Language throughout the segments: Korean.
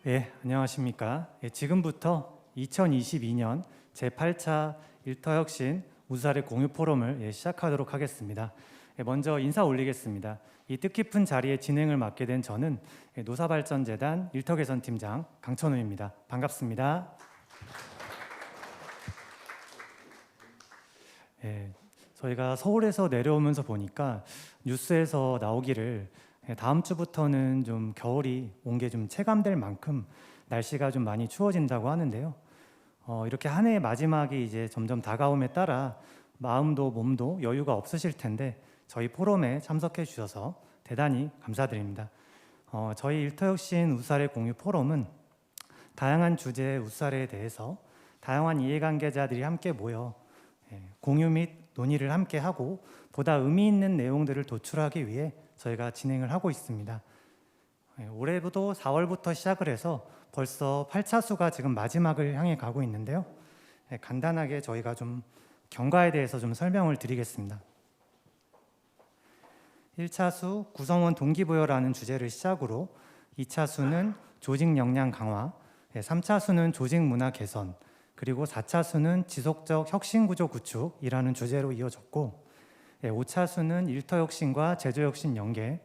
안녕하십니까. 지금부터 2022년 제8차 일터혁신 우수사례 공유 포럼을 시작하도록 하겠습니다. 먼저 인사 올리겠습니다. 이 뜻깊은 자리에 진행을 맡게 된 저는 노사발전재단 일터개선팀장 강천우입니다. 반갑습니다. 저희가 서울에서 내려오면서 보니까 뉴스에서 나오기를 다음 주부터는 좀 겨울이 온 게 좀 체감될 만큼 날씨가 좀 많이 추워진다고 하는데요. 이렇게 한 해의 마지막이 이제 점점 다가옴에 따라 마음도 몸도 여유가 없으실 텐데 저희 포럼에 참석해 주셔서 대단히 감사드립니다. 저희 일터혁신 우수사례 공유 포럼은 다양한 주제의 우수사례에 대해서 다양한 이해관계자들이 함께 모여 공유 및 논의를 함께 하고 보다 의미 있는 내용들을 도출하기 위해 저희가 진행을 하고 있습니다. 올해부터 4월부터 시작을 해서 벌써 8차수가 지금 마지막을 향해 가고 있는데요. 간단하게 저희가 좀 경과에 대해서 좀 설명을 드리겠습니다. 1차수 구성원 동기부여라는 주제를 시작으로 2차수는 조직 역량 강화, 3차수는 조직 문화 개선, 그리고 4차수는 지속적 혁신구조 구축이라는 주제로 이어졌고 5차수는 일터혁신과 제조혁신 연계,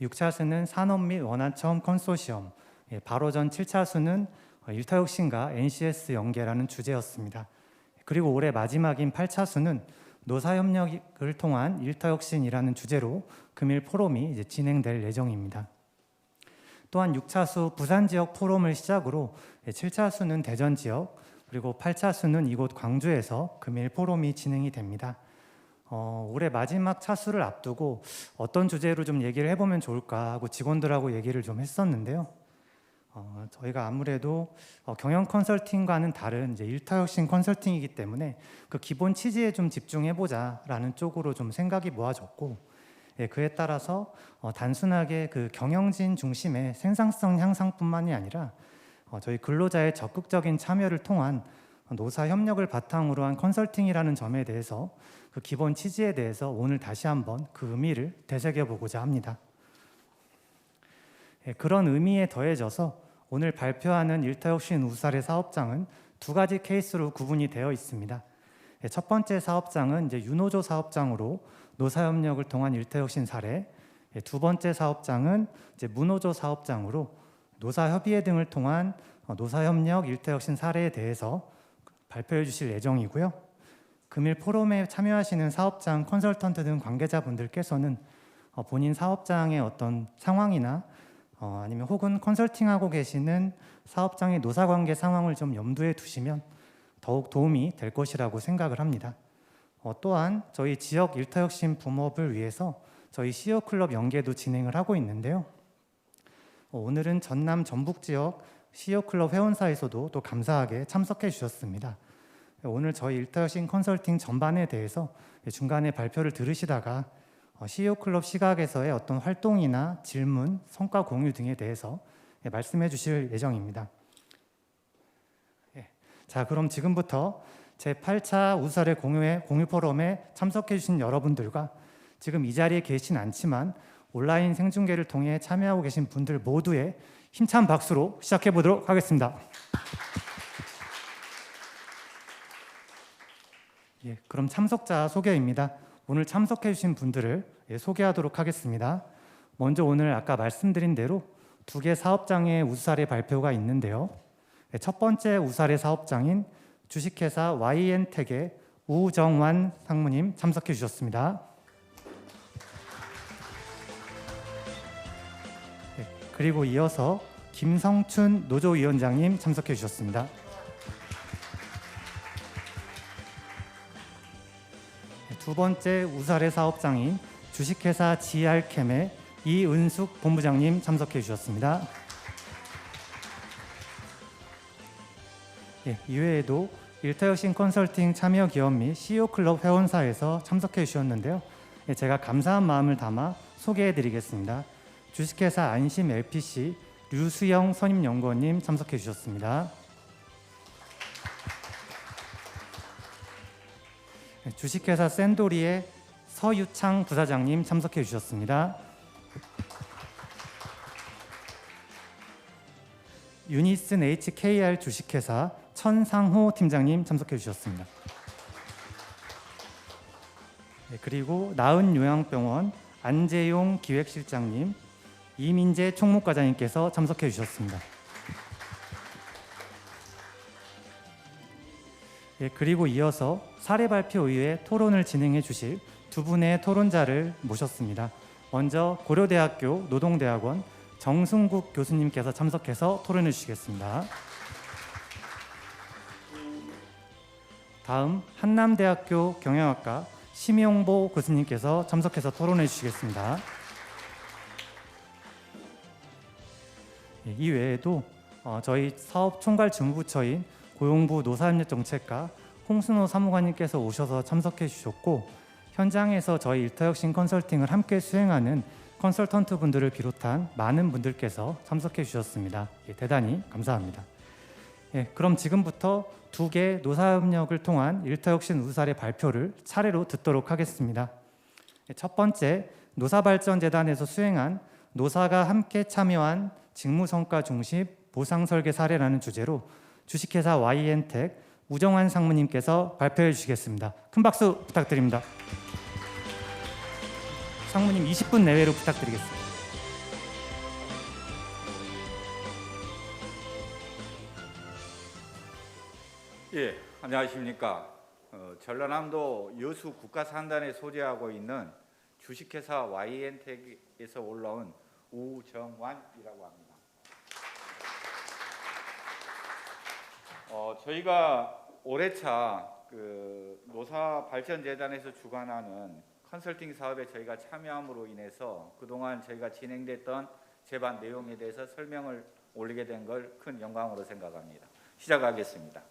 6차수는 산업 및 원화처음 컨소시엄, 바로 전 7차수는 일터혁신과 NCS 연계라는 주제였습니다. 그리고 올해 마지막인 8차수는 노사협력을 통한 일터혁신이라는 주제로 금일 포럼이 이제 진행될 예정입니다. 또한 6차수 부산지역 포럼을 시작으로 7차수는 대전 지역, 그리고 8차수는 이곳 광주에서 금일 포럼이 진행이 됩니다. 올해 마지막 차수를 앞두고 어떤 주제로 좀 얘기를 해보면 좋을까 하고 직원들하고 얘기를 좀 했었는데요. 저희가 아무래도 경영 컨설팅과는 다른 이제 일터혁신 컨설팅이기 때문에 그 기본 취지에 좀 집중해보자라는 쪽으로 좀 생각이 모아졌고, 그에 따라서 단순하게 그 경영진 중심의 생산성 향상뿐만이 아니라 저희 근로자의 적극적인 참여를 통한 노사 협력을 바탕으로 한 컨설팅이라는 점에 대해서 그 기본 취지에 대해서 오늘 다시 한번 그 의미를 되새겨보고자 합니다. 그런 의미에 더해져서 오늘 발표하는 일터혁신 우수사례 사업장은 두 가지 케이스로 구분이 되어 있습니다. 첫 번째 사업장은 이제 유노조 사업장으로 노사협력을 통한 일터혁신 사례, 두 번째 사업장은 이제 무노조 사업장으로 노사협의회 등을 통한 노사협력 일터혁신 사례에 대해서 발표해 주실 예정이고요. 금일 포럼에 참여하시는 사업장 컨설턴트 등 관계자분들께서는 본인 사업장의 어떤 상황이나 아니면 혹은 컨설팅하고 계시는 사업장의 노사관계 상황을 좀 염두에 두시면 더욱 도움이 될 것이라고 생각을 합니다. 또한 저희 지역 일터혁신 붐업을 위해서 저희 CEO 클럽 연계도 진행을 하고 있는데요. 오늘은 전남 전북 지역 CEO 클럽 회원사에서도 또 감사하게 참석해 주셨습니다. 오늘 저희 일터혁신 컨설팅 전반에 대해서 중간에 발표를 들으시다가 CEO 클럽 시각에서의 어떤 활동이나 질문, 성과 공유 등에 대해서 말씀해 주실 예정입니다. 자, 그럼 지금부터 제8차 우수사례 공유 포럼에 참석해 주신 여러분들과 지금 이 자리에 계신 않지만 온라인 생중계를 통해 참여하고 계신 분들 모두의 힘찬 박수로 시작해 보도록 하겠습니다. 그럼 참석자 소개입니다. 오늘 참석해 주신 분들을 소개하도록 하겠습니다. 먼저 오늘 아까 말씀드린 대로 두 개 사업장의 우수사례 발표가 있는데요. 첫 번째 우수사례 사업장인 주식회사 YN텍의 우정환 상무님 참석해 주셨습니다. 그리고 이어서 김성춘 노조위원장님 참석해 주셨습니다. 두 번째 우수사례 사업장인 주식회사 GR캠의 이은숙 본부장님 참석해 주셨습니다. 이외에도 일터혁신 컨설팅 참여 기업 및 CEO 클럽 회원사에서 참석해 주셨는데요. 제가 감사한 마음을 담아 소개해 드리겠습니다. 주식회사 안심 LPC 류수영 선임연구원님 참석해 주셨습니다. 주식회사 샌도리의 서유창 부사장님 참석해 주셨습니다. 유니슨 HKR 주식회사 천상호 팀장님 참석해 주셨습니다. 네, 그리고 나은요양병원 안재용 기획실장님, 이민재 총무과장님께서 참석해 주셨습니다. 예, 그리고 이어서 사례 발표 이후에 토론을 진행해 주실 두 분의 토론자를 모셨습니다. 먼저 고려대학교 노동대학원 정승국 교수님께서 참석해서 토론해 주시겠습니다. 다음 한남대학교 경영학과 심용보 교수님께서 참석해서 토론해 주시겠습니다. 예, 이 외에도 저희 사업 총괄 주무부처인 고용부 노사협력정책과 홍순호 사무관님께서 오셔서 참석해 주셨고, 현장에서 저희 일터혁신 컨설팅을 함께 수행하는 컨설턴트 분들을 비롯한 많은 분들께서 참석해 주셨습니다. 예, 대단히 감사합니다. 예, 그럼 지금부터 두 개 노사협력을 통한 일터혁신 우수사례 발표를 차례로 듣도록 하겠습니다. 예, 첫 번째, 노사발전재단에서 수행한 노사가 함께 참여한 직무성과 중심 보상설계 사례라는 주제로 주식회사 YN텍 우정환 상무님께서 발표해 주시겠습니다. 큰 박수 부탁드립니다. 상무님 20분 내외로 부탁드리겠습니다. 예, 안녕하십니까. 전라남도 여수 국가산단에 소재하고 있는 주식회사 YN텍에서 올라온 우정환이라고 합니다. 저희가 올해차 노사발전재단에서 주관하는 컨설팅 사업에 저희가 참여함으로 인해서 그동안 저희가 진행됐던 제반 내용에 대해서 설명을 올리게 된 걸 큰 영광으로 생각합니다. 시작하겠습니다.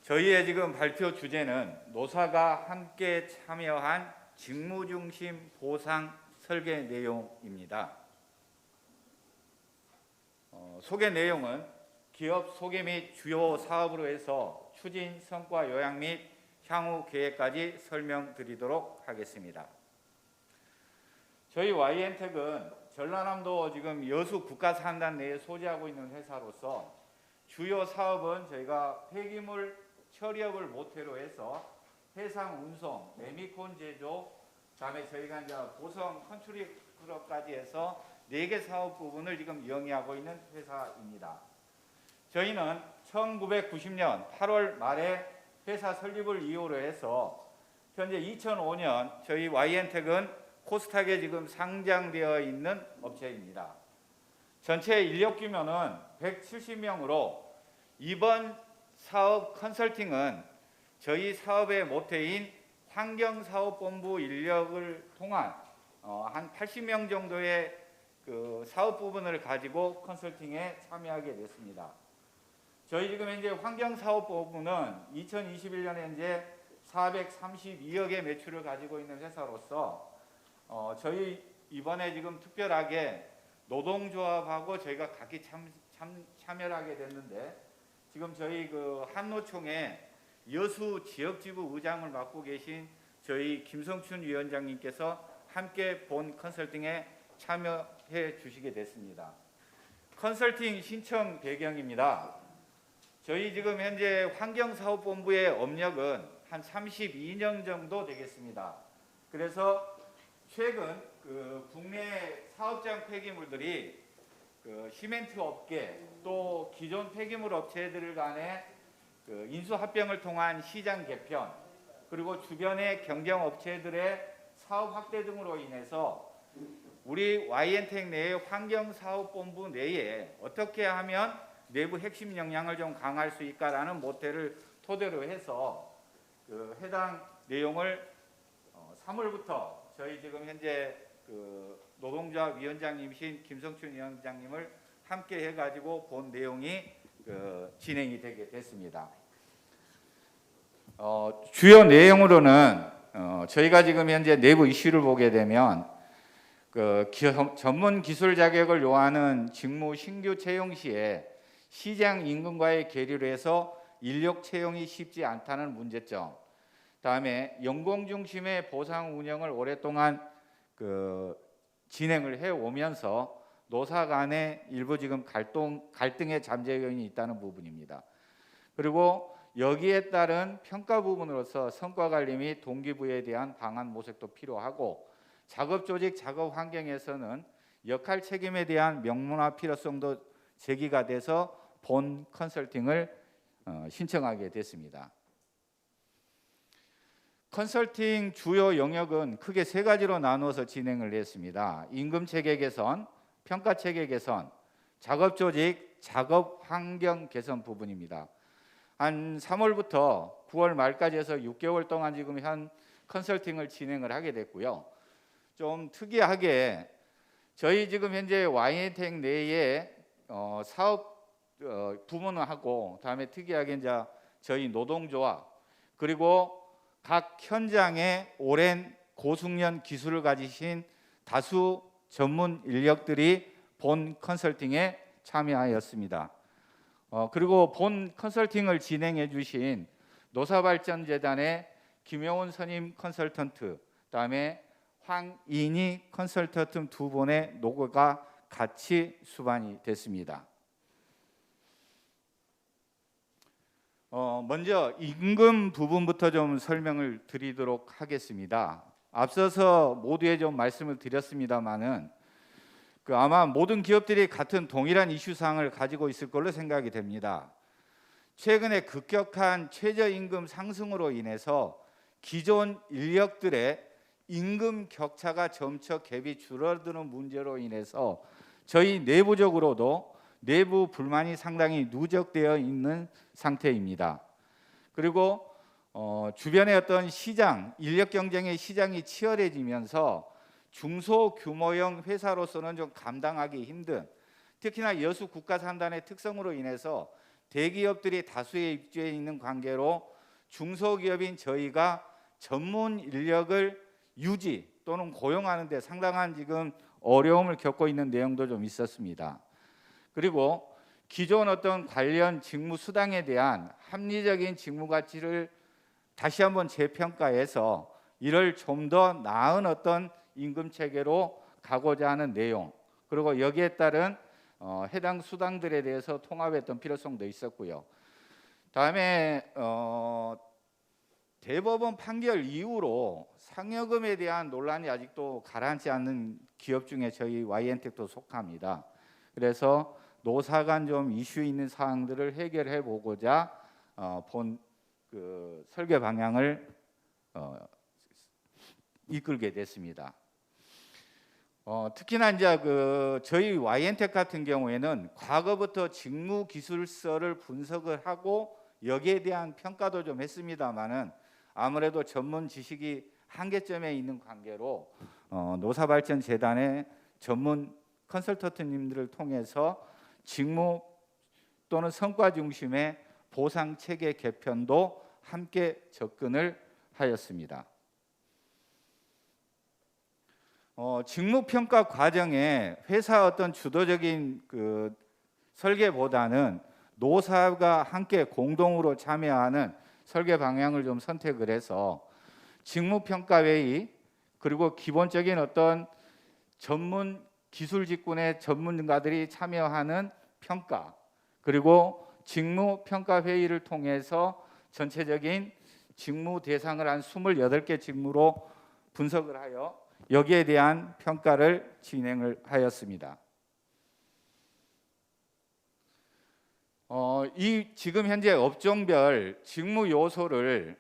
저희의 지금 발표 주제는 노사가 함께 참여한 직무중심 보상 설계 내용입니다. 소개 내용은 기업 소개 및 주요 사업으로 해서 추진, 성과 요약 및 향후 계획까지 설명드리도록 하겠습니다. 저희 YN텍은 전라남도 지금 여수 국가산단 내에 소재하고 있는 회사로서 주요 사업은 저희가 폐기물 처리업을 모태로 해서 해상 운송, 레미콘 제조, 그다음에 저희가 이제 보성 컨트롤까지 해서 4개 사업 부분을 지금 영위하고 있는 회사입니다. 저희는 1990년 8월 말에 회사 설립을 이유로 해서 현재 2005년 저희 YN텍은 코스닥에 지금 상장되어 있는 업체입니다. 전체 인력 규모는 170명으로 이번 사업 컨설팅은 저희 사업의 모태인 환경사업본부 인력을 통한 한 80명 정도의 그 사업 부분을 가지고 컨설팅에 참여하게 됐습니다. 저희 지금 현재 환경사업본부는 2021년에 현재 432억의 매출을 가지고 있는 회사로서 저희 이번에 지금 특별하게 노동조합하고 저희가 같이 참여를 하게 됐는데, 지금 저희 그 한노총의 여수 지역지부 의장을 맡고 계신 저희 김성춘 위원장님께서 함께 본 컨설팅에 참여해 주시게 됐습니다. 컨설팅 신청 배경입니다. 저희 지금 현재 환경사업본부의 업력은 한 32년 정도 되겠습니다. 그래서 최근 그 국내 사업장 폐기물들이 그 시멘트 업계 또 기존 폐기물 업체들 간의 그 인수합병을 통한 시장 개편, 그리고 주변의 경쟁 업체들의 사업 확대 등으로 인해서 우리 YN텍 내의 환경사업본부 내에 어떻게 하면 내부 핵심 역량을 좀 강화할 수 있을까라는 모태를 토대로 해서 그 해당 내용을 3월부터 저희 지금 현재 그 노동조합 위원장님이신 김성춘 위원장님을 함께 해가지고 본 내용이 진행이 되게 됐습니다. 주요 내용으로는 저희가 지금 현재 내부 이슈를 보게 되면 그 전문 기술 자격을 요하는 직무 신규 채용 시에 시장 임금과의 괴리로 해서 인력 채용이 쉽지 않다는 문제점, 다음에 연공 중심의 보상 운영을 오랫동안 진행을 해 오면서 노사 간에 일부 지금 갈등의 잠재 요인이 있다는 부분입니다. 그리고 여기에 따른 평가 부분으로서 성과 관리 및 동기부여에 대한 방안 모색도 필요하고, 작업 조직, 작업 환경에서는 역할 책임에 대한 명문화 필요성도 제기가 돼서 본 컨설팅을 신청하게 됐습니다. 컨설팅 주요 영역은 크게 세 가지로 나누어서 진행을 했습니다. 임금 체계 개선, 평가 체계 개선, 작업 조직, 작업 환경 개선 부분입니다. 한 3월부터 9월 말까지 해서 6개월 동안 지금 현 컨설팅을 진행을 하게 됐고요. 좀 특이하게 저희 지금 현재 YN텍 내에 사업 부문하고, 다음에 특이하게 이제 저희 노동조합, 그리고 각 현장에 오랜 고숙련 기술을 가지신 다수 전문 인력들이 본 컨설팅에 참여하였습니다. 그리고 본 컨설팅을 진행해 주신 노사발전재단의 김용훈 선임 컨설턴트, 그다음에 황인희 컨설턴트 두 분의 노고가 같이 수반이 됐습니다. 먼저 임금 부분부터 좀 설명을 드리도록 하겠습니다. 앞서서 모두에 좀 말씀을 드렸습니다마는 아마 모든 기업들이 같은 동일한 이슈 사항을 가지고 있을 걸로 생각이 됩니다. 최근에 급격한 최저임금 상승으로 인해서 기존 인력들의 임금 격차가 점차 갭이 줄어드는 문제로 인해서 저희 내부적으로도 내부 불만이 상당히 누적되어 있는 상태입니다. 그리고 주변의 어떤 시장, 인력 경쟁의 시장이 치열해지면서 중소규모형 회사로서는 좀 감당하기 힘든, 특히나 여수 국가산단의 특성으로 인해서 대기업들이 다수에 입주해 있는 관계로 중소기업인 저희가 전문 인력을 유지 또는 고용하는 데 상당한 지금 어려움을 겪고 있는 내용도 좀 있었습니다. 그리고 기존 어떤 관련 직무 수당에 대한 합리적인 직무 가치를 다시 한번 재평가해서 이를 좀 더 나은 어떤 임금 체계로 가고자 하는 내용, 그리고 여기에 따른 해당 수당들에 대해서 통합했던 필요성도 있었고요. 다음에 대법원 판결 이후로 상여금에 대한 논란이 아직도 가라앉지 않는 기업 중에 저희 YN텍도 속합니다. 그래서 노사 간 좀 이슈 있는 사항들을 해결해 보고자 본 설계 방향을 이끌게 됐습니다. 특히나 이제 저희 YN텍 같은 경우에는 과거부터 직무 기술서를 분석을 하고 여기에 대한 평가도 좀 했습니다만은 아무래도 전문 지식이 한계점에 있는 관계로 노사발전재단의 전문 컨설턴트님들을 통해서 직무 또는 성과 중심의 보상 체계 개편도 함께 접근을 하였습니다. 직무 평가 과정에 회사 어떤 주도적인 설계보다는 노사가 함께 공동으로 참여하는 설계 방향을 좀 선택을 해서 직무 평가 회의, 그리고 기본적인 어떤 전문 기술 직군의 전문가들이 참여하는 평가, 그리고 직무 평가 회의를 통해서 전체적인 직무 대상을 한 28개 직무로 분석을 하여 여기에 대한 평가를 진행을 하였습니다. 이 지금 현재 업종별 직무 요소를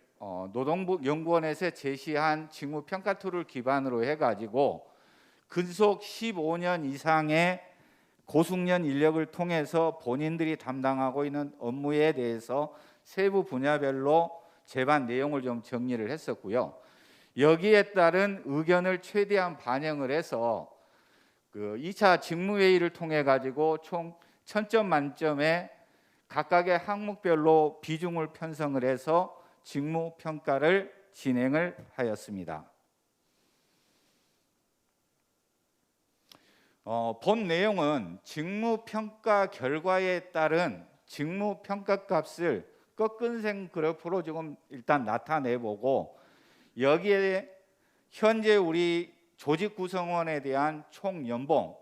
노동부 연구원에서 제시한 직무 평가 툴을 기반으로 해가지고 근속 15년 이상의 고숙련 인력을 통해서 본인들이 담당하고 있는 업무에 대해서 세부 분야별로 제반 내용을 좀 정리를 했었고요. 여기에 따른 의견을 최대한 반영을 해서 2차 직무회의를 통해 가지고 총 1000점 만점에 각각의 항목별로 비중을 편성을 해서 직무 평가를 진행을 하였습니다. 본 내용은 직무 평가 결과에 따른 직무 평가 값을 꺾은생 그래프로 지금 일단 나타내보고, 여기에 현재 우리 조직 구성원에 대한 총 연봉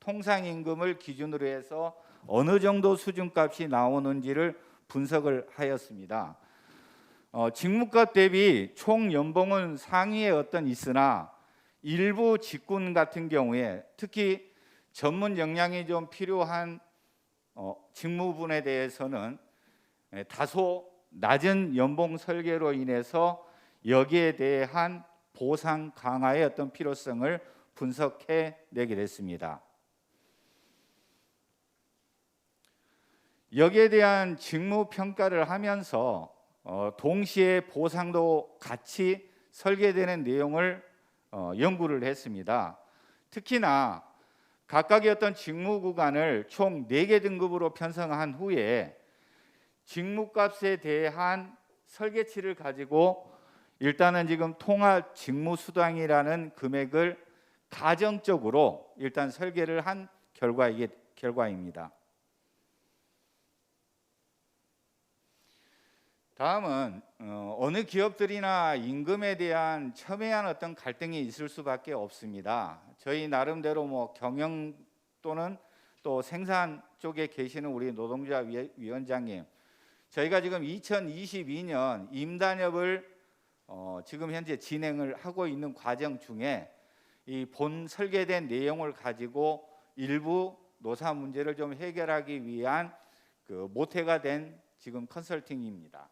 통상임금을 기준으로 해서 어느 정도 수준값이 나오는지를 분석을 하였습니다. 직무값 대비 총 연봉은 상위에 있으나 일부 직군 같은 경우에 특히 전문 역량이 좀 필요한 직무분에 대해서는 다소 낮은 연봉 설계로 인해서 여기에 대한 보상 강화의 필요성을 분석해 내게 됐습니다. 여기에 대한 직무 평가를 하면서 동시에 보상도 같이 설계되는 내용을 연구를 했습니다. 특히나 각각의 직무 구간을 총 4개 등급으로 편성한 후에 직무값에 대한 설계치를 가지고 일단은 지금 통합 직무수당이라는 금액을 가정적으로 일단 설계를 한 결과입니다. 다음은 어느 기업들이나 임금에 대한 첨예한 갈등이 있을 수밖에 없습니다. 저희 나름대로 경영 또는 또 생산 쪽에 계시는 우리 노동자 위원장님, 저희가 지금 2022년 임단협을 지금 현재 진행을 하고 있는 과정 중에 이 본 설계된 내용을 가지고 일부 노사 문제를 좀 해결하기 위한 모태가 된 지금 컨설팅입니다.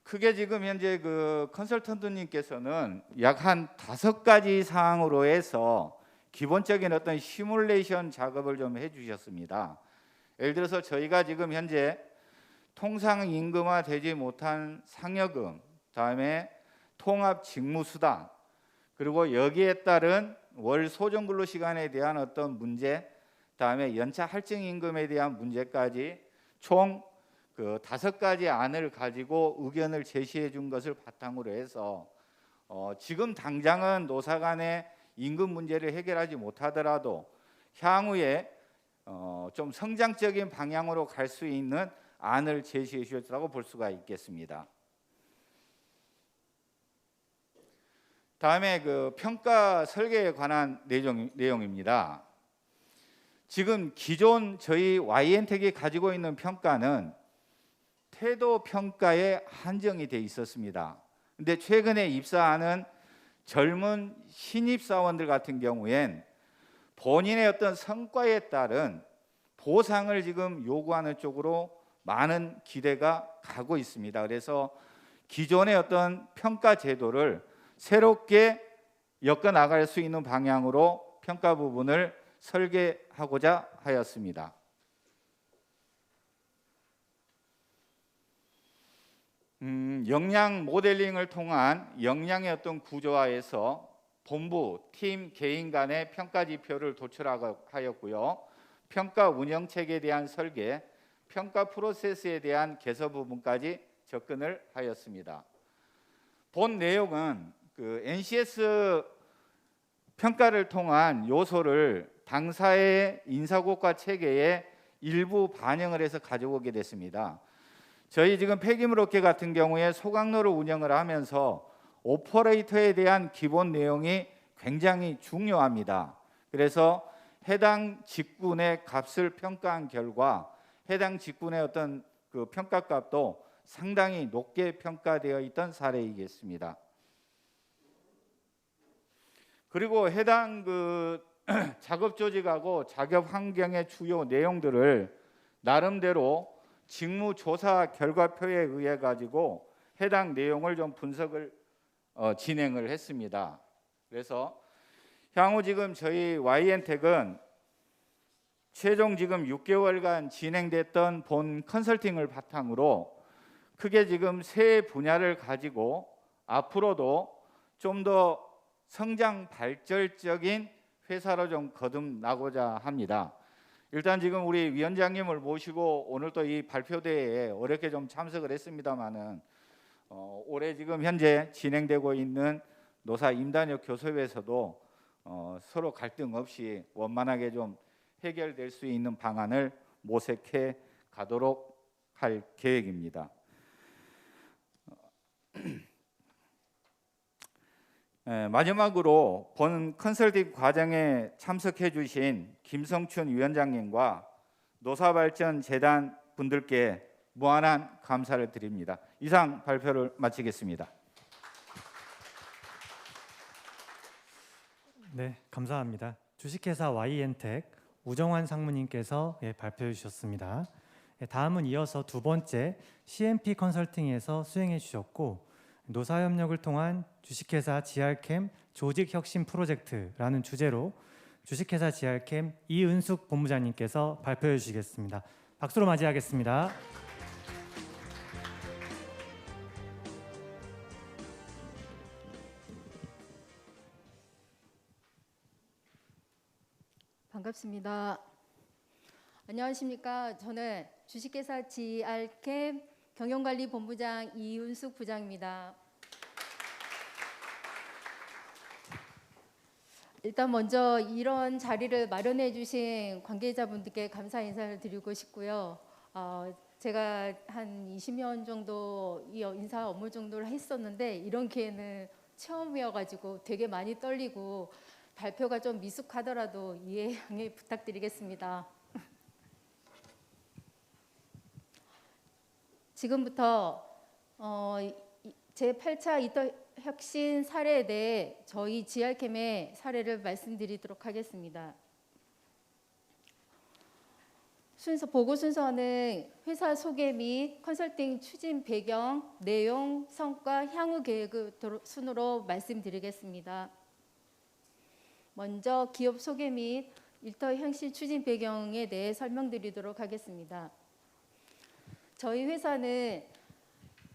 크게 지금 현재 컨설턴트님께서는 약 한 5가지 사항으로 해서 기본적인 시뮬레이션 작업을 좀 해주셨습니다. 예를 들어서 저희가 지금 현재 통상임금화 되지 못한 상여금, 다음에 통합 직무수당, 그리고 여기에 따른 월 소정근로시간에 대한 문제, 다음에 연차 할증임금에 대한 문제까지 총 5가지 안을 가지고 의견을 제시해 준 것을 바탕으로 해서 지금 당장은 노사 간의 임금 문제를 해결하지 못하더라도 향후에 좀 성장적인 방향으로 갈 수 있는 안을 제시해 주셨다고 볼 수가 있겠습니다. 다음에 평가 설계에 관한 내용입니다. 지금 기존 저희 YN택이 가지고 있는 평가는 태도 평가에 한정이 돼 있었습니다. 근데 최근에 입사하는 젊은 신입 사원들 같은 경우엔 본인의 성과에 따른 보상을 지금 요구하는 쪽으로 많은 기대가 가고 있습니다. 그래서 기존의 평가 제도를 새롭게 엮어 나갈 수 있는 방향으로 평가 부분을 설계하고자 하였습니다. 역량 모델링을 통한 역량의 구조화에서 본부, 팀, 개인 간의 평가 지표를 도출하였고요. 평가 운영 체계에 대한 설계, 평가 프로세스에 대한 개서 부분까지 접근을 하였습니다. 본 내용은 NCS 평가를 통한 요소를 당사의 인사고과 체계에 일부 반영을 해서 가져오게 됐습니다. 저희 지금 폐기물업계 같은 경우에 소각로를 운영을 하면서 오퍼레이터에 대한 기본 내용이 굉장히 중요합니다. 그래서 해당 직군의 값을 평가한 결과 해당 직군의 평가값도 상당히 높게 평가되어 있던 사례이겠습니다. 그리고 해당 작업 조직하고 작업 환경의 주요 내용들을 나름대로 직무조사 결과표에 의해 가지고 해당 내용을 좀 분석을 진행을 했습니다. 그래서 향후 지금 저희 YN택은 최종 지금 6개월간 진행됐던 본 컨설팅을 바탕으로 크게 지금 세 분야를 가지고 앞으로도 좀 더 성장 발전적인 회사로 좀 거듭나고자 합니다. 일단 지금 우리 위원장님을 모시고 오늘 또 이 발표대회에 어렵게 좀 참석을 했습니다마는 올해 지금 현재 진행되고 있는 노사 임단협 교섭에서도 서로 갈등 없이 원만하게 좀 해결될 수 있는 방안을 모색해 가도록 할 계획입니다. 마지막으로 본 컨설팅 과정에 참석해 주신 김성춘 위원장님과 노사발전재단 분들께 무한한 감사를 드립니다. 이상 발표를 마치겠습니다. 네, 감사합니다. 주식회사 YN텍 우정환 상무님께서 발표해 주셨습니다. 다음은 이어서 두 번째 CMP 컨설팅에서 수행해 주셨고 노사협력을 통한 주식회사 GR캠 조직혁신 프로젝트라는 주제로 주식회사 GR캠 이은숙 본부장님께서 발표해 주시겠습니다. 박수로 맞이하겠습니다. 반갑습니다. 안녕하십니까. 저는 주식회사 GR캠 경영관리본부장 이은숙 부장입니다. 일단 먼저 이런 자리를 마련해 주신 관계자분들께 감사 인사를 드리고 싶고요. 제가 한 20년 정도 이 인사 업무 정도를 했었는데 이런 기회는 처음이어가지고 되게 많이 떨리고 발표가 좀 미숙하더라도 이해 양해 부탁드리겠습니다. 지금부터 제8차 이터 혁신 사례에 대해 저희 GR캠의 사례를 말씀드리도록 하겠습니다. 보고 순서는 회사 소개 및 컨설팅 추진 배경, 내용, 성과, 향후 계획 순으로 말씀드리겠습니다. 먼저 기업 소개 및 일터 혁신 추진 배경에 대해 설명드리도록 하겠습니다. 저희 회사는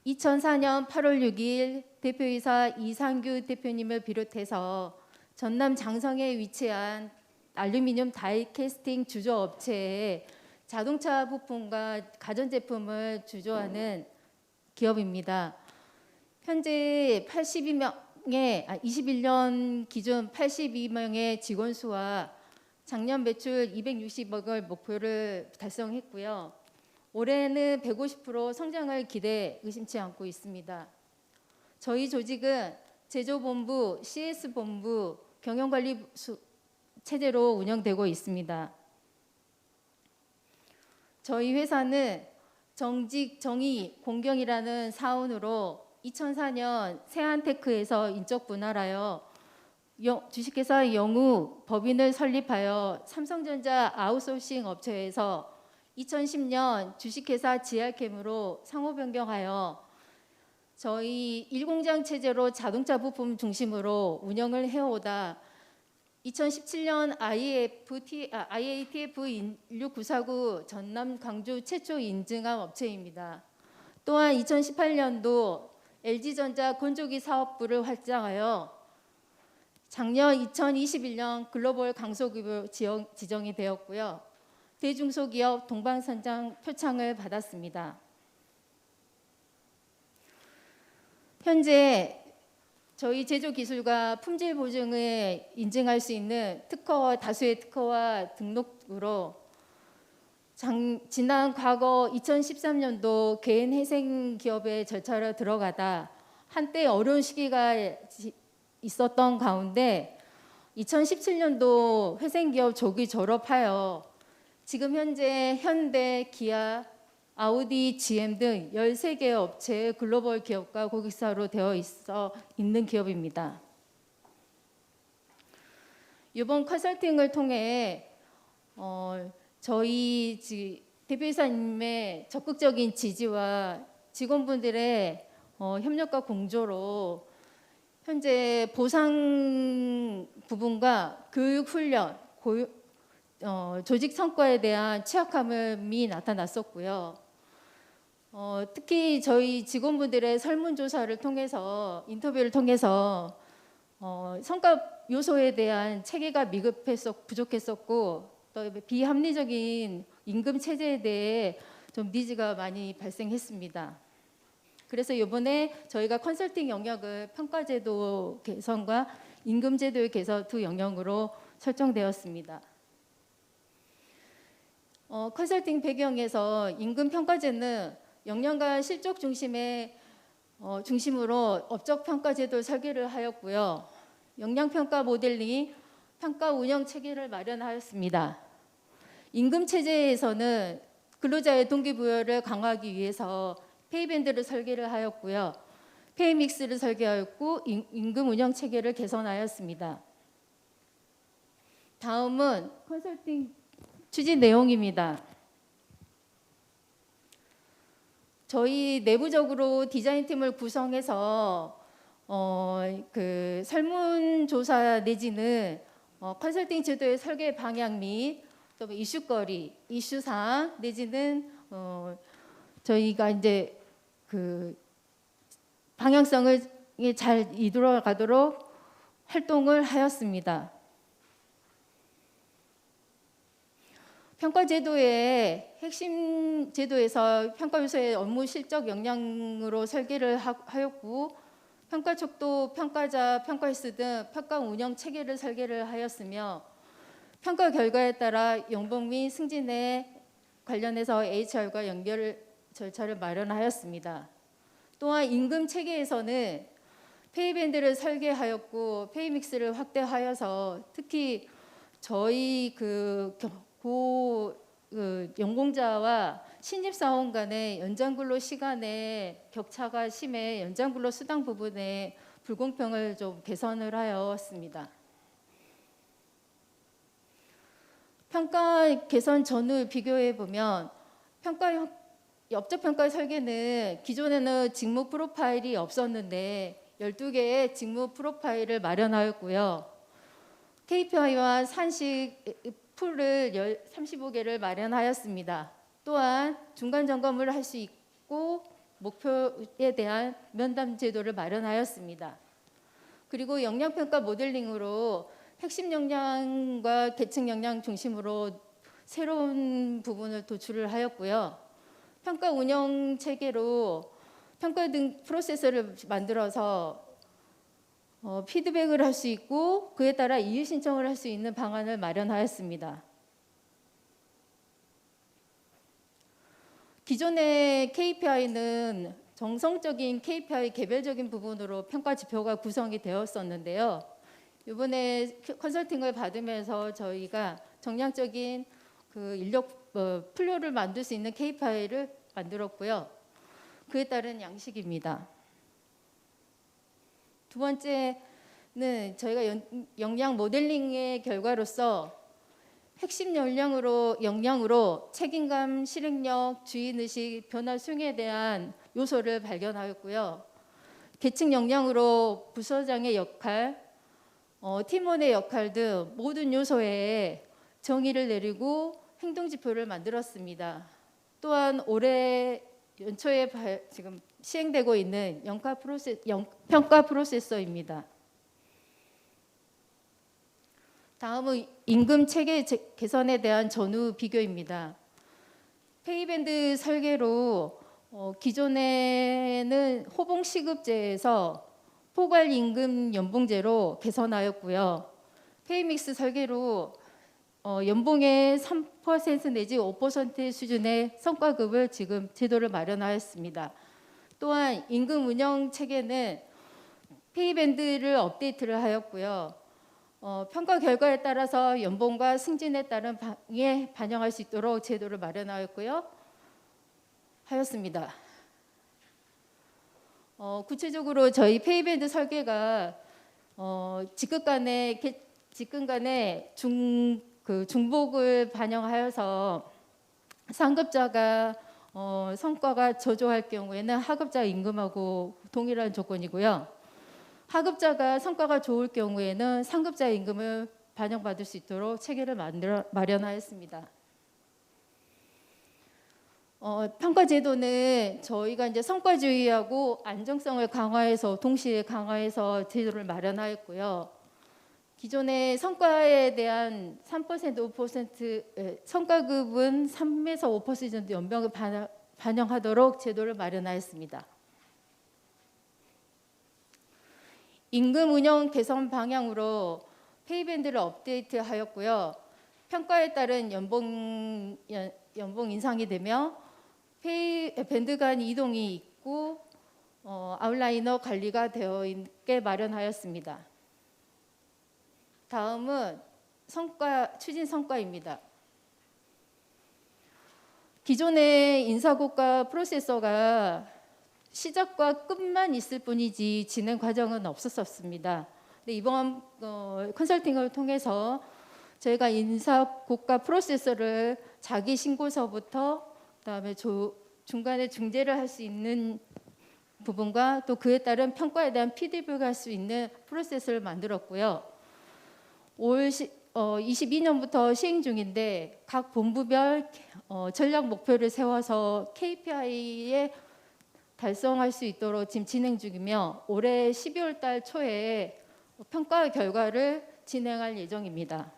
2004년 8월 6일 대표이사 이상규 대표님을 비롯해서 전남 장성에 위치한 알루미늄 다이 캐스팅 주조업체에 자동차 부품과 가전제품을 주조하는 기업입니다. 현재 21년 기준 82명의 직원 수와 작년 매출 260억을 목표를 달성했고요. 올해는 150% 성장을 기대 의심치 않고 있습니다. 저희 조직은 제조본부, CS본부, 경영관리 체제로 운영되고 있습니다. 저희 회사는 정직, 정의, 공경이라는 사원으로 2004년 세안테크에서 인적 분할하여 주식회사 영우 법인을 설립하여 삼성전자 아웃소싱 업체에서 2010년 주식회사 GR캠으로 상호 변경하여 저희 1공장 체제로 자동차 부품 중심으로 운영을 해오다 2017년 IATF 16949 전남 광주 최초 인증한 업체입니다. 또한 2018년도 LG전자 건조기 사업부를 확장하여 작년 2021년 글로벌 강소기업 지정이 되었고요. 대중소기업 동방선장 표창을 받았습니다. 현재 저희 제조기술과 품질 보증을 인증할 수 있는 다수의 특허와 등록으로 지난 과거 2013년도 개인회생 기업의 절차로 들어가다 한때 어려운 시기가 있었던 가운데 2017년도 회생기업 조기 졸업하여 지금 현재 현대, 기아, 아우디, GM 등 13개 업체의 글로벌 기업과 고객사로 되어 있는 기업입니다. 이번 컨설팅을 통해 저희 대표이사님의 적극적인 지지와 직원분들의 협력과 공조로 현재 보상 부분과 교육 훈련, 조직 성과에 대한 취약함이 나타났었고요. 특히 저희 직원분들의 설문조사를 통해서 인터뷰를 통해서 성과 요소에 대한 체계가 부족했었고 또 비합리적인 임금 체제에 대해 좀 니즈가 많이 발생했습니다. 그래서 이번에 저희가 컨설팅 영역을 평가제도 개선과 임금제도의 개선 두 영역으로 설정되었습니다. 컨설팅 배경에서 임금평가제는 역량과 실적 중심으로 업적평가제도를 설계를 하였고요. 역량평가 모델링, 평가 운영 체계를 마련하였습니다. 임금 체제에서는 근로자의 동기부여를 강화하기 위해서 페이밴드를 설계를 하였고요. 페이 믹스를 설계하였고 임금 운영 체계를 개선하였습니다. 다음은 컨설팅 추진 내용입니다. 저희 내부적으로 디자인팀을 구성해서 그 설문조사 내지는 컨설팅 제도의 설계 방향 및 또 이슈거리, 이슈사항 내지는 저희가 이제 그 방향성을 잘 이끌어가도록 활동을 하였습니다. 평가제도의 핵심 제도에서 평가 요소의 업무 실적 역량으로 설계를 하였고 평가 촉도, 평가자, 평가 횟수 등 평가 운영 체계를 설계를 하였으며 평가 결과에 따라 연봉 및 승진에 관련해서 HR과 연결 절차를 마련하였습니다. 또한 임금 체계에서는 페이밴드를 설계하였고 페이 믹스를 확대하여서 특히 저희 연공자와 신입사원 간의 연장근로 시간의 격차가 심해 연장근로 수당 부분에 불공평을 좀 개선을 하였습니다. 평가 개선 전후 비교해 보면 업적 평가 설계는 기존에는 직무 프로파일이 없었는데 12개의 직무 프로파일을 마련하였고요. KPI와 산식 풀을 35개를 마련하였습니다. 또한 중간 점검을 할 수 있고 목표에 대한 면담 제도를 마련하였습니다. 그리고 역량평가 모델링으로 핵심 역량과 계층 역량 중심으로 새로운 부분을 도출을 하였고요. 평가 운영 체계로 평가 등 프로세서를 만들어서 피드백을 할 수 있고 그에 따라 이의 신청을 할 수 있는 방안을 마련하였습니다. 기존의 KPI는 정성적인 KPI 개별적인 부분으로 평가 지표가 구성이 되었었는데요. 이번에 컨설팅을 받으면서 저희가 정량적인 그 인력 플로를 만들 수 있는 KPI를 만들었고요. 그에 따른 양식입니다. 두 번째는 저희가 역량 모델링의 결과로서 핵심 역량으로 책임감, 실행력, 주인의식, 변화 수용에 대한 요소를 발견하였고요. 계층 역량으로 부서장의 역할, 팀원의 역할 등 모든 요소에 정의를 내리고 행동지표를 만들었습니다. 또한 올해 연초에 지금 시행되고 있는 평가 프로세서입니다. 다음은 임금 체계 개선에 대한 전후 비교입니다. 페이밴드 설계로 기존에는 호봉 시급제에서 포괄 임금 연봉제로 개선하였고요. 페이믹스 설계로 연봉의 3% 내지 5% 수준의 성과급을 지금 제도를 마련하였습니다. 또한 임금 운영 체계는 페이밴드를 업데이트를 하였고요. 평가 결과에 따라서 연봉과 승진에 따른 방에 반영할 수 있도록 제도를 마련하였고요. 하였습니다. 구체적으로 저희 페이밴드 설계가 직급 간의 중복을 반영하여서 상급자가 성과가 저조할 경우에는 하급자 임금하고 동일한 조건이고요. 하급자가 성과가 좋을 경우에는 상급자 임금을 반영받을 수 있도록 체계를 마련하였습니다. 평가 제도는 저희가 이제 성과주의하고 안정성을 강화해서 동시에 강화해서 제도를 마련하였고요. 기존의 성과에 대한 3% 5% 성과급은 3에서 5% 정도 연봉을 반영하도록 제도를 마련하였습니다. 임금 운영 개선 방향으로 페이밴드를 업데이트하였고요. 평가에 따른 연봉 인상이 되며 밴드 간 이동이 있고 아웃라이너 관리가 되어 있게 마련하였습니다. 다음은 추진 성과입니다. 기존의 인사고과 프로세서가 시작과 끝만 있을 뿐이지 진행 과정은 없었습니다. 근데 이번 컨설팅을 통해서 저희가 인사고과 프로세서를 자기 신고서부터 그다음에 중간에 중재를 할 수 있는 부분과 또 그에 따른 평가에 대한 피드백을 할 수 있는 프로세스를 만들었고요. 올 22년부터 시행 중인데 각 본부별 전략 목표를 세워서 KPI에 달성할 수 있도록 지금 진행 중이며 올해 12월 달 초에 평가 결과를 진행할 예정입니다.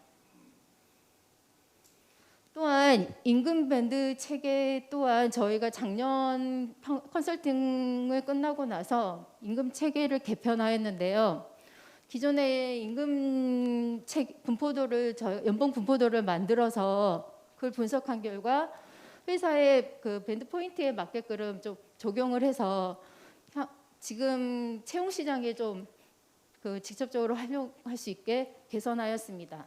또한 임금 밴드 체계 또한 저희가 작년 컨설팅을 끝나고 나서 임금 체계를 개편하였는데요. 기존의 임금 분포도를 연봉 분포도를 만들어서 그걸 분석한 결과 회사의 그 밴드 포인트에 맞게끔 좀 적용을 해서 지금 채용 시장에 좀 그 직접적으로 활용할 수 있게 개선하였습니다.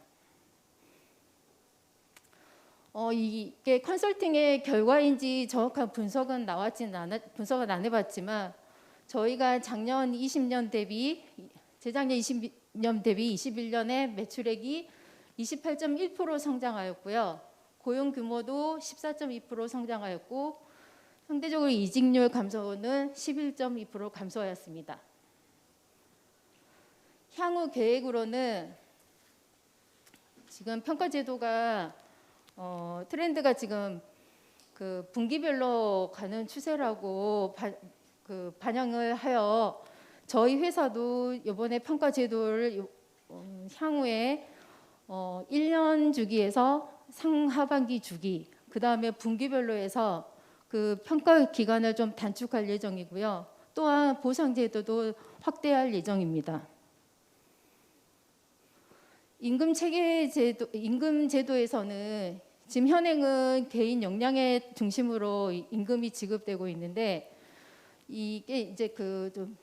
이게 컨설팅의 결과인지 정확한 분석은 분석은 안 해봤지만 저희가 작년 20년 대비 재작년 20년 대비 21년에 매출액이 28.1% 성장하였고요. 고용 규모도 14.2% 성장하였고 상대적으로 이직률 감소는 11.2% 감소하였습니다. 향후 계획으로는 지금 평가 제도가 트렌드가 지금 그 분기별로 가는 추세라고 반영을 하여 저희 회사도 이번에 평가 제도를 향후에 1년 주기에서 상하반기 주기, 그 다음에 분기별로 해서 그 평가 기간을 좀 단축할 예정이고요. 또한 보상 제도도 확대할 예정입니다. 임금 제도에서는 지금 현행은 개인 역량의 중심으로 임금이 지급되고 있는데 이게 이제 좀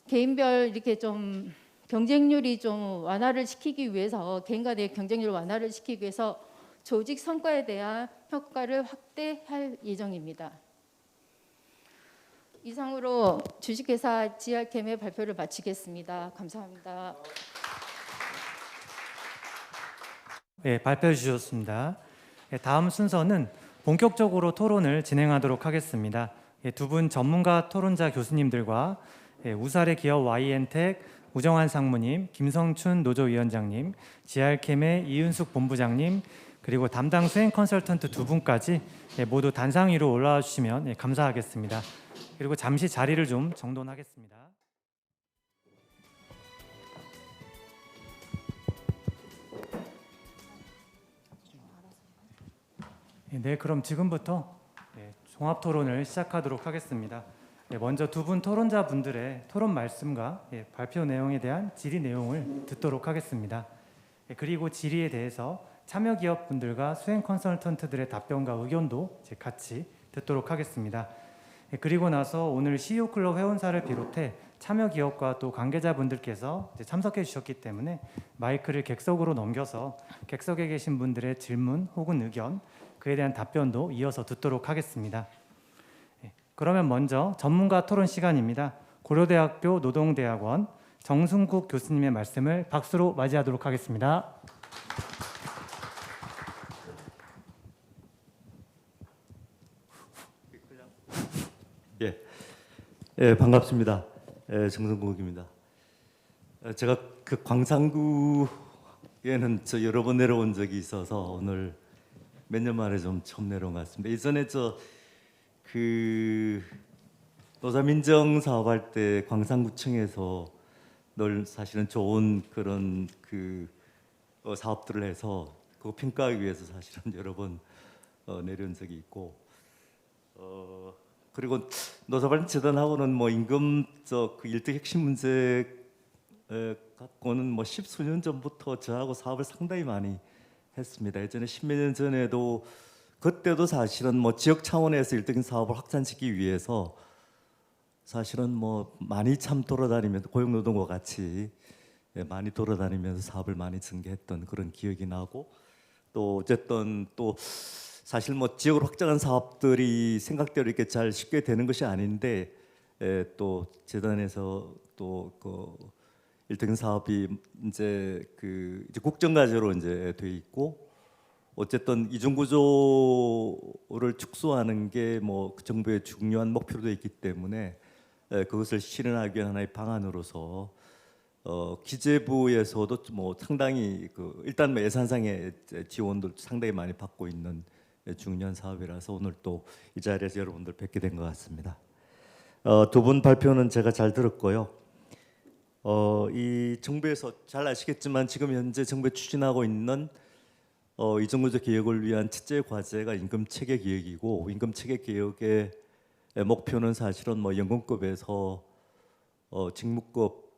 개인별 이렇게 좀 경쟁률이 좀 완화를 시키기 위해서 개인 간의 경쟁률 완화를 시키기 위해서 조직 성과에 대한 평가를 확대할 예정입니다. 이상으로 주식회사 GR캠의 발표를 마치겠습니다. 감사합니다. 네, 발표해 주셨습니다. 네, 다음 순서는 본격적으로 토론을 진행하도록 하겠습니다. 두 분 전문가 토론자 교수님들과 우사레 기업 YN텍 우정환 상무님, 김성춘 노조위원장님, GR캠의 이은숙 본부장님, 그리고 담당 수행 컨설턴트 두 분까지 모두 단상 위로 올라와 주시면 감사하겠습니다. 그리고 잠시 자리를 좀 정돈하겠습니다. 네, 그럼 지금부터 종합 토론을 시작하도록 하겠습니다. 먼저 두 분 토론자 분들의 토론 말씀과 발표 내용에 대한 질의 내용을 듣도록 하겠습니다. 그리고 질의에 대해서 참여 기업 분들과 수행 컨설턴트들의 답변과 의견도 같이 듣도록 하겠습니다. 그리고 나서 오늘 CEO 클럽 회원사를 비롯해 참여 기업과 또 관계자분들께서 참석해 주셨기 때문에 마이크를 객석으로 넘겨서 객석에 계신 분들의 질문 혹은 의견, 그에 대한 답변도 이어서 듣도록 하겠습니다. 그러면 먼저 전문가 토론 시간입니다. 고려대학교 노동대학원 정순국 교수님의 말씀을 박수로 맞이하도록 하겠습니다. 반갑습니다. 정승국입니다. 제가 그 광산구에는 여러 번 내려온 적이 있어서 오늘 몇 년 만에 좀 처음 내려온 것 같습니다. 예전에 그 노사민정 사업할 때 광산구청에서 늘 사실은 좋은 그런 사업들을 해서 그거 평가하기 위해서 사실은 여러 번 내려온 적이 있고 그리고 노사발전 재단하고는 임금 그 일대 핵심 문제 갖고는 십수년 전부터 저하고 사업을 상당히 많이 했습니다. 예전에 십몇 년 전에도 그때도 사실은 지역 차원에서 일적인 사업을 확산시키기 위해서 사실은 많이 참 돌아다니면서 고용노동과 같이 많이 돌아다니면서 사업을 많이 전개했던 그런 기억이 나고, 또 어쨌든 또 사실 뭐 지역을 확장한 사업들이 생각대로 이렇게 잘 쉽게 되는 것이 아닌데, 또 재단에서 또 그 일등 사업이 이제 이제 국정과제로 이제 돼 있고, 어쨌든 이중 구조를 축소하는 게 뭐 정부의 중요한 목표로 돼 있기 때문에 그것을 실현하기 위한 하나의 방안으로서 기재부에서도 뭐 상당히 일단 뭐 예산상의 지원도 상당히 많이 받고 있는 중요한 사업이라서 오늘 또 이 자리에서 여러분들 뵙게 된 것 같습니다. 두 분 발표는 제가 잘 들었고요. 이 정부에서 잘 아시겠지만 지금 현재 정부에 추진하고 있는 이중구조 개혁을 위한 첫째 과제가 임금 체계 개혁이고, 임금 체계 개혁의 목표는 사실은 뭐 연금급에서 직무급,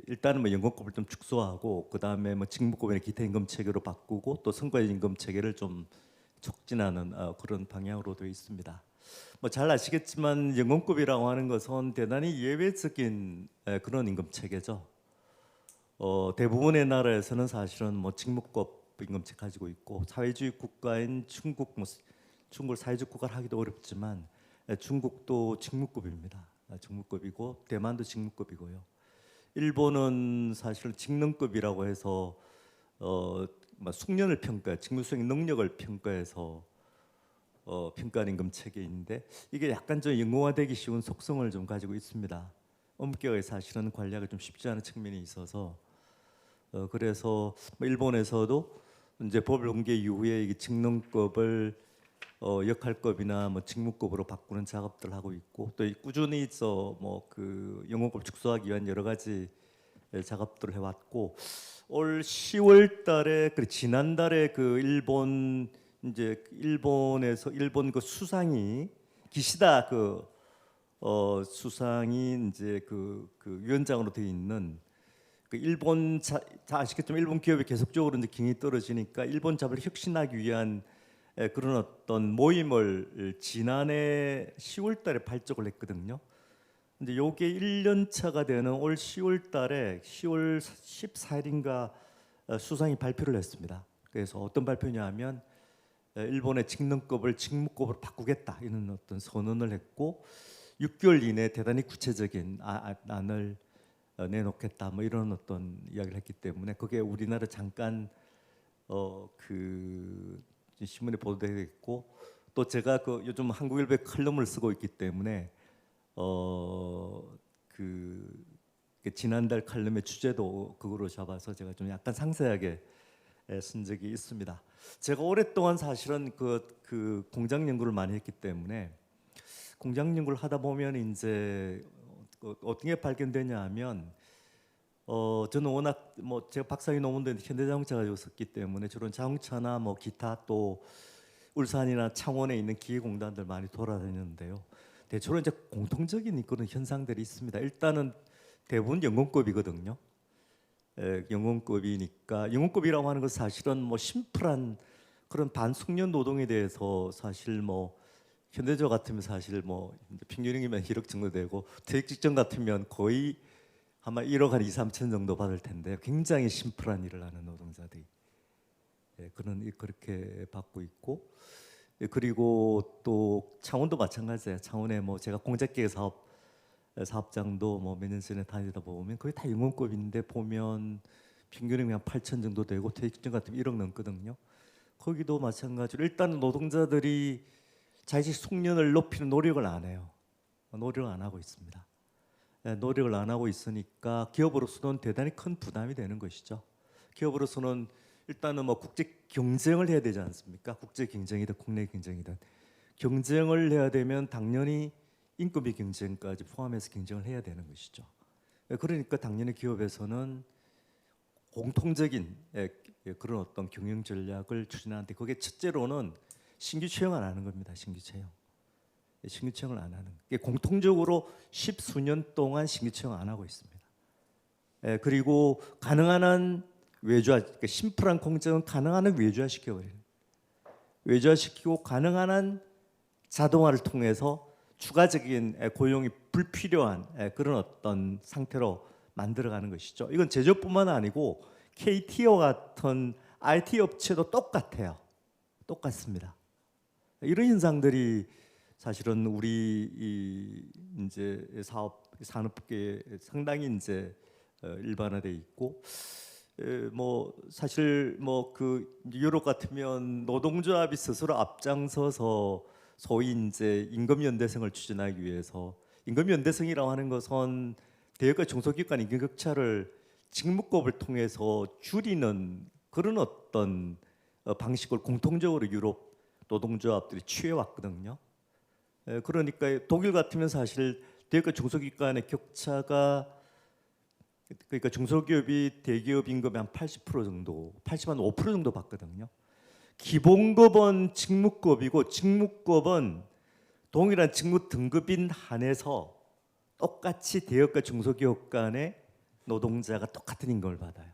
일단은 뭐 연금급을 좀 축소하고, 그 다음에 뭐 직무급의 기타 임금 체계로 바꾸고, 또 선거의 임금 체계를 좀 촉진하는 그런 방향으로 되어 있습니다. 뭐 잘 아시겠지만 연금급이라고 하는 것은 대단히 예외적인 그런 임금 체계죠. 대부분의 나라에서는 사실은 뭐 직무급 임금체 가지고 있고, 사회주의 국가인 중국, 뭐 중국을 사회주의 국가를 하기도 어렵지만 중국도 직무급입니다. 직무급이고, 대만도 직무급이고요. 일본은 사실은 직능급이라고 해서 뭐 숙련을 평가, 직무 수행 능력을 평가해서 평가하는 임금 체계인데, 이게 약간 좀 영웅화되기 쉬운 속성을 좀 가지고 있습니다. 엄격하게 사실은 관리하기 좀 쉽지 않은 측면이 있어서 그래서 뭐 일본에서도 이제 법을 공개 이후에 이 직능급을 역할급이나 뭐 직무급으로 바꾸는 작업들을 하고 있고, 또 꾸준히 뭐그 연금급 축소하기 위한 여러 가지 작업들을 해왔고, 올 10월달에 지난달에 일본 그 수상이 기시다 수상이 이제 그 위원장으로 되어 있는 일본 다 아시겠지만 일본 기업이 계속적으로 이제 경영이 떨어지니까 일본 자본을 혁신하기 위한 그런 어떤 모임을 지난해 10월달에 발족을 했거든요. 근데 요게 1년 차가 되는 올 10월달에 10월 14일인가 수상이 발표를 했습니다. 그래서 어떤 발표냐면 일본의 직능급을 직무급으로 바꾸겠다 이런 어떤 선언을 했고, 6개월 이내에 대단히 구체적인 안을 내놓겠다 뭐 이런 어떤 이야기를 했기 때문에, 그게 우리나라 잠깐 신문에 보도되고, 또 제가 요즘 한국일보에 칼럼을 쓰고 있기 때문에 지난달 칼럼의 주제도 그거로 잡아서 제가 좀 약간 상세하게 쓴 적이 있습니다. 제가 오랫동안 사실은 그 공장 연구를 많이 했기 때문에, 공장 연구를 하다 보면 이제 어떤 게 발견되냐 하면 저는 워낙 뭐 제가 박사학위 논문도 현대자동차 가지고 썼기 때문에 저런 자동차나 뭐 기타 또 울산이나 창원에 있는 기계공단들 많이 돌아다녔는데요. 대체로 이제 공통적인 그런 현상들이 있습니다. 일단은 대부분 연금급이거든요. 연금급이니까, 연금급이라고 하는 것은 사실은 뭐 심플한 그런 반숙련 노동에 대해서 사실 뭐 현대저 같으면 사실 뭐 평균이면 1억 정도 되고, 퇴직 직전 같으면 거의 아마 1억 한 2, 3천 정도 받을 텐데, 굉장히 심플한 일을 하는 노동자들이 그렇게 받고 있고, 그리고 또 창원도 마찬가지예요. 창원에 뭐 제가 공작기계 사업장도 뭐 몇 년 전에 다니다 보면 거의 다 연금급인데, 보면 평균이 한 8천 정도 되고, 퇴직 직전 같으면 1억 넘거든요. 거기도 마찬가지로 일단 노동자들이 자식 숙련을 높이는 노력을 안 해요. 노력을 안 하고 있습니다. 노력을 안 하고 있으니까 기업으로서는 대단히 큰 부담이 되는 것이죠. 기업으로서는 일단은 뭐 국제 경쟁을 해야 되지 않습니까? 국제 경쟁이든 국내 경쟁이든 경쟁을 해야 되면 당연히 인건비 경쟁까지 포함해서 경쟁을 해야 되는 것이죠. 그러니까 당연히 기업에서는 공통적인 그런 어떤 경영 전략을 추진하는데, 그게 첫째로는 신규 채용 안 하는 겁니다. 신규 채용을 안 하는. 공통적으로 10수년 동안 신규 채용 안 하고 있습니다. 그리고 가능한 한 그러니까 심플한 공정은 가능한 한 외주화시켜버리는. 외주화시키고 가능한 한 자동화를 통해서 추가적인 고용이 불필요한 그런 어떤 상태로 만들어가는 것이죠. 이건 제조뿐만 아니고 KT와 같은 IT 업체도 똑같아요. 똑같습니다. 이런 현상들이 사실은 우리 이제 산업계에 상당히 이제 일반화돼 있고, 뭐 사실 뭐 그 유럽 같으면 노동조합이 스스로 앞장서서 소위 이제 임금 연대성을 추진하기 위해서, 임금 연대성이라고 하는 것은 대학과 중소기관 임금 격차를 직무급을 통해서 줄이는 그런 어떤 방식을 공통적으로 유럽 노동조합들이 취해왔거든요. 그러니까 독일 같으면 사실 대학과 중소기관의 격차가, 그러니까 중소기업이 대기업 임금의 한 80% 정도, 80한 5% 정도 받거든요. 기본급은 직무급이고 직무급은 동일한 직무 등급인 한에서 똑같이 대학과 중소기업 간의 노동자가 똑같은 임금을 받아요.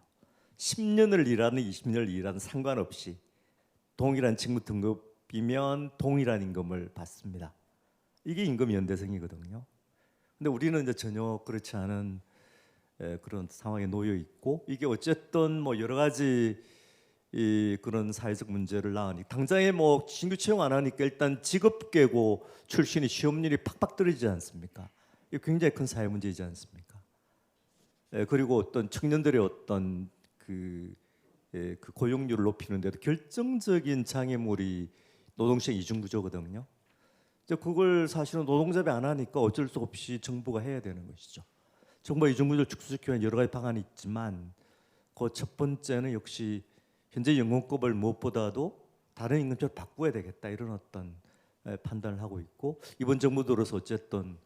10년을 일하는 20년을 일하는 상관없이 동일한 직무 등급이면 동일한 임금을 받습니다. 이게 임금 연대성이거든요. 근데 우리는 이제 전혀 그렇지 않은 그런 상황에 놓여 있고, 이게 어쨌든 뭐 여러 가지 그런 사회적 문제를 낳으니, 당장에 뭐 신규 채용 안 하니까 일단 직업계고 출신이 시험률이 팍팍 떨어지지 않습니까? 이게 굉장히 큰 사회 문제이지 않습니까? 그리고 어떤 청년들의 어떤 그 고용률을 높이는 데도 결정적인 장애물이 노동시장 이중구조거든요. 이제 그걸 사실은 노동자비 안 하니까 어쩔 수 없이 정부가 해야 되는 것이죠. 정부가 이중구조를 축소시키기 위한 여러 가지 방안이 있지만, 그 첫 번째는 역시 현재 연금급을 무엇보다도 다른 임금제로 바꿔야 되겠다, 이런 어떤 판단을 하고 있고, 이번 정부 들어서 어쨌든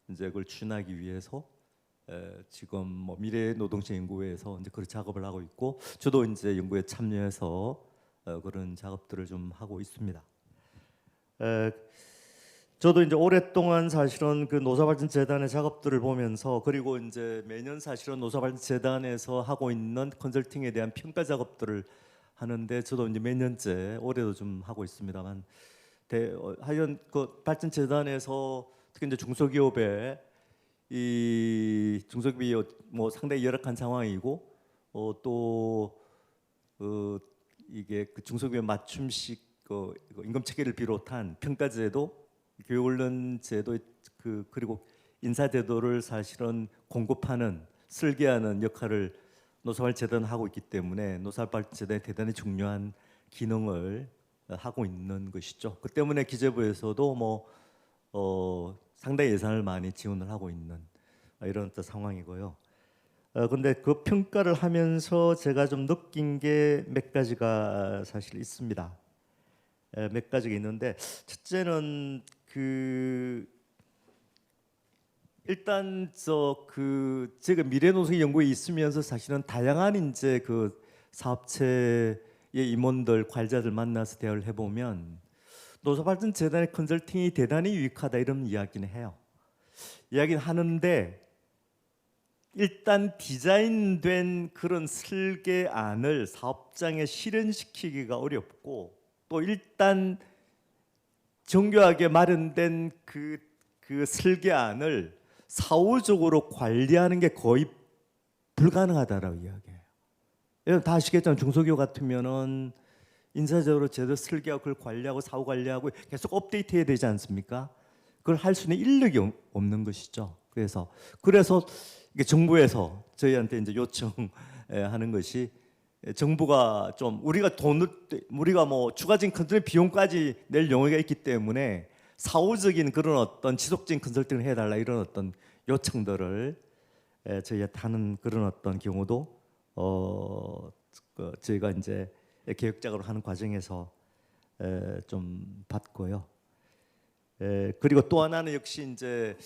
이제 그걸 추진하기 위해서 지금 뭐 미래 노동시 연구회에서 이제 그런 작업을 하고 있고, 저도 이제 연구에 참여해서 그런 작업들을 좀 하고 있습니다. 저도 이제 오랫동안 사실은 그 노사발전재단의 작업들을 보면서, 그리고 이제 매년 사실은 노사발전재단에서 하고 있는 컨설팅에 대한 평가 작업들을 하는데, 저도 이제 몇 년째, 올해도 좀 하고 있습니다만, 하여간 그 발전재단에서 특히 이제 중소기업에 이 중소기업이 뭐 상당히 열악한 상황이고, 또 이게 그 중소기업 맞춤식 그 임금 체계를 비롯한 평가제도, 교육훈련 제도, 그리고 인사제도를 사실은 공급하는, 설계하는 역할을 노사발전재단은 하고 있기 때문에 노사발전재단이 대단히 중요한 기능을 하고 있는 것이죠. 그 때문에 기재부에서도 뭐 상당히 예산을 많이 지원을 하고 있는 이런 상황이고요. 근데 그 평가를 하면서 제가 좀 느낀 게 몇 가지가 사실 있습니다. 몇 가지가 있는데, 첫째는 일단 제가 미래노동 연구에 있으면서 사실은 다양한 이제 그 사업체의 임원들, 관리자들 만나서 대화를 해보면 노사발전재단의 컨설팅이 대단히 유익하다, 이런 이야기는 해요. 이야기는 하는데, 일단 디자인된 그런 설계안을 사업장에 실현시키기가 어렵고, 또 일단 정교하게 마련된 그 설계안을 사후적으로 관리하는 게 거의 불가능하다라고 이야기해요. 여러분 다 아시겠지만 중소기업 같으면은 인사적으로 제대로 설계하고 그걸 관리하고 사후 관리하고 계속 업데이트해야 되지 않습니까? 그걸 할 수 있는 인력이 없는 것이죠. 그래서 이게 정부에서 저희한테 이제 요청하는 것이, 정부가 좀 우리가 뭐 추가적인 컨설팅 비용까지 낼 용의가 있기 때문에 사후적인 그런 어떤 지속적인 컨설팅을 해달라, 이런 어떤 요청들을 저희한테 하는 그런 어떤 경우도 저희가 이제 계획작업을 하는 과정에서 좀 봤고요. 그리고 또 하나는 역시 이제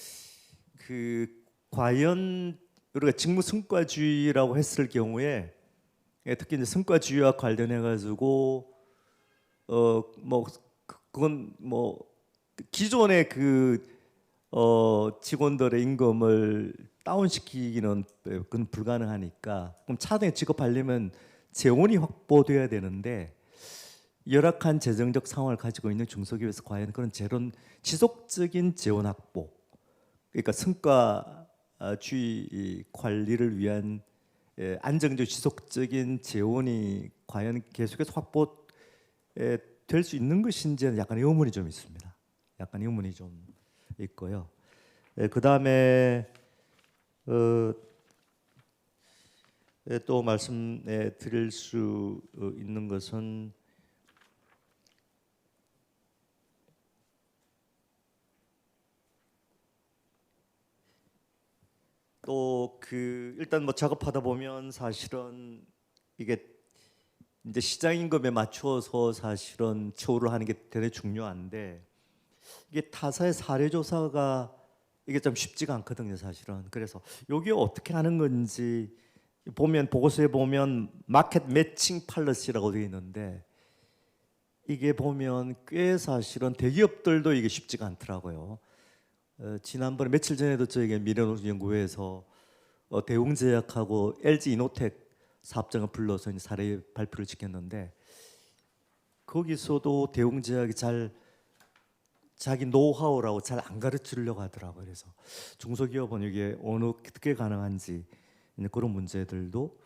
과연 우리가 직무 성과주의라고 했을 경우에, 특히 이제 성과주의와 관련해 가지고 그건 뭐 기존의 직원들의 임금을 다운시키기는 그건 불가능하니까, 그럼 차등에 직업하려면 재원이 확보돼야 되는데, 열악한 재정적 상황을 가지고 있는 중소기업에서 과연 그런 지속적인 재원 확보, 그러니까 성과 주의 관리를 위한 안정적 지속적인 재원이 과연 계속해서 확보될 수 있는 것인지는 약간 의문이 좀 있습니다. 약간 의문이 좀 있고요. 그 다음에 또 말씀드릴 수 있는 것은 또 일단 뭐 작업하다 보면 사실은 이게 이제 시장 임금에 맞추어서 사실은 처우를 하는 게 되게 중요한데 이게 타사의 사례 조사가 이게 좀 쉽지가 않거든요, 사실은. 그래서 여기 어떻게 하는 건지 보면 보고서에 보면 마켓 매칭 팔러시라고 되어 있는데 이게 보면 꽤 사실은 대기업들도 이게 쉽지가 않더라고요. 지난번에 며칠 전에도 저에게 미래노동연구회에서 대웅제약하고 LG이노텍 사업장을 불러서 이제 사례 발표를 시켰는데 거기서도 대웅제약이 자기 노하우라고 잘 안 가르치려고 하더라고요. 그래서 중소기업은 이게 어떻게 가능한지 그런 문제들도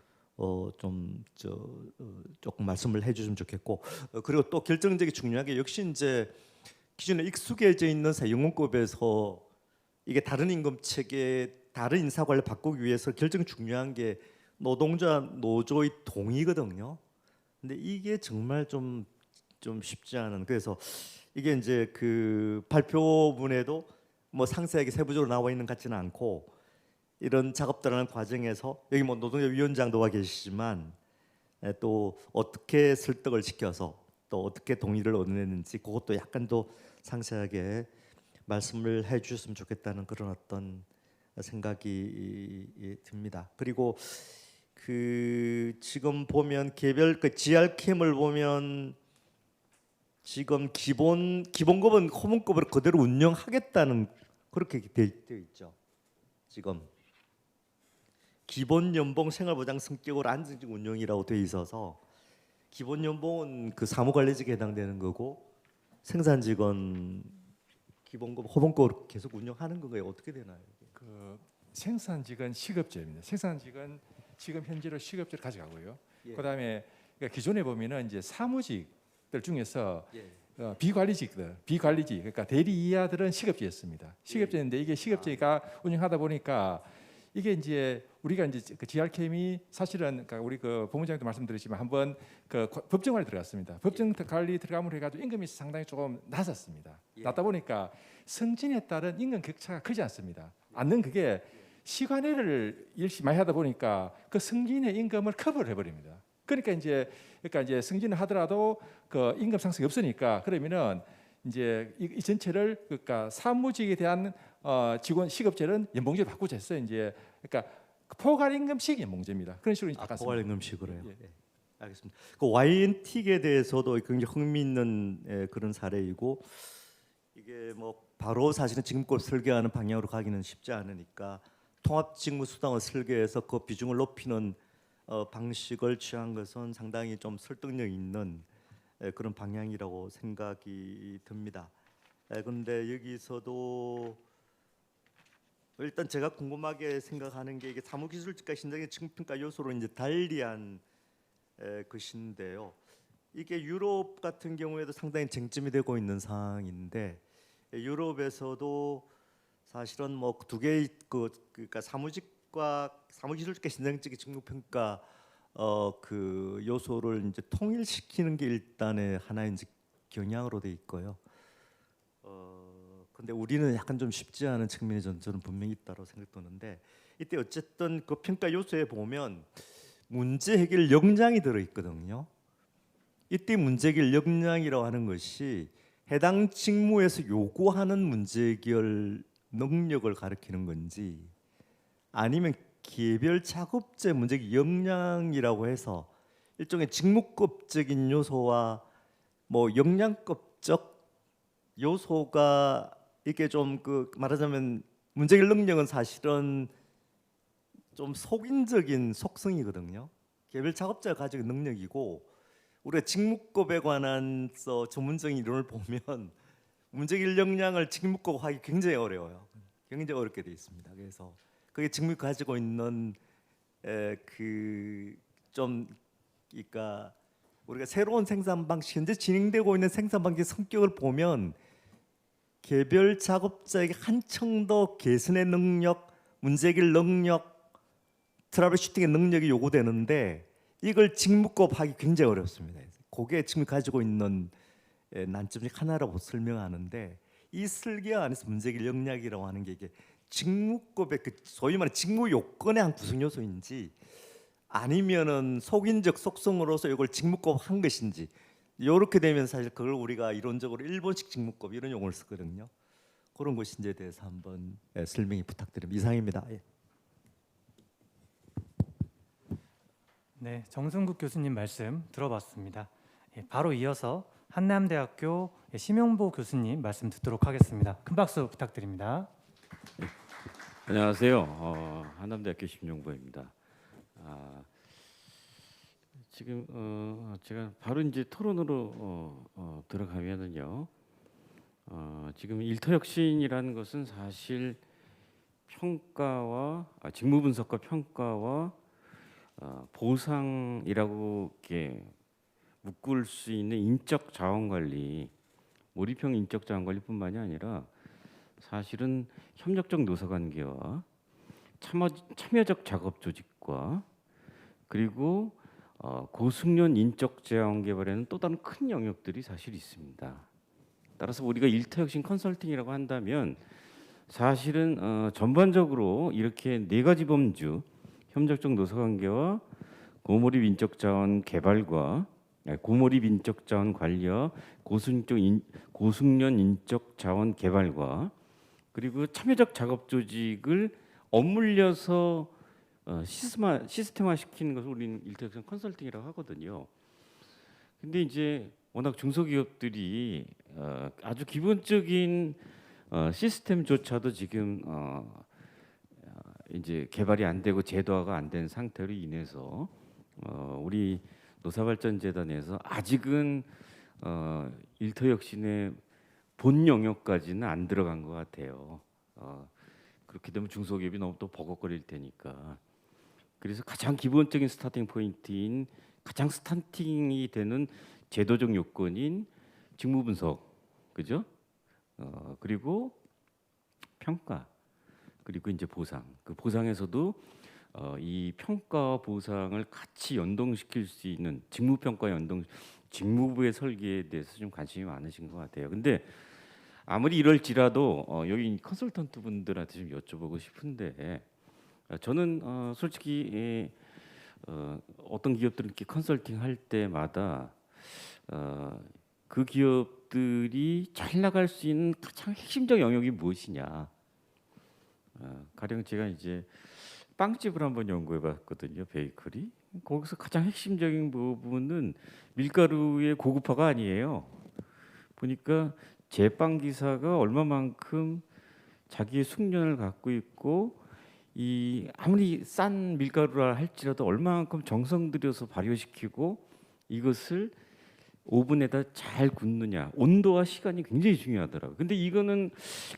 조금 말씀을 해주시면 좋겠고 그리고 또 결정적이 중요한 게 역시 이제 기존에 익숙해져 있는 영문급에서 이게 다른 임금 체계, 다른 인사 관리 바꾸기 위해서 결정 중요한 게 노동자 노조의 동의거든요. 근데 이게 정말 좀 쉽지 않은. 그래서 이게 이제 그 발표문에도 뭐 상세하게 세부적으로 나와 있는 것 같지는 않고 이런 작업들하는 과정에서 여기 뭐 노동자 위원장도 와 계시지만 또 어떻게 설득을 시켜서 또 어떻게 동의를 얻어냈는지 그것도 약간 더 상세하게 말씀을 해주셨으면 좋겠다는 그런 어떤 생각이 듭니다. 그리고 지금 보면 개별 GRCAM을 보면 지금 기본급은 호문급으로 그대로 운영하겠다는 그렇게 되어 있죠. 지금 기본 연봉 생활보장 성격으로 안정적 운영이라고 되어 있어서 기본 연봉은 사무관리직에 해당되는 거고 생산직은 기본급 호봉급으로 계속 운영하는 건가요? 어떻게 되나요? 생산직은 시급제입니다. 생산직은 지금 현재로 시급제를 가져가고요. 예. 그다음에 그러니까 기존에 보면은 이제 사무직들 중에서 예. 비관리직, 그러니까 대리 이하들은 시급제였습니다. 시급제인데 이게 시급제가 운영하다 보니까 이게 이제 우리가 이제 GRCAM이 사실은 그러니까 우리 본부장님도 말씀드렸지만 한번 법정 관리 들어갔습니다. 법정 관리 들어가면 해가지고 임금이 상당히 조금 낮았습니다. 낮다 보니까 승진에 따른 임금 격차가 크지 않습니다. 않는 그게 시간회를 열심히 많이 하다 보니까 그 승진의 임금을 커버를 해버립니다. 그러니까 이제 승진을 하더라도 그 임금 상승이 없으니까 그러면은 이제 이 전체를 그러니까 사무직에 대한 직원 시급제는 연봉제로 바꾸자 했어요. 이제 그러니까 포괄 임금식 연봉제입니다. 그런 식으로 이제 바꿨습니다. 포괄 임금식으로요. 예. 예. 알겠습니다. 그 YNT에 대해서도 굉장히 흥미있는 그런 사례이고 이게 뭐 바로 사실은 지금껏 설계하는 방향으로 가기는 쉽지 않으니까 통합직무수당을 설계해서 그 비중을 높이는 방식을 취한 것은 상당히 좀 설득력 있는 그런 방향이라고 생각이 듭니다. 그런데 여기서도 일단 제가 궁금하게 생각하는 게 이게 사무기술직과 신장의 직무평가 요소로 이제 달리한 것인데요. 이게 유럽 같은 경우에도 상당히 쟁점이 되고 있는 상황인데 유럽에서도 사실은 뭐 두 개의 그러니까 사무기술직과 신장직의 직무평가 그 요소를 이제 통일시키는 게 일단의 하나의 이제 경향으로 돼 있고요. 근데 우리는 약간 좀 쉽지 않은 측면이 저는 분명히 있다고 생각되는데 이때 어쨌든 그 평가 요소에 보면 문제 해결 역량이 들어 있거든요. 이때 문제 해결 역량이라고 하는 것이 해당 직무에서 요구하는 문제 해결 능력을 가리키는 건지 아니면 개별 작업제 문제 해결 역량이라고 해서 일종의 직무급적인 요소와 뭐 역량급적 요소가 이게 좀 말하자면 문제 해결 능력은 사실은 좀 속인적인 속성이거든요. 개별 작업자가 가지고 있는 능력이고 우리가 직무급에 관한 전문적인 이론을 보면 문제 해결 역량을 직무급하기 굉장히 어려워요. 굉장히 어렵게 돼 있습니다. 그래서 그게 직무이 가지고 있는 그좀 그러니까 우리가 새로운 생산 방식, 현재 진행되고 있는 생산 방식의 성격을 보면 개별 작업자에게 한층 더 개선의 능력, 문제 해결 능력, 트러블 슈팅의 능력이 요구되는데 이걸 직무급하기 굉장히 어렵습니다. 그게 지금 가지고 있는 난점 중 하나라고 설명하는데, 이 설계 안에서 문제 해결 역량이라고 하는 게 이게 직무급의 그 소위 말하는 직무 요건의 한 구성 요소인지 아니면은 속인적 속성으로서 이걸 직무급 한 것인지, 이렇게 되면 사실 그걸 우리가 이론적으로 일본식 직무급 이런 용어를 쓰거든요. 그런 것인지에 대해서 한번 설명이 부탁드립니다. 이상입니다. 예. 네, 정승국 교수님 말씀 들어봤습니다. 바로 이어서 한남대학교 심용보 교수님 말씀 듣도록 하겠습니다. 큰 박수 부탁드립니다. 안녕하세요. 한남대학교 심용보입니다. 지금 제가 바로 이제 토론으로 들어가면은요. 지금 일터혁신이라는 것은 사실 평가와 직무 분석과 평가와 보상이라고 이렇게 묶을 수 있는 인적 자원 관리, 몰입형 인적 자원 관리뿐만이 아니라 사실은 협력적 노사 관계와 참여적 작업 조직과 그리고 고숙련 인적 자원 개발에는 또 다른 큰 영역들이 사실 있습니다. 따라서 우리가 일터혁신 컨설팅이라고 한다면 사실은 전반적으로 이렇게 네 가지 범주, 협력적 노사 관계와 고몰입 인적 자원 개발과 고몰입 인적 자원 관리와 고숙련 인적 자원 개발과 그리고 참여적 작업 조직을 억물려서 시스템화 시키는 것을 우리는 일터혁신 컨설팅이라고 하거든요. 근데 이제 워낙 중소기업들이 아주 기본적인 시스템조차도 지금 이제 개발이 안 되고 제도화가 안 된 상태로 인해서 우리 노사발전재단에서 아직은 일터혁신의 본 영역까지는 안 들어간 것 같아요. 그렇게 되면 중소기업이 너무 또 버겁거릴 테니까. 그래서 가장 기본적인 스타팅 포인트인 가장 스타팅이 되는 제도적 요건인 직무 분석, 그죠? 그리고 평가, 그리고 이제 보상. 그 보상에서도 이 평가와 보상을 같이 연동시킬 수 있는 직무 평가 연동, 직무부의 설계에 대해서 좀 관심이 많으신 것 같아요. 근데 아무리 이럴지라도 여기 컨설턴트 분들한테 좀 여쭤보고 싶은데, 저는 솔직히 어떤 기업들은 이렇게 컨설팅 할 때마다 그 기업들이 잘 나갈 수 있는 가장 핵심적 영역이 무엇이냐. 가령 제가 이제 빵집을 한번 연구해봤거든요, 베이커리. 거기서 가장 핵심적인 부분은 밀가루의 고급화가 아니에요. 보니까 제빵 기사가 얼마만큼 자기의 숙련을 갖고 있고, 이 아무리 싼 밀가루라 할지라도 얼마만큼 정성 들여서 발효시키고 이것을 오븐에다 잘 굽느냐, 온도와 시간이 굉장히 중요하더라고요. 근데 이거는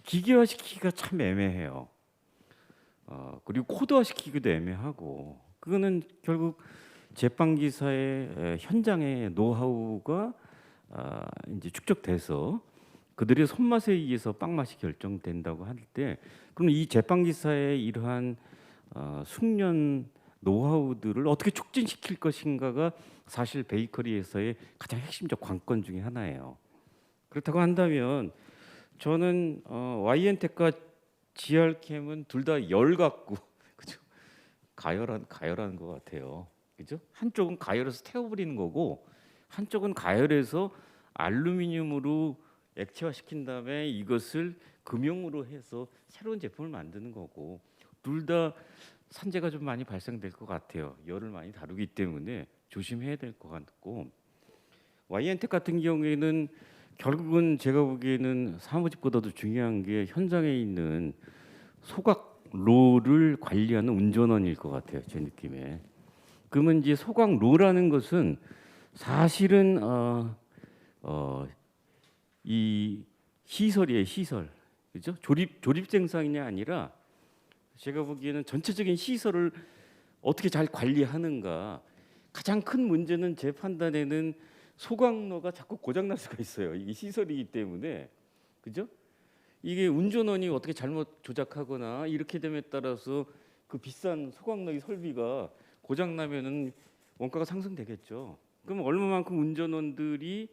기계화시키기가 참 애매해요. 그리고 코드화시키기도 애매하고, 그거는 결국 제빵 기사의 현장의 노하우가 이제 축적돼서 그들의 손맛에 의해서 빵 맛이 결정된다고 할 때, 그럼 이 제빵 기사의 이러한 숙련 노하우들을 어떻게 촉진시킬 것인가가 사실 베이커리에서의 가장 핵심적 관건 중에 하나예요. 그렇다고 한다면 저는 YN텍과 GRChem은 둘 다 열 갖고 그죠? 가열한 것 같아요. 그죠? 한쪽은 가열해서 태워버리는 거고, 한쪽은 가열해서 알루미늄으로 액체화시킨 다음에 이것을 금형으로 해서 새로운 제품을 만드는 거고, 둘 다 산재가 좀 많이 발생될 것 같아요. 열을 많이 다루기 때문에 조심해야 될 것 같고, YN텍 같은 경우에는 결국은 제가 보기에는 사무직보다도 중요한 게 현장에 있는 소각 로를 관리하는 운전원일 것 같아요, 제 느낌에. 그러면 이제 소각 로라는 것은 사실은 이 시설이에요, 시설. 그죠? 조립 생산이 아니라 제가 보기에는 전체적인 시설을 어떻게 잘 관리하는가. 가장 큰 문제는 제 판단에는 소각로가 자꾸 고장날 수가 있어요. 이게 시설이기 때문에, 그죠? 이게 운전원이 어떻게 잘못 조작하거나 이렇게 됨에 따라서 그 비싼 소각로의 설비가 고장 나면은 원가가 상승되겠죠. 그럼 얼마만큼 운전원들이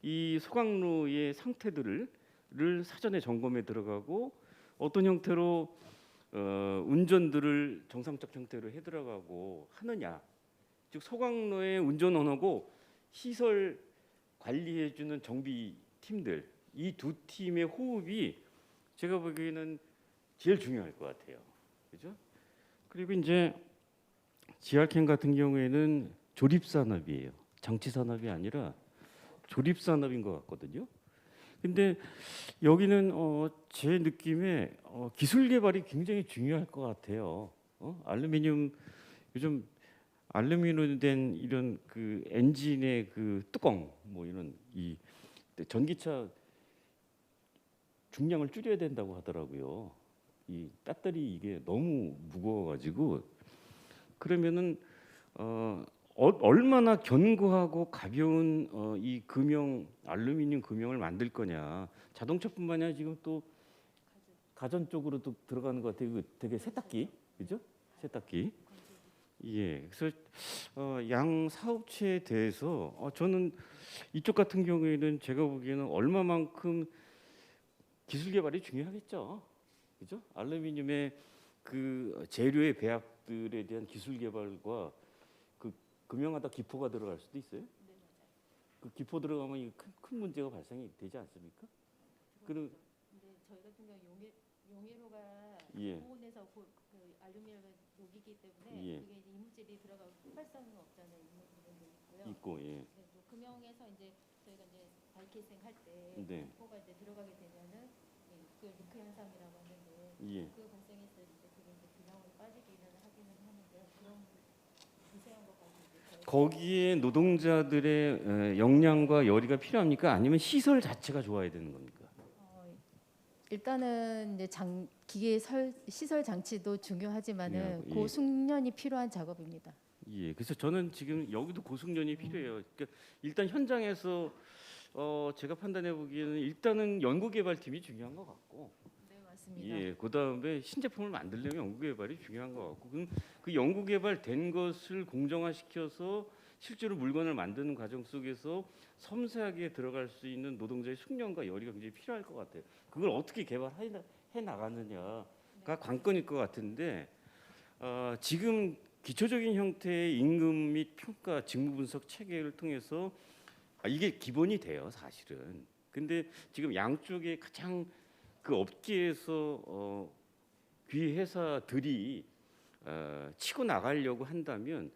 이 소각로의 상태들을 사전에 점검에 들어가고 어떤 형태로 운전들을 정상적 형태로 해 들어가고 하느냐. 즉 소각로의 운전원하고 시설 관리해주는 정비 팀들, 이 두 팀의 호흡이 제가 보기에는 제일 중요할 것 같아요. 그죠? 그리고 이제 GRChem 같은 경우에는 조립 산업이에요. 장치 산업이 아니라 조립 산업인 것 같거든요. 근데 여기는 제 느낌에 기술 개발이 굉장히 중요할 것 같아요. 알루미늄 요즘 알루미늄 된 이런 그 엔진의 그 뚜껑 뭐 이런 이 전기차 중량을 줄여야 된다고 하더라고요. 이 배터리 이게 너무 무거워가지고 그러면은 얼마나 견고하고 가벼운 이 금형 알루미늄 금형을 만들 거냐. 자동차뿐만 아니라 지금 또 가전 쪽으로 또 들어가는 것 같아요. 되게 세탁기, 그죠? 세탁기. 예, 그래서 양 사업체에 대해서 저는 이쪽 같은 경우에는 제가 보기에는 얼마만큼 기술 개발이 중요하겠죠, 그죠? 알루미늄의 그 재료의 배합들에 대한 기술 개발과 그 금형하다 기포가 들어갈 수도 있어요. 그 기포 들어가면 이 큰 문제가 발생이 되지 않습니까? 그럼 근데 저희 같은 경우 용해로가 예. 고온에서 그 알루미늄을 녹이기 때문에 예. 이게 이제 이물질이 들어가고 폭발성은 없잖아요. 이물질이 있고요. 있고 예. 네, 또 금형에서 이제 저희가 이제 바이케이싱 할때 네. 기포가 이제 들어가게 되면은 그 링크 현상이라고 하는데 예. 그 발생했을 때 그게 이제 균형으로 빠지기는 하기는 하는데 그런 미세한 것까지 이제 저희가 거기에 노동자들의 역량과 열의가 필요합니까? 아니면 시설 자체가 좋아야 되는 겁니까? 일단은 이제 시설 장치도 중요하지만은 예. 고숙련이 필요한 작업입니다. 예, 그래서 저는 지금 여기도 고숙련이 필요해요. 그러니까 일단 현장에서 제가 판단해 보기에는 일단은 연구개발팀이 중요한 것 같고, 네, 맞습니다. 예, 그 다음에 신제품을 만들려면 연구개발이 중요한 것 같고, 그럼 그 연구개발된 것을 공정화시켜서 실제로 물건을 만드는 과정 속에서 섬세하게 들어갈 수 있는 노동자의 숙련과 열의가 굉장히 필요할 것 같아요. 그걸 어떻게 개발해 나가느냐가 관건일 것 같은데 지금 기초적인 형태의 임금 및 평가 직무 분석 체계를 통해서 이게 기본이 돼요, 사실은. 근데 지금 양쪽에 가장 그 업계에서 귀 회사들이 치고 나가려고 한다면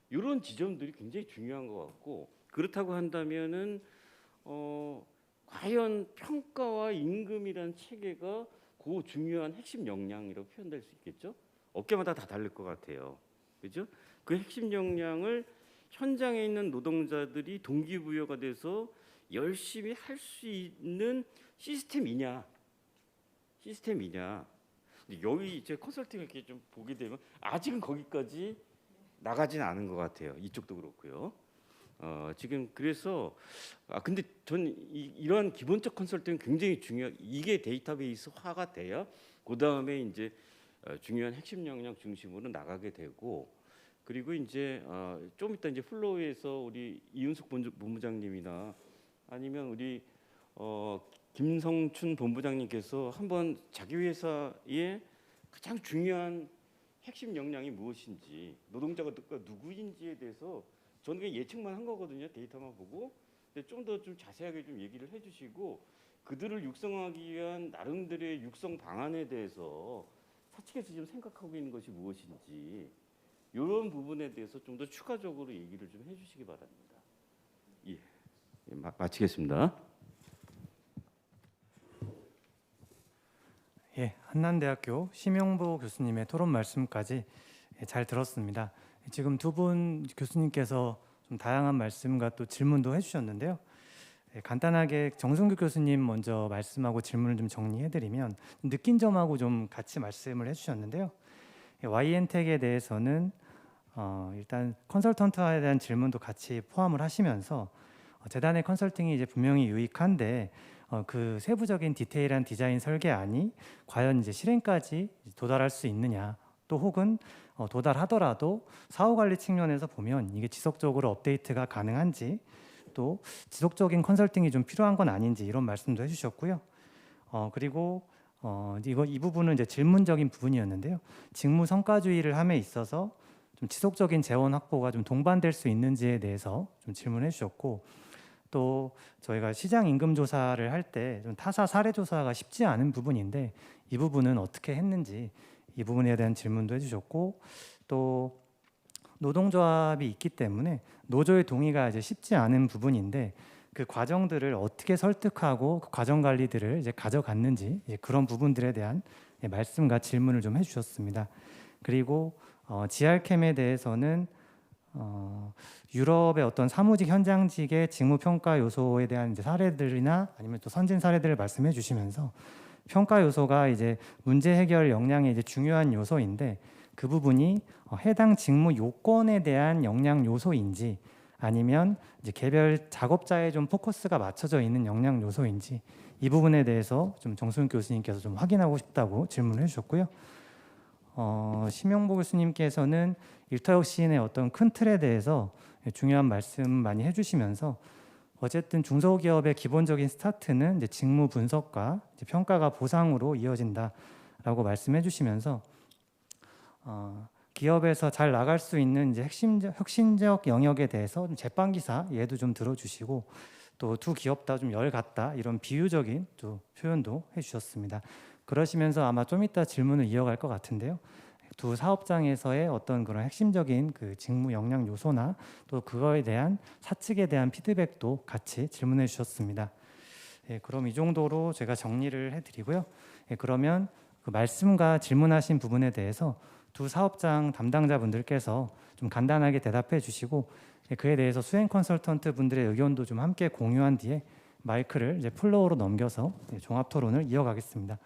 이런 지점들이 굉장히 중요한 것 같고, 그렇다고 한다면은 과연 평가와 임금이라는 체계가 그 중요한 핵심 역량이라고 표현될 수 있겠죠? 업계마다 다 다를 것 같아요. 그죠? 그 핵심 역량을 현장에 있는 노동자들이 동기부여가 돼서 열심히 할 수 있는 시스템이냐? 근데 여기 이제 컨설팅 이렇게 좀 보게 되면 아직은 거기까지 나가진 않은 것 같아요. 이쪽도 그렇고요. 지금 그래서 근데 전 이러한 기본적 컨설팅은 굉장히 이게 데이터베이스화가 돼야 그 다음에 이제 중요한 핵심 역량 중심으로 나가게 되고, 그리고 이제 좀 이따 이제 플로우에서 우리 이윤숙 본부장님이나 아니면 우리 김성춘 본부장님께서 한번 자기 회사의 가장 중요한 핵심 역량이 무엇인지, 노동자가 누구인지에 대해서 저는 그냥 예측만 한 거거든요. 데이터만 보고. 근데 좀 더 좀 자세하게 좀 얘기를 해주시고 그들을 육성하기 위한 나름대로의 육성 방안에 대해서 사측에서 지금 생각하고 있는 것이 무엇인지 이런 부분에 대해서 좀 더 추가적으로 얘기를 좀 해주시기 바랍니다. 예, 마치겠습니다. 예, 한남대학교 심용보 교수님의 토론 말씀까지 잘 들었습니다. 지금 두 분 교수님께서 좀 다양한 말씀과 또 질문도 해주셨는데요. 간단하게 정승규 교수님 먼저 말씀하고 질문을 좀 정리해드리면 느낀 점하고 좀 같이 말씀을 해주셨는데요. Y엔텍에 대해서는 일단 컨설턴트에 대한 질문도 같이 포함을 하시면서 재단의 컨설팅이 이제 분명히 유익한데 그 세부적인 디테일한 디자인 설계안이 과연 이제 실행까지 도달할 수 있느냐, 또 혹은 도달하더라도 사후 관리 측면에서 보면 이게 지속적으로 업데이트가 가능한지, 또 지속적인 컨설팅이 좀 필요한 건 아닌지 이런 말씀도 해주셨고요. 그리고 이 부분은 이제 질문적인 부분이었는데요. 직무 성과주의를 함에 있어서 좀 지속적인 재원 확보가 좀 동반될 수 있는지에 대해서 좀 질문해 주셨고, 또 저희가 시장 임금 조사를 할 때 좀 타사 사례 조사가 쉽지 않은 부분인데 이 부분은 어떻게 했는지 이 부분에 대한 질문도 해주셨고, 또 노동조합이 있기 때문에 노조의 동의가 이제 쉽지 않은 부분인데 그 과정들을 어떻게 설득하고 그 과정 관리들을 이제 가져갔는지 이제 그런 부분들에 대한 말씀과 질문을 좀 해주셨습니다. 그리고 GRCAM에 대해서는 유럽의 어떤 사무직 현장직의 직무 평가 요소에 대한 이제 사례들이나 아니면 또 선진 사례들을 말씀해 주시면서 평가 요소가 이제 문제 해결 역량의 이제 중요한 요소인데 그 부분이 해당 직무 요건에 대한 역량 요소인지 아니면 이제 개별 작업자에 좀 포커스가 맞춰져 있는 역량 요소인지 이 부분에 대해서 좀 정수훈 교수님께서 좀 확인하고 싶다고 질문을 해주셨고요. 심영보 교수님께서는 일터역 시인의 어떤 큰 틀에 대해서 중요한 말씀 많이 해주시면서 어쨌든 중소기업의 기본적인 스타트는 이제 직무 분석과 이제 평가가 보상으로 이어진다라고 말씀해주시면서 기업에서 잘 나갈 수 있는 이제 혁신적 영역에 대해서 좀 제빵기사 예도 좀 들어주시고 또 두 기업 다 좀 열 같다 이런 비유적인 또 표현도 해주셨습니다. 그러시면서 아마 좀 이따 질문을 이어갈 것 같은데요. 두 사업장에서의 어떤 그런 핵심적인 그 직무 역량 요소나 또 그거에 대한 사측에 대한 피드백도 같이 질문해 주셨습니다. 그럼 이 정도로 제가 정리를 해드리고요. 그러면 그 말씀과 질문하신 부분에 대해서 두 사업장 담당자분들께서 좀 간단하게 대답해 주시고 그에 대해서 수행 컨설턴트 분들의 의견도 좀 함께 공유한 뒤에 마이크를 이제 플로어로 넘겨서 종합 토론을 이어가겠습니다.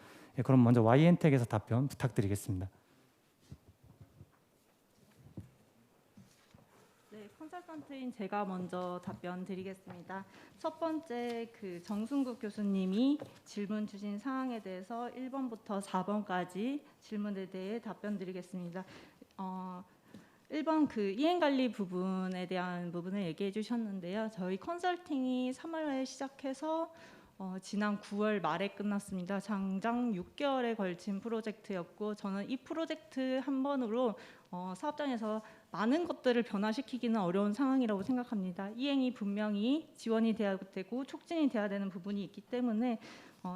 그럼 먼저 Y엔텍에서 답변 부탁드리겠습니다. 네, 컨설턴트인 제가 먼저 답변 드리겠습니다. 첫 번째 정순국 교수님이 질문 주신 사항에 대해서 1번부터 4번까지 질문에 대해 답변 드리겠습니다. 1번 이행관리 부분에 대한 부분을 얘기해 주셨는데요. 저희 컨설팅이 3월에 시작해서 지난 9월 말에 끝났습니다. 장장 6개월에 걸친 프로젝트였고 저는 이 프로젝트 한 번으로 사업장에서 많은 것들을 변화시키기는 어려운 상황이라고 생각합니다. 이행이 분명히 지원이 돼야 되고 촉진이 돼야 되는 부분이 있기 때문에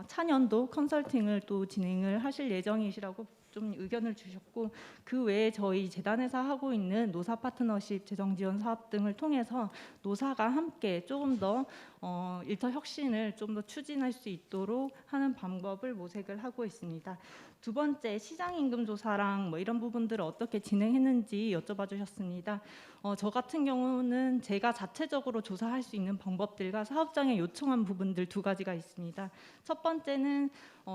차년도 컨설팅을 또 진행을 하실 예정이시라고 좀 의견을 주셨고 그 외에 저희 재단에서 하고 있는 노사 파트너십 재정 지원 사업 등을 통해서 노사가 함께 조금 더 일터 혁신을 좀 더 추진할 수 있도록 하는 방법을 모색을 하고 있습니다. 두 번째 시장 임금 조사랑 이런 부분들을 어떻게 진행했는지 여쭤봐 주셨습니다. 저 같은 경우는 제가 자체적으로 조사할 수 있는 방법들과 사업장에 요청한 부분들 두 가지가 있습니다. 첫 번째는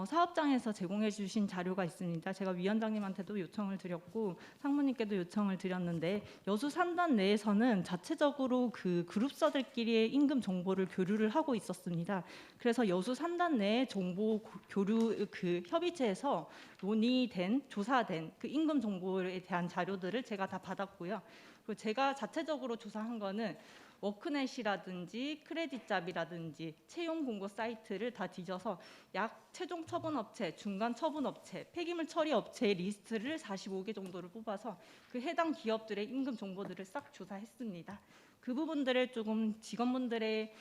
사업장에서 제공해 주신 자료가 있습니다. 제가 위원장님한테도 요청을 드렸고 상무님께도 요청을 드렸는데 여수 3단 내에서는 자체적으로 그 그룹사들끼리의 임금 정보를 교류를 하고 있었습니다. 그래서 여수 3단 내 정보 교류 협의체에서 논의된 조사된 그 임금 정보에 대한 자료들을 제가 다 받았고요. 그리고 제가 자체적으로 조사한 거는 워크넷이라든지 크레딧잡이라든지 채용 공고 사이트를 다 뒤져서 약 최종 처분업체, 중간 처분업체, 폐기물 처리 업체의 리스트를 45개 정도를 뽑아서 그 해당 기업들의 임금 정보들을 싹 조사했습니다. 그 부분들을 조금 직원분들의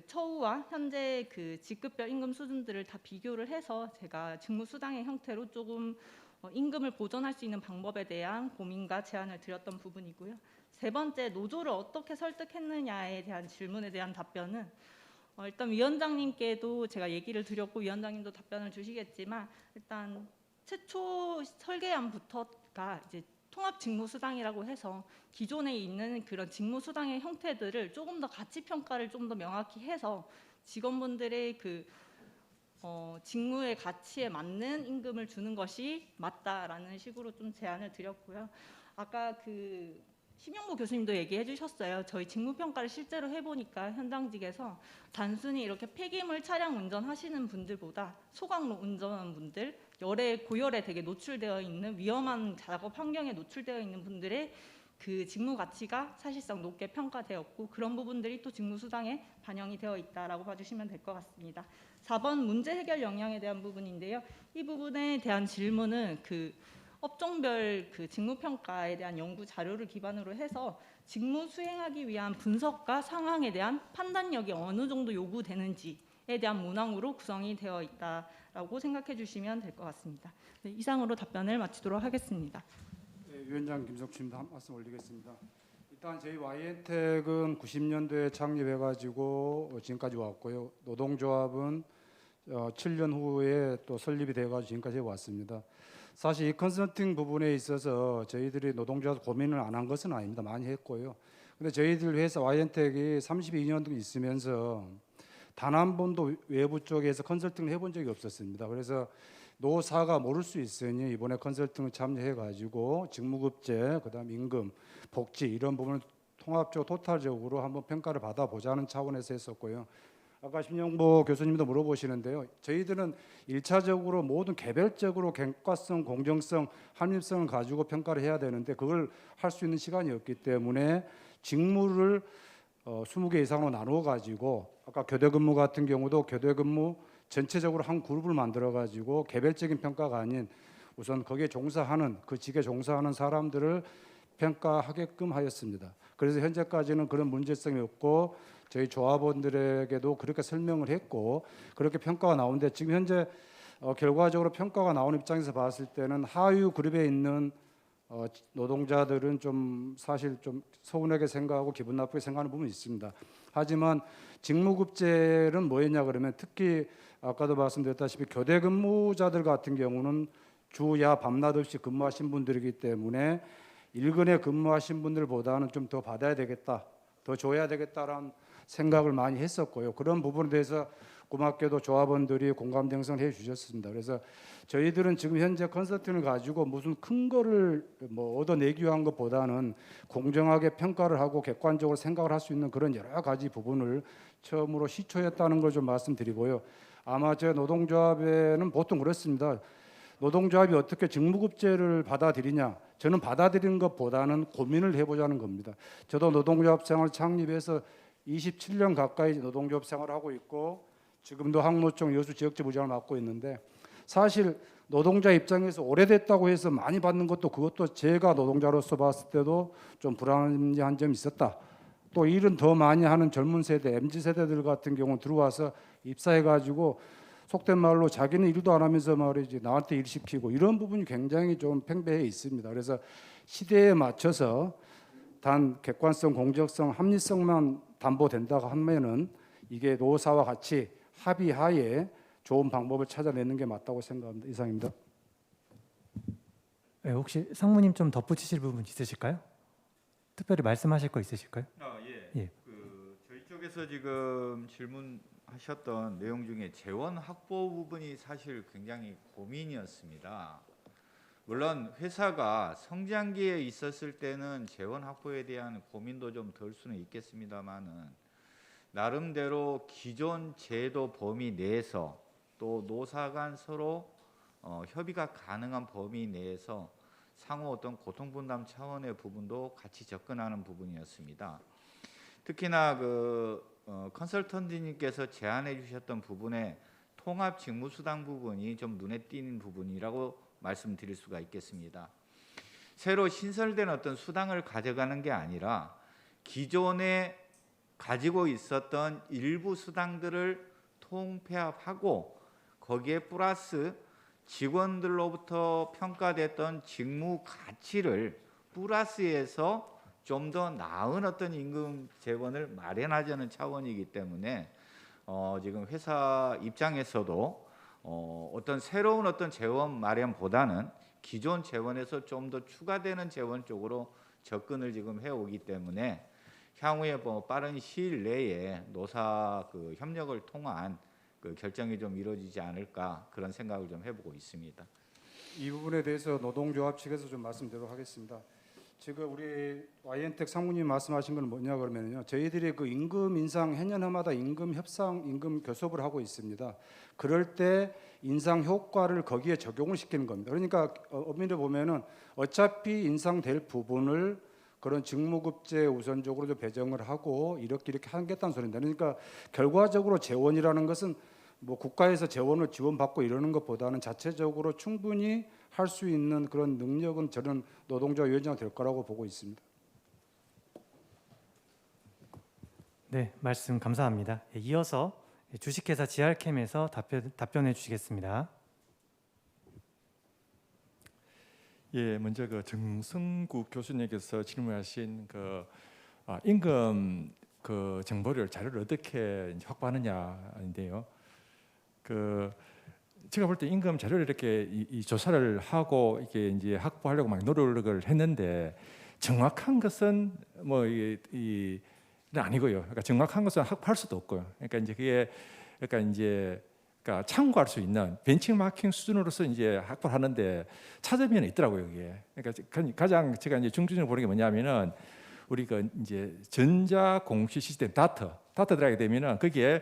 처우와 현재 직급별 임금 수준들을 다 비교를 해서 제가 직무수당의 형태로 조금 임금을 보전할 수 있는 방법에 대한 고민과 제안을 드렸던 부분이고요. 세 번째, 노조를 어떻게 설득했느냐에 대한 질문에 대한 답변은 일단 위원장님께도 제가 얘기를 드렸고 위원장님도 답변을 주시겠지만 일단 최초 설계안부터가 이제 통합직무수당이라고 해서 기존에 있는 그런 직무수당의 형태들을 조금 더 가치 평가를 좀 더 명확히 해서 직원분들의 직무의 가치에 맞는 임금을 주는 것이 맞다라는 식으로 좀 제안을 드렸고요. 아까 그 심영보 교수님도 얘기해 주셨어요. 저희 직무평가를 실제로 해보니까 현장직에서 단순히 이렇게 폐기물 차량 운전하시는 분들보다 소각로 운전하는 분들, 열에 고열에 되게 노출되어 있는 위험한 작업 환경에 노출되어 있는 분들의 그 직무 가치가 사실상 높게 평가되었고 그런 부분들이 또 직무 수당에 반영이 되어 있다라고 봐주시면 될 것 같습니다. 4번 문제 해결 역량에 대한 부분인데요. 이 부분에 대한 질문은 그 업종별 그 직무평가에 대한 연구 자료를 기반으로 해서 직무 수행하기 위한 분석과 상황에 대한 판단력이 어느 정도 요구되는지에 대한 문항으로 구성이 되어 있다라고 생각해 주시면 될 것 같습니다. 네, 이상으로 답변을 마치도록 하겠습니다. 네, 위원장 김석주입니다. 한 말씀 올리겠습니다. 일단 저희 YN텍은 90년도에 창립해가지고 지금까지 왔고요. 노동조합은 7년 후에 또 설립이 돼가지고 지금까지 왔습니다. 사실 이 컨설팅 부분에 있어서 저희들이 노동조합 고민을 안 한 것은 아닙니다. 많이 했고요. 근데 저희들 회사 YN텍이 32년 있으면서 단 한 번도 외부 쪽에서 컨설팅을 해본 적이 없었습니다. 그래서 노사가 모를 수 있으니 이번에 컨설팅을 참여해가지고 직무급제, 그다음 임금, 복지 이런 부분을 통합적으로 토탈적으로 한번 평가를 받아보자는 차원에서 했었고요. 아까 심영보 교수님도 물어보시는데요. 저희들은 1차적으로 모든 개별적으로 객관성, 공정성, 합리성을 가지고 평가를 해야 되는데 그걸 할 수 있는 시간이 없기 때문에 직무를 20개 이상으로 나누어 가지고 아까 교대 근무 같은 경우도 교대 근무 전체적으로 한 그룹을 만들어 가지고 개별적인 평가가 아닌 우선 거기에 종사하는 그 직에 종사하는 사람들을 평가하게끔 하였습니다. 그래서 현재까지는 그런 문제성이 없고 저희 조합원들에게도 그렇게 설명을 했고 그렇게 평가가 나오는데 지금 현재 결과적으로 평가가 나오는 입장에서 봤을 때는 하위 그룹에 있는 노동자들은 좀 사실 좀 서운하게 생각하고 기분 나쁘게 생각하는 부분이 있습니다. 하지만 직무급제는 뭐였냐 그러면 특히 아까도 말씀드렸다시피 교대 근무자들 같은 경우는 주야 밤낮 없이 근무하신 분들이기 때문에 일근에 근무하신 분들보다는 좀 더 받아야 되겠다, 더 줘야 되겠다라는 생각을 많이 했었고요. 그런 부분에 대해서 고맙게도 조합원들이 공감 형성을 해주셨습니다. 그래서 저희들은 지금 현재 컨설팅을 가지고 무슨 큰 거를 뭐 얻어내기 위한 것보다는 공정하게 평가를 하고 객관적으로 생각을 할 수 있는 그런 여러 가지 부분을 처음으로 시초했다는 걸 좀 말씀드리고요. 아마 제 노동조합에는 보통 그렇습니다. 노동조합이 어떻게 직무급제를 받아들이냐, 저는 받아들이는 것보다는 고민을 해보자는 겁니다. 저도 노동조합 생활 창립해서 27년 가까이 노동조합 생활을 하고 있고 지금도 항노총 여수 지역지부장을 맡고 있는데 사실 노동자 입장에서 오래됐다고 해서 많이 받는 것도 그것도 제가 노동자로서 봤을 때도 좀 불합리한 점이 있었다. 또 일은 더 많이 하는 젊은 세대, MZ세대들 같은 경우 들어와서 입사해가지고 속된 말로 자기는 일도 안 하면서 말이지 나한테 일 시키고 이런 부분이 굉장히 좀 팽배해 있습니다. 그래서 시대에 맞춰서 단 객관성, 공정성, 합리성만 담보된다고 하면은 이게 노사와 같이 합의하에 좋은 방법을 찾아내는 게 맞다고 생각합니다. 이상입니다. 네, 혹시 상무님 좀 덧붙이실 부분 있으실까요? 특별히 말씀하실 거 있으실까요? 예. 저희 쪽에서 지금 질문하셨던 내용 중에 재원 확보 부분이 사실 굉장히 고민이었습니다. 물론 회사가 성장기에 있었을 때는 재원 확보에 대한 고민도 좀 덜 수는 있겠습니다만은 나름대로 기존 제도 범위 내에서 또 노사 간 서로 협의가 가능한 범위 내에서 상호 어떤 고통분담 차원의 부분도 같이 접근하는 부분이었습니다. 특히나 컨설턴트님께서 제안해 주셨던 부분에 통합 직무수당 부분이 좀 눈에 띄는 부분이라고 말씀드릴 수가 있겠습니다. 새로 신설된 어떤 수당을 가져가는 게 아니라 기존에 가지고 있었던 일부 수당들을 통폐합하고 거기에 플러스 직원들로부터 평가됐던 직무 가치를 플러스해서 좀 더 나은 어떤 임금 재원을 마련하자는 차원이기 때문에 지금 회사 입장에서도 어떤 새로운 어떤 재원 마련보다는 기존 재원에서 좀 더 추가되는 재원 쪽으로 접근을 지금 해오기 때문에 향후에 빠른 시일 내에 노사 협력을 통한 그 결정이 좀 이루어지지 않을까 그런 생각을 좀 해보고 있습니다. 이 부분에 대해서 노동조합 측에서 좀 말씀드리도록 하겠습니다. 지금 우리 YN텍 상무님 말씀하신 건 뭐냐 그러면요, 저희들이 그 임금 인상 해년마다 임금 협상, 임금 교섭을 하고 있습니다. 그럴 때 인상 효과를 거기에 적용을 시키는 겁니다. 그러니까 엄밀히 보면은 어차피 인상될 부분을 그런 직무급제 우선적으로 좀 배정을 하고 이렇게 하겠다는 소리입니다. 그러니까 결과적으로 재원이라는 것은 뭐 국가에서 재원을 지원받고 이러는 것보다는 자체적으로 충분히 할 수 있는 그런 능력은 저는 노동조합 위원장 될 거라고 보고 있습니다. 네, 말씀 감사합니다. 이어서 주식회사 GR캠에서 답변해 주시겠습니다. 예, 먼저 그 정성국 교수님께서 질문하신 그 임금 그 정보를 자료를 어떻게 이제 확보하느냐인데요. 그 제가 볼 때 임금 자료를 이렇게 이 조사를 하고 이게 이제 확보하려고 막 노력을 했는데 정확한 것은 뭐 이 아니고요. 그러니까 정확한 것은 확보할 수도 없고요. 그러니까 이제 그게 그러니까 이제 그러니까 참고할 수 있는 벤치마킹 수준으로서 이제 확보를 하는데 차점이 있더라고요. 이게 그러니까 가장 제가 이제 중점적으로 보는 게 뭐냐면은 우리가 이제 전자 공시 시스템 다트 들어가게 되면은 거기에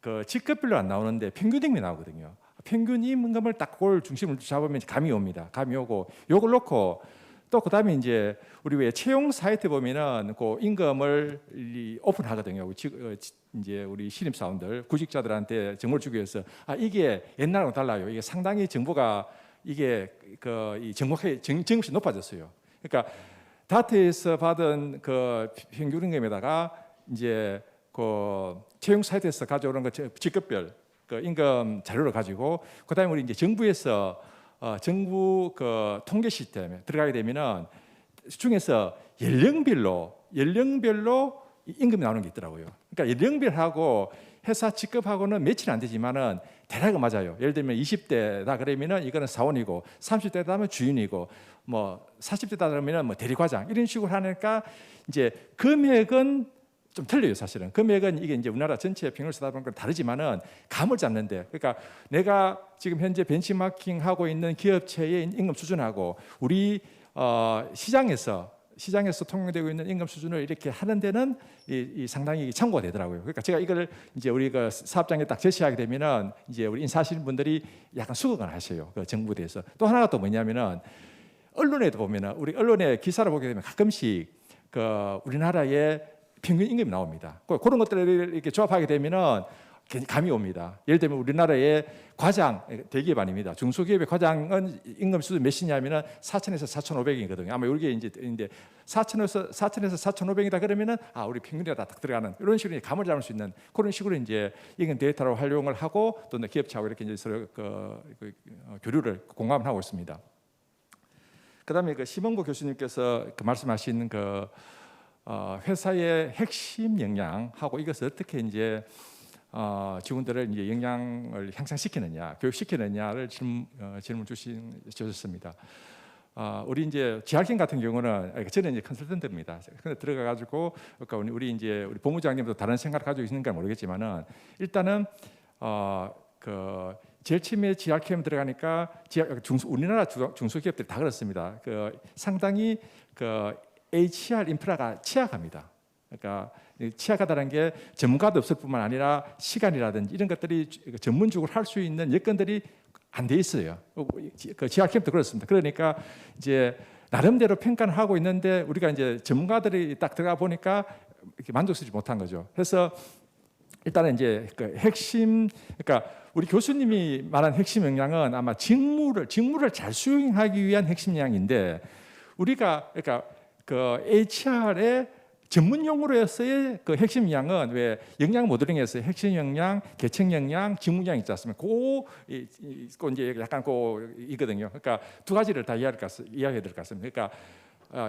그 직급별로 안 나오는데 평균 임금이 나오거든요. 평균 임금을 딱 그걸 중심을 잡으면 감이 옵니다. 감이 오고 요걸 놓고 또 그다음에 이제 우리 왜 채용 사이트 보면은 그 임금을 오픈하거든요. 이제 우리 신입 사원들 구직자들한테 정보를 주기 위해서 이게 옛날하고 달라요. 이게 상당히 정보가 이게 이 정확히 높아졌어요. 그러니까 다트에서 받은 그 평균 임금에다가 이제 그 채용 사이트에서 가져오는 그 직급별 그 임금 자료를 가지고 그다음에 우리 이제 정부에서 정부 그 통계 시스템에 들어가게 되면은 중에서 연령별로 임금이 나오는 게 있더라고요. 그러니까 연령별하고 회사 직급하고는 매치는 안 되지만은 대략은 맞아요. 예를 들면 20대다 그러면은 이거는 사원이고 30대다 하면 주인이고 뭐 40대다 그러면은 뭐 대리과장 이런 식으로 하니까 이제 금액은 좀 틀려요. 사실은 금액은 이게 이제 우리나라 전체 평균을 쓰다 보니까 다르지만은 감을 잡는데 그러니까 내가 지금 현재 벤치마킹하고 있는 기업체의 임금 수준하고 우리 시장에서 통용되고 있는 임금 수준을 이렇게 하는 데는 이 상당히 참고가 되더라고요. 그러니까 제가 이걸 이제 우리가 사업장에 딱 제시하게 되면은 이제 우리 인사하시는 분들이 약간 수긍을 하셔요. 그 정부에 대해서. 또 하나가 또 뭐냐면은 언론에도 보면은 우리 언론의 기사를 보게 되면 가끔씩 그 우리나라의 평균 임금이 나옵니다. 그런 것들을 이렇게 조합하게 되면은 감이 옵니다. 예를 들면 우리나라의 과장 대기업 아닙니다. 중소기업의 과장은 임금 수준 몇이냐면은 4,000에서 4,500이거든요. 아마 이게 이제 4,000에서 4,500이다 그러면은 우리 평균에 다 딱 들어가는 이런 식으로 감을 잡을 수 있는 그런 식으로 이제 임금 데이터로 활용을 하고 또 기업체하고 이렇게 이제 서로 교류를 공감을 하고 있습니다. 그다음에 그 심원구 교수님께서 말씀하신 회사의 핵심 역량하고 이것을 어떻게 이제 직원들을 이제 역량을 향상시키느냐, 교육시키느냐를 질문 주셨습니다. 우리 이제 GR캠 같은 경우는 저는 이제 컨설턴트입니다. 근데 들어가가지고 그러니까 우리 이제 우리 본부장님도 다른 생각을 가지고 있는가 모르겠지만은 일단은 제일 처음에 GR캠 들어가니까 우리나라 중소기업들이 다 그렇습니다. 상당히 HR 인프라가 취약합니다. 그러니까 취약하다는 게 전문가도 없을 뿐만 아니라 시간이라든지 이런 것들이 전문적으로 할 수 있는 여건들이 안 돼 있어요. GR캠도 그렇습니다. 그러니까 이제 나름대로 평가를 하고 있는데 우리가 이제 전문가들이 딱 들어가 보니까 이렇게 만족스럽지 못한 거죠. 그래서 일단은 이제 핵심, 그러니까 우리 교수님이 말한 핵심 역량은 아마 직무를 잘 수행하기 위한 핵심 역량인데 우리가 그러니까 HR의 전문 용어로서의 핵심 역량은 왜 역량 모델링에서 핵심 역량, 계층 역량, 직무 역량 있지 않습니까? 이제 약간 이거든요. 그러니까 두 가지를 다 이해해야 될 것 같습니다. 그러니까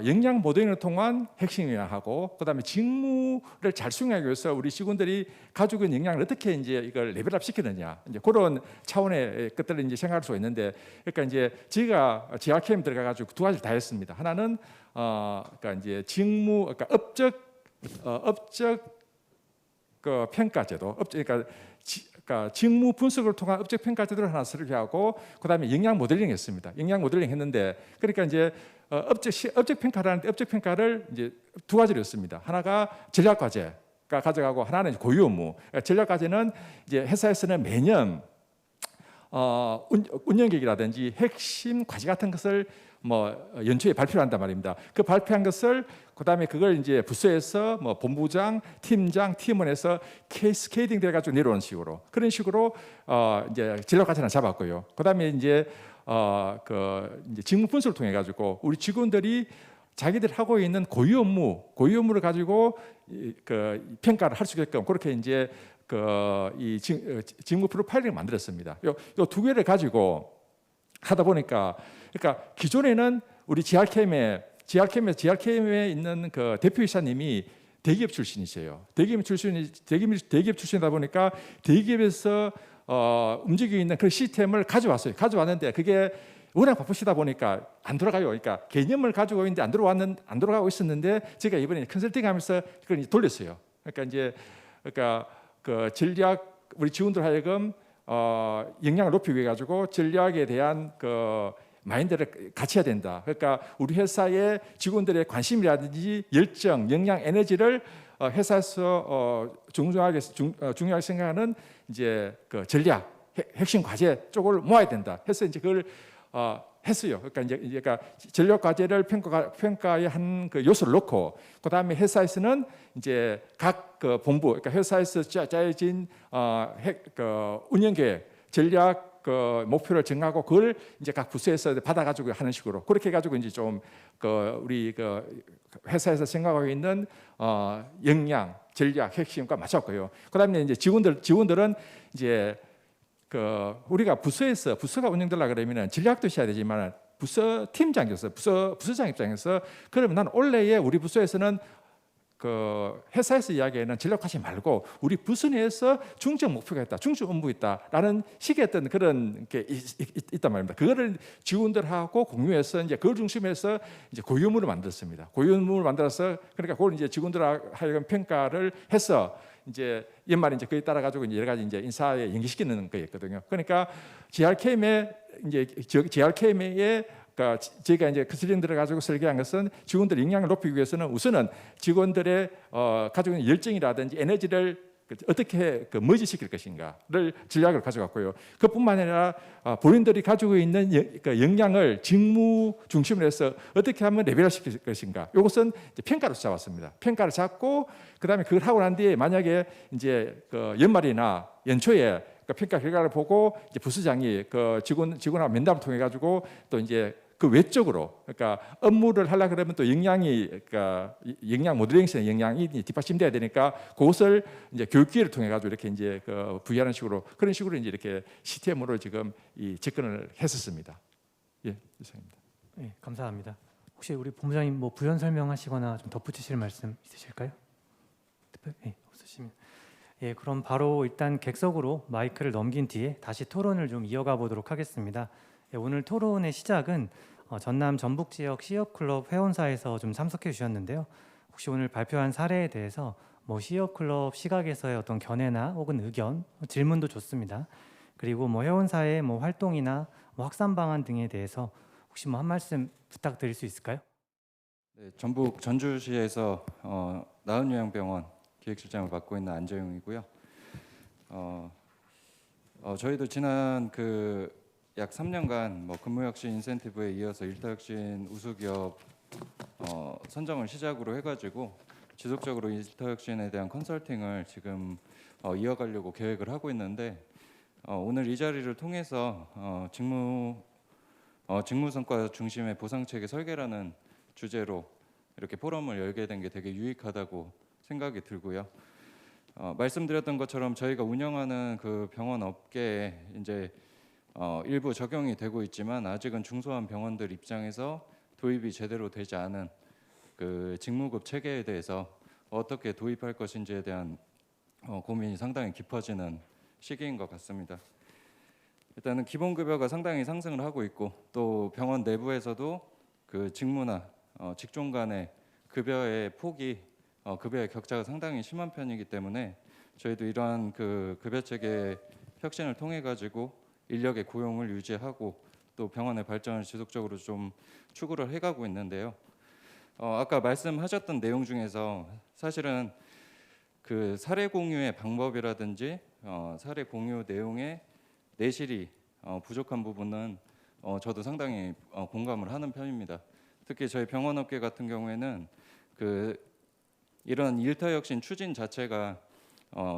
역량 모델링을 통한 핵심 역량하고 그다음에 직무를 잘 수행하기 위해서 우리 직원들이 가지고 있는 역량을 어떻게 이제 이걸 레벨업 시키느냐 이제 그런 차원의 것들을 이제 생각할 수 있는데 그러니까 이제 저희가 GR캠 들어가 가지고 두 가지를 다 했습니다. 하나는 그러니까 이제 직무, 그러니까 업적 그 평가제도, 그러니까 직무 분석을 통한 업적 평가 제도를 하나 설계하고 그다음에 영양 모델링 했습니다. 영양 모델링 했는데 그러니까 이제 업적 평가라는데 업적 평가를 이제 두 가지로 했습니다. 하나가 전략 과제가 가져가고 하나는 이제 고유 업무. 전략 과제는 이제 회사에서는 매년 운영 계획이라든지 핵심 과제 같은 것을 뭐 연초에 발표를 한단 말입니다. 그 발표한 것을 그다음에 그걸 이제 부서에서 뭐 본부장, 팀장, 팀원에서 캐스케이딩 돼 가지고 내려오는 식으로 그런 식으로 이제 전략 과제를 잡았고요. 그다음에 이제 이제 직무 분석을 통해 가지고 우리 직원들이 자기들 하고 있는 고유 업무를 가지고 그 평가를 할 수 있게끔 그렇게 이제 이 직무 프로파일링을 만들었습니다. 요 두 개를 가지고 하다 보니까 그러니까 기존에는 우리 GRCAM에 있는 그 대표이사님이 대기업 출신이세요. 대기업 출신이다 보니까 대기업에서 움직이고 있는 그 시스템을 가져왔는데 그게 워낙 바쁘시다 보니까 안 돌아가요. 그러니까 개념을 가지고 있는데 안 돌아가고 있었는데 제가 이번에 컨설팅하면서 그걸 이제 돌렸어요. 그러니까 그 전략 우리 직원들 하여금 역량을 높이기 위해 가지고 전략에 대한 그 마인드를 같이 해야 된다. 그러니까 우리 회사의 직원들의 관심이라든지 열정, 역량, 에너지를 회사에서 중요하게 생각하는 이제 그 전략, 핵심 과제 쪽을 모아야 된다. 해서 이제 그걸 했어요. 그러니까 전략 과제를 평가의 한 그 요소를 놓고 그 다음에 회사에서는 이제 각 그 본부, 그러니까 회사에서 짜여진 운영 계획, 전략 그 목표를 정하고 그걸 이제 각 부서에서 받아가지고 하는 식으로 그렇게 해가지고 이제 좀 우리 회사에서 생각하고 있는 역량, 전략, 핵심과 맞췄고요. 그다음에 이제 직원들은 이제 우리가 부서가 운영되려 그러면은 전략도 있어야 되지만 부서 팀장에서 부서장 입장에서 그러면 난 원래의 우리 부서에서는 그 회사에서 이야기하는 전략 과제 말고 우리 부서 내에서 중점 목표가 있다, 중점 업무 있다라는 식의 어떤 그런 게 있단 말입니다. 그거를 직원들하고 공유해서 이제 그걸 중심에서 이제 고유 업무를 만들었습니다. 고유 업무를 만들어서 그러니까 그걸 이제 직원들 하여금 평가를 해서 이제 연말에 이제 그에 따라 가지고 이제 여러 가지 이제 인사에 연기시키는 거였거든요. 그러니까 GRCAM의 그러니까 제가 이제 컨설팅 들어가지고 설계한 것은 직원들 역량을 높이기 위해서는 우선은 직원들의 가지고 있는 열정이라든지 에너지를 어떻게 머지시킬 것인가를 전략을 가져갔고요. 그뿐만 아니라 본인들이 가지고 있는 역량을 직무 중심으로 해서 어떻게 하면 레벨화시킬 것인가. 이것은 평가를 잡았습니다. 평가를 잡고 그다음에 그걸 하고 난 뒤에 만약에 이제 연말이나 연초에 평가 결과를 보고 이제 부서장이 직원하고 면담을 통해 가지고 또 이제 그 외적으로 그러니까 업무를 하려 그러면 또 역량이 역량 모델링성 역량이 뒷받침돼야 되니까 그것을 이제 교육 기회를 통해 가지고 이렇게 이제 부여하는 식으로 그런 식으로 이제 이렇게 시스템으로 지금 이 접근을 했었습니다. 예, 이상입니다. 네, 감사합니다. 혹시 우리 본부장님 뭐 부연 설명하시거나 좀 덧붙이실 말씀 있으실까요? 네, 없으시면. 예, 그럼 바로 일단 객석으로 마이크를 넘긴 뒤에 다시 토론을 좀 이어가 보도록 하겠습니다. 예, 오늘 토론의 시작은 전남 전북 지역 C협클럽 회원사에서 좀 참석해 주셨는데요. 혹시 오늘 발표한 사례에 대해서 뭐 C협클럽 시각에서의 어떤 견해나 혹은 의견, 질문도 좋습니다. 그리고 뭐 회원사의 뭐 활동이나 뭐 확산 방안 등에 대해서 혹시 뭐 한 말씀 부탁드릴 수 있을까요? 네, 전북 전주시에서 나은요양병원 기획실장을 맡고 있는 안재용이고요. 저희도 지난 약 3년간 뭐 근무혁신 인센티브에 이어서 일터혁신 우수기업 선정을 시작으로 해가지고 지속적으로 일터혁신에 대한 컨설팅을 지금 이어가려고 계획을 하고 있는데 오늘 이 자리를 통해서 직무 성과 중심의 보상체계 설계라는 주제로 이렇게 포럼을 열게 된 게 되게 유익하다고 생각이 들고요. 말씀드렸던 것처럼 저희가 운영하는 그 병원 업계에 이제 일부 적용이 되고 있지만 아직은 중소한 병원들 입장에서 도입이 제대로 되지 않은 그 직무급 체계에 대해서 어떻게 도입할 것인지에 대한 고민이 상당히 깊어지는 시기인 것 같습니다. 일단은 기본급여가 상당히 상승을 하고 있고 또 병원 내부에서도 그 직무나 직종 간의 급여의 폭이 급여의 격차가 상당히 심한 편이기 때문에 저희도 이러한 그 급여 체계 혁신을 통해 가지고 인력의 고용을 유지하고 또 병원의 발전을 지속적으로 좀 추구를 해가고 있는데요. 아까 말씀하셨던 내용 중에서 사실은 그 사례 공유의 방법이라든지 사례 공유 내용의 내실이 부족한 부분은 저도 상당히 공감을 하는 편입니다. 특히 저희 병원업계 같은 경우에는 이런 일터혁신 추진 자체가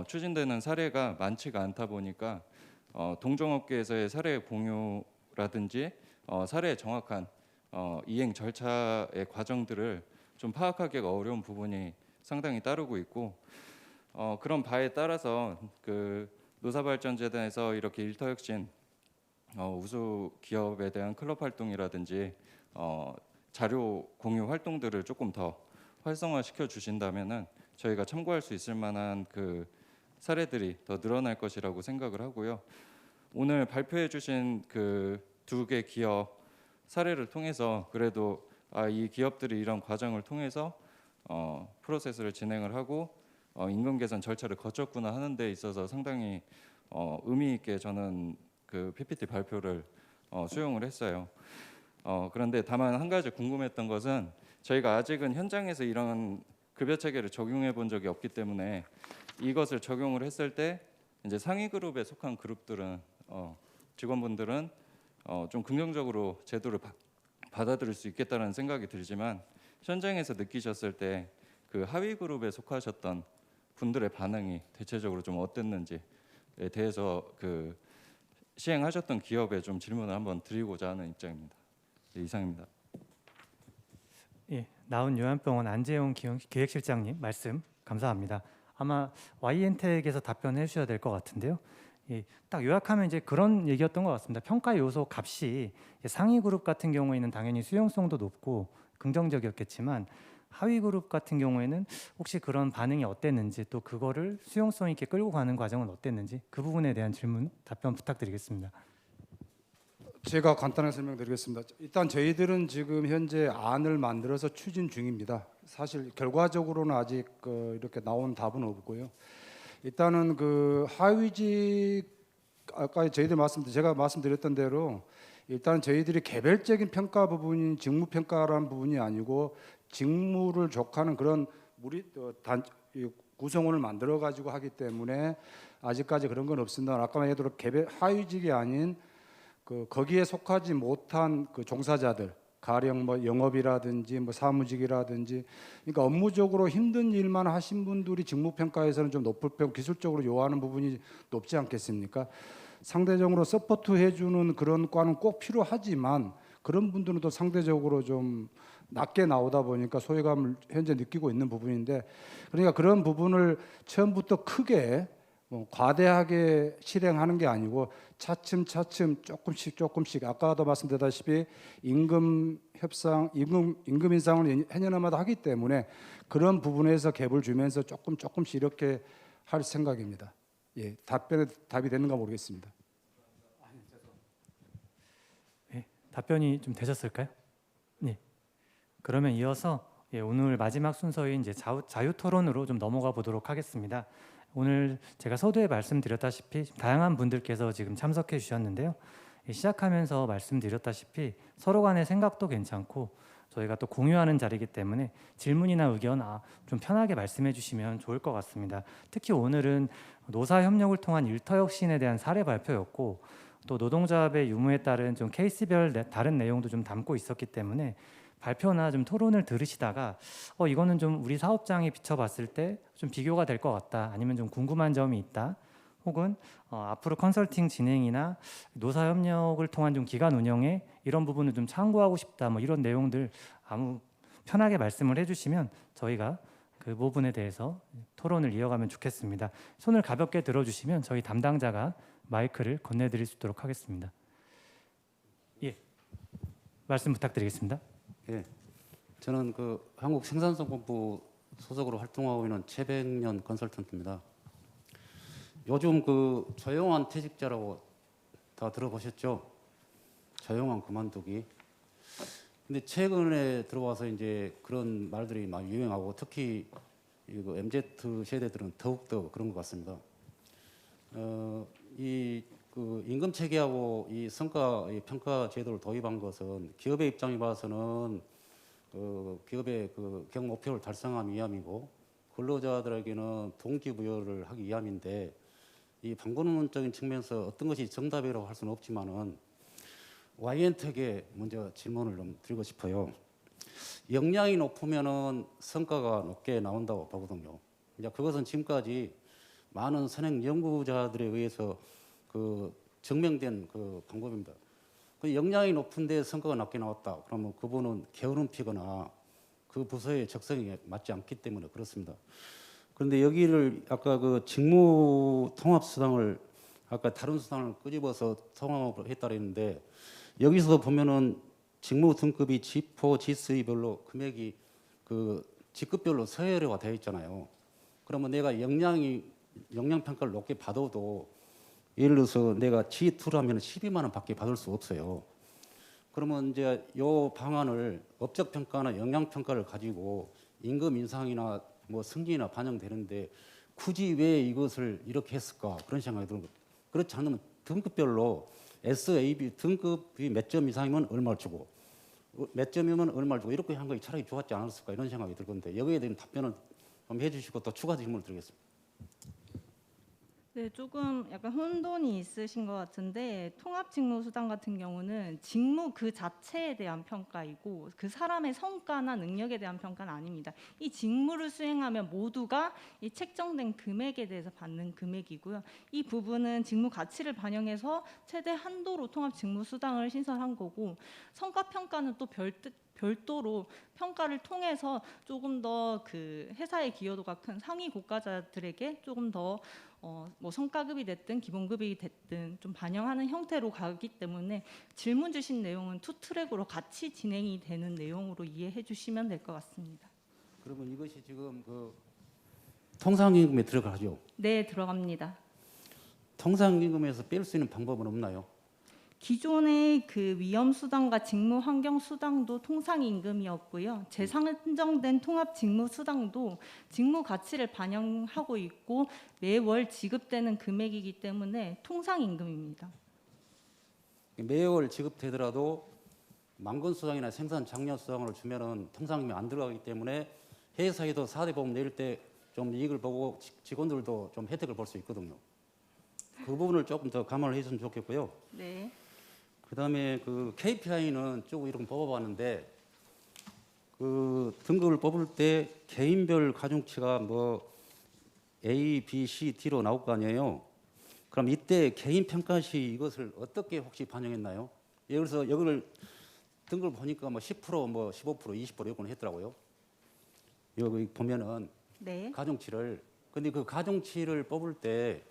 추진되는 사례가 많지가 않다 보니까 동종업계에서의 사례 공유라든지 사례의 정확한 이행 절차의 과정들을 좀 파악하기가 어려운 부분이 상당히 따르고 있고 그런 바에 따라서 그 노사발전재단에서 이렇게 일터혁신 우수 기업에 대한 클럽 활동이라든지 자료 공유 활동들을 조금 더 활성화시켜 주신다면은 저희가 참고할 수 있을 만한 그 사례들이 더 늘어날 것이라고 생각을 하고요. 오늘 발표해 주신 그 2개 기업 사례를 통해서 그래도 이 기업들이 이런 과정을 통해서 프로세스를 진행을 하고 임금 개선 절차를 거쳤구나 하는 데 있어서 상당히 의미 있게 저는 그 PPT 발표를 수용을 했어요. 그런데 다만 한 가지 궁금했던 것은 저희가 아직은 현장에서 이런 급여 체계를 적용해 본 적이 없기 때문에 이것을 적용을 했을 때 이제 상위 그룹에 속한 그룹들은 직원분들은 좀 긍정적으로 제도를 받아들일 수 있겠다는 생각이 들지만 현장에서 느끼셨을 때 그 하위 그룹에 속하셨던 분들의 반응이 대체적으로 좀 어땠는지에 대해서 그 시행하셨던 기업에 좀 질문을 한번 드리고자 하는 입장입니다. 네, 이상입니다. 예, 나온 요한병원 안재용 기획실장님 말씀 감사합니다. 아마 Y엔텍에서 답변해 주셔야 될 것 같은데요. 예, 딱 요약하면 이제 그런 얘기였던 것 같습니다. 평가 요소 값이 상위 그룹 같은 경우에는 당연히 수용성도 높고 긍정적이었겠지만 하위 그룹 같은 경우에는 혹시 그런 반응이 어땠는지 또 그거를 수용성 있게 끌고 가는 과정은 어땠는지 그 부분에 대한 질문 답변 부탁드리겠습니다. 제가 간단하게 설명드리겠습니다. 일단 저희들은 지금 현재 안을 만들어서 추진 중입니다. 사실 결과적으로는 아직 이렇게 나온 답은 없고요. 일단은 그 하위직 아까 제가 말씀드렸던 대로 일단 저희들이 개별적인 평가 부분인 직무 평가라는 부분이 아니고 직무를 족하는 그런 구성원을 만들어 가지고 하기 때문에 아직까지 그런 건 없습니다. 아까 말했던 개별 하위직이 아닌 거기에 속하지 못한 그 종사자들, 가령 뭐 영업이라든지 뭐 사무직이라든지, 그러니까 업무적으로 힘든 일만 하신 분들이 직무 평가에서는 좀 높을 편, 기술적으로 요하는 부분이 높지 않겠습니까? 상대적으로 서포트 해주는 그런 과는 꼭 필요하지만 그런 분들은 또 상대적으로 좀 낮게 나오다 보니까 소외감을 현재 느끼고 있는 부분인데, 그러니까 그런 부분을 처음부터 크게 과대하게 실행하는 게 아니고 차츰차츰 조금씩 아까도 말씀드렸다시피 임금 인상을 해년마다 하기 때문에 그런 부분에서 갭을 주면서 조금씩 이렇게 할 생각입니다. 예, 답이 되는가 모르겠습니다. 네, 답변이 좀 되셨을까요? 네. 그러면 이어서 오늘 마지막 순서인 이제 자유 토론으로 좀 넘어가 보도록 하겠습니다. 오늘 제가 서두에 말씀드렸다시피 다양한 분들께서 지금 참석해 주셨는데요. 시작하면서 말씀드렸다시피 서로 간의 생각도 괜찮고 저희가 또 공유하는 자리이기 때문에 질문이나 의견 좀 편하게 말씀해 주시면 좋을 것 같습니다. 특히 오늘은 노사협력을 통한 일터혁신에 대한 사례 발표였고 또 노동조합의 유무에 따른 좀 케이스별 다른 내용도 좀 담고 있었기 때문에 발표나 좀 토론을 들으시다가 이거는 좀 우리 사업장에 비춰봤을 때 좀 비교가 될 것 같다, 아니면 좀 궁금한 점이 있다, 혹은 앞으로 컨설팅 진행이나 노사협력을 통한 좀 기관 운영에 이런 부분을 좀 참고하고 싶다, 뭐 이런 내용들 아무 편하게 말씀을 해주시면 저희가 그 부분에 대해서 토론을 이어가면 좋겠습니다. 손을 가볍게 들어주시면 저희 담당자가 마이크를 건네드릴 수 있도록 하겠습니다. 예, 말씀 부탁드리겠습니다. 예, 저는 그 한국생산성본부 소속으로 활동하고 있는 최백년 컨설턴트입니다. 요즘 그 조용한 퇴직자라고 다 들어보셨죠? 조용한 그만두기. 근데 최근에 들어와서 이제 그런 말들이 많이 유행하고 특히 이거 MZ 세대들은 더욱더 그런 것 같습니다. 이 그 임금 체계하고 이 성과 이 평가 제도를 도입한 것은 기업의 입장에 봐서는 기업의 그 경영 목표를 달성하기 위함이고 근로자들에게는 동기부여를 하기 위함인데 이 방법론적인 측면에서 어떤 것이 정답이라고 할 수는 없지만은 YN택에 먼저 질문을 좀 드리고 싶어요. 역량이 높으면은 성과가 높게 나온다고 보거든요. 이제 그것은 지금까지 많은 선행 연구자들에 의해서 그 증명된 그 방법입니다. 그 역량이 높은데 성과가 낮게 나왔다. 그러면 그분은 게으름 피거나 그 부서의 적성에 맞지 않기 때문에 그렇습니다. 그런데 여기를 아까 그 직무 통합 수당을 아까 다른 수당을 끄집어서 통합을 했다 그랬는데 여기서 보면은 직무 등급이 지포, 지수별로 금액이 그 직급별로 서열화가 되어 있잖아요. 그러면 내가 역량 평가를 높게 받아도 예를 들어서 내가 G2라면 12만 원밖에 받을 수 없어요. 그러면 이제 이 방안을 업적 평가나 역량 평가를 가지고 임금 인상이나 뭐 승진이나 반영되는데 굳이 왜 이것을 이렇게 했을까 그런 생각이 들어요. 그렇지 않으면 등급별로 S, A, B 등급이 몇 점 이상이면 얼마를 주고 몇 점이면 얼마를 주고 이렇게 한 것이 차라리 좋았지 않았을까 이런 생각이 들 건데 여기에 대한 답변을 좀 해주시고 또 추가 질문을 드리겠습니다. 네, 조금 약간 혼돈이 있으신 것 같은데 통합직무수당 같은 경우는 직무 그 자체에 대한 평가이고 그 사람의 성과나 능력에 대한 평가는 아닙니다. 이 직무를 수행하면 모두가 이 책정된 금액에 대해서 받는 금액이고요. 이 부분은 직무 가치를 반영해서 최대 한도로 통합직무수당을 신설한 거고 성과평가는 또 별도로 평가를 통해서 조금 더 그 회사의 기여도가 큰 상위 고과자들에게 조금 더 뭐 성과급이 됐든 기본급이 됐든 좀 반영하는 형태로 가기 때문에 질문 주신 내용은 투 트랙으로 같이 진행이 되는 내용으로 이해해 주시면 될 것 같습니다. 그러면 이것이 지금 그 통상임금에 들어가죠? 네, 들어갑니다. 통상임금에서 뺄 수 있는 방법은 없나요? 기존의 그 위험수당과 직무환경수당도 통상임금이었고요. 재산정된 통합직무수당도 직무 가치를 반영하고 있고 매월 지급되는 금액이기 때문에 통상임금입니다. 매월 지급되더라도 만건수당이나 생산장려수당을 주면은 통상임금이 안 들어가기 때문에 회사에도 4대 보험 낼 때 좀 이익을 보고 직원들도 좀 혜택을 볼 수 있거든요. 그 부분을 조금 더 감안을 해주면 좋겠고요. 네. 그다음에 그 KPI는 조금 이렇게 뽑아봤는데 그 등급을 뽑을 때 개인별 가중치가 뭐 A, B, C, D로 나올 거 아니에요. 그럼 이때 개인 평가 시 이것을 어떻게 혹시 반영했나요? 예를 들어서 여기를 등급을 보니까 뭐 10%, 뭐 15%, 20% 이거는 했더라고요. 여기 보면은 네. 가중치를 근데 그 가중치를 뽑을 때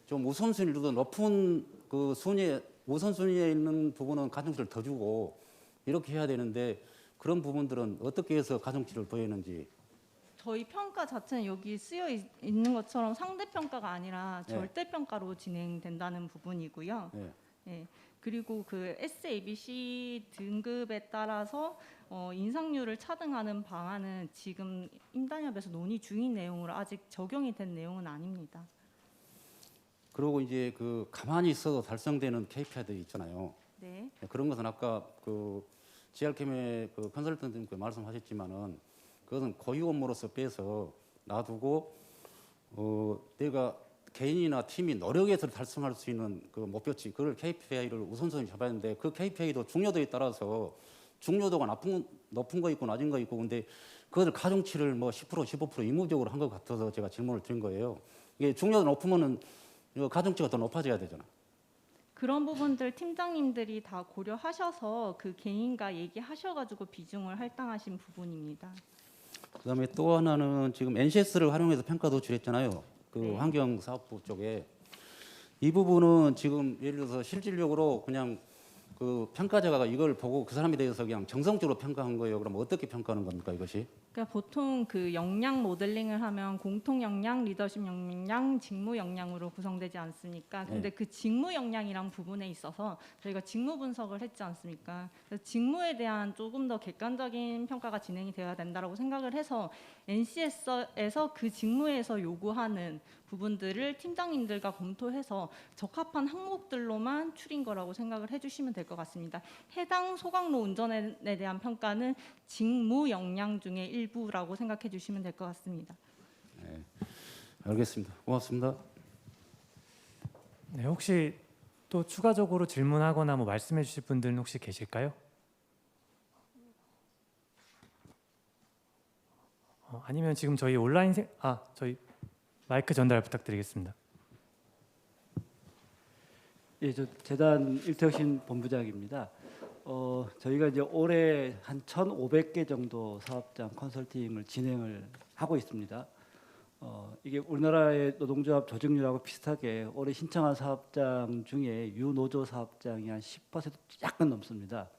좀 우선순위도 높은 그 순위에 우선순위에 있는 부분은 가중치를 더 주고 이렇게 해야 되는데 그런 부분들은 어떻게 해서 가중치를 더했는지. 저희 평가 자체는 여기 쓰여 있는 것처럼 상대평가가 아니라 네. 절대평가로 진행된다는 부분이고요. 네. 네. 그리고 그 SABC 등급에 따라서 인상률을 차등하는 방안은 지금 임단협에서 논의 중인 내용으로 아직 적용이 된 내용은 아닙니다. 그리고 이제 그 가만히 있어도 달성되는 KPI들이 있잖아요. 네. 그런 것은 아까 그 GR캠의 그 컨설턴트님께 말씀하셨지만은 그것은 고유 업무로서 빼서 놔두고 내가 개인이나 팀이 노력해서 달성할 수 있는 그 목표치 그걸 KPI를 우선순위 잡아야 하는데 그 KPI도 중요도에 따라서 중요도가 높은 거 있고 낮은 거 있고 근데 그것을 가중치를 뭐 10% 15% 의무적으로 한 것 같아서 제가 질문을 드린 거예요. 이게 중요도 높으면은 가중치가 더 높아져야 되잖아. 그런 부분들 팀장님들이 다 고려하셔서 그 개인과 얘기하셔가지고 비중을 할당하신 부분입니다. 그다음에 또 하나는 지금 NCS를 활용해서 평가 도출했잖아요. 그 네. 환경사업부 쪽에 이 부분은 지금 예를 들어서 실질적으로 그냥 그 평가자가 이걸 보고 그 사람에 대해서 그냥 정성적으로 평가한 거예요. 그럼 어떻게 평가하는 겁니까 이것이? 그러니까 보통 그 역량 모델링을 하면 공통 역량, 리더십 역량, 직무 역량으로 구성되지 않습니까? 근데 그 직무 역량이란 부분에 있어서 저희가 직무 분석을 했지 않습니까? 그래서 직무에 대한 조금 더 객관적인 평가가 진행이 되어야 된다고 생각을 해서 NCS에서 그 직무에서 요구하는 부분들을 팀장님들과 검토해서 적합한 항목들로만 추린 거라고 생각을 해주시면 될 것 같습니다. 해당 소각로 운전에 대한 평가는 직무 역량 중에 일부라고 생각해 주시면 될 것 같습니다. 네, 알겠습니다. 고맙습니다. 네, 혹시 또 추가적으로 질문하거나 뭐 말씀해 주실 분들은 혹시 계실까요? 아니면 지금 저희 온라인 저희 마이크 전달 부탁드리겠습니다. 예, 저 재단 일태혁신 본부장입니다. 저희가 이제 올해 한 1,500개 정도 사업장 컨설팅을 진행을 하고 있습니다. 이게 우리나라의 노동조합 조직률하고 비슷하게 올해 신청한 사업장 중에 유노조 사업장이 한 10% 약간 넘습니다.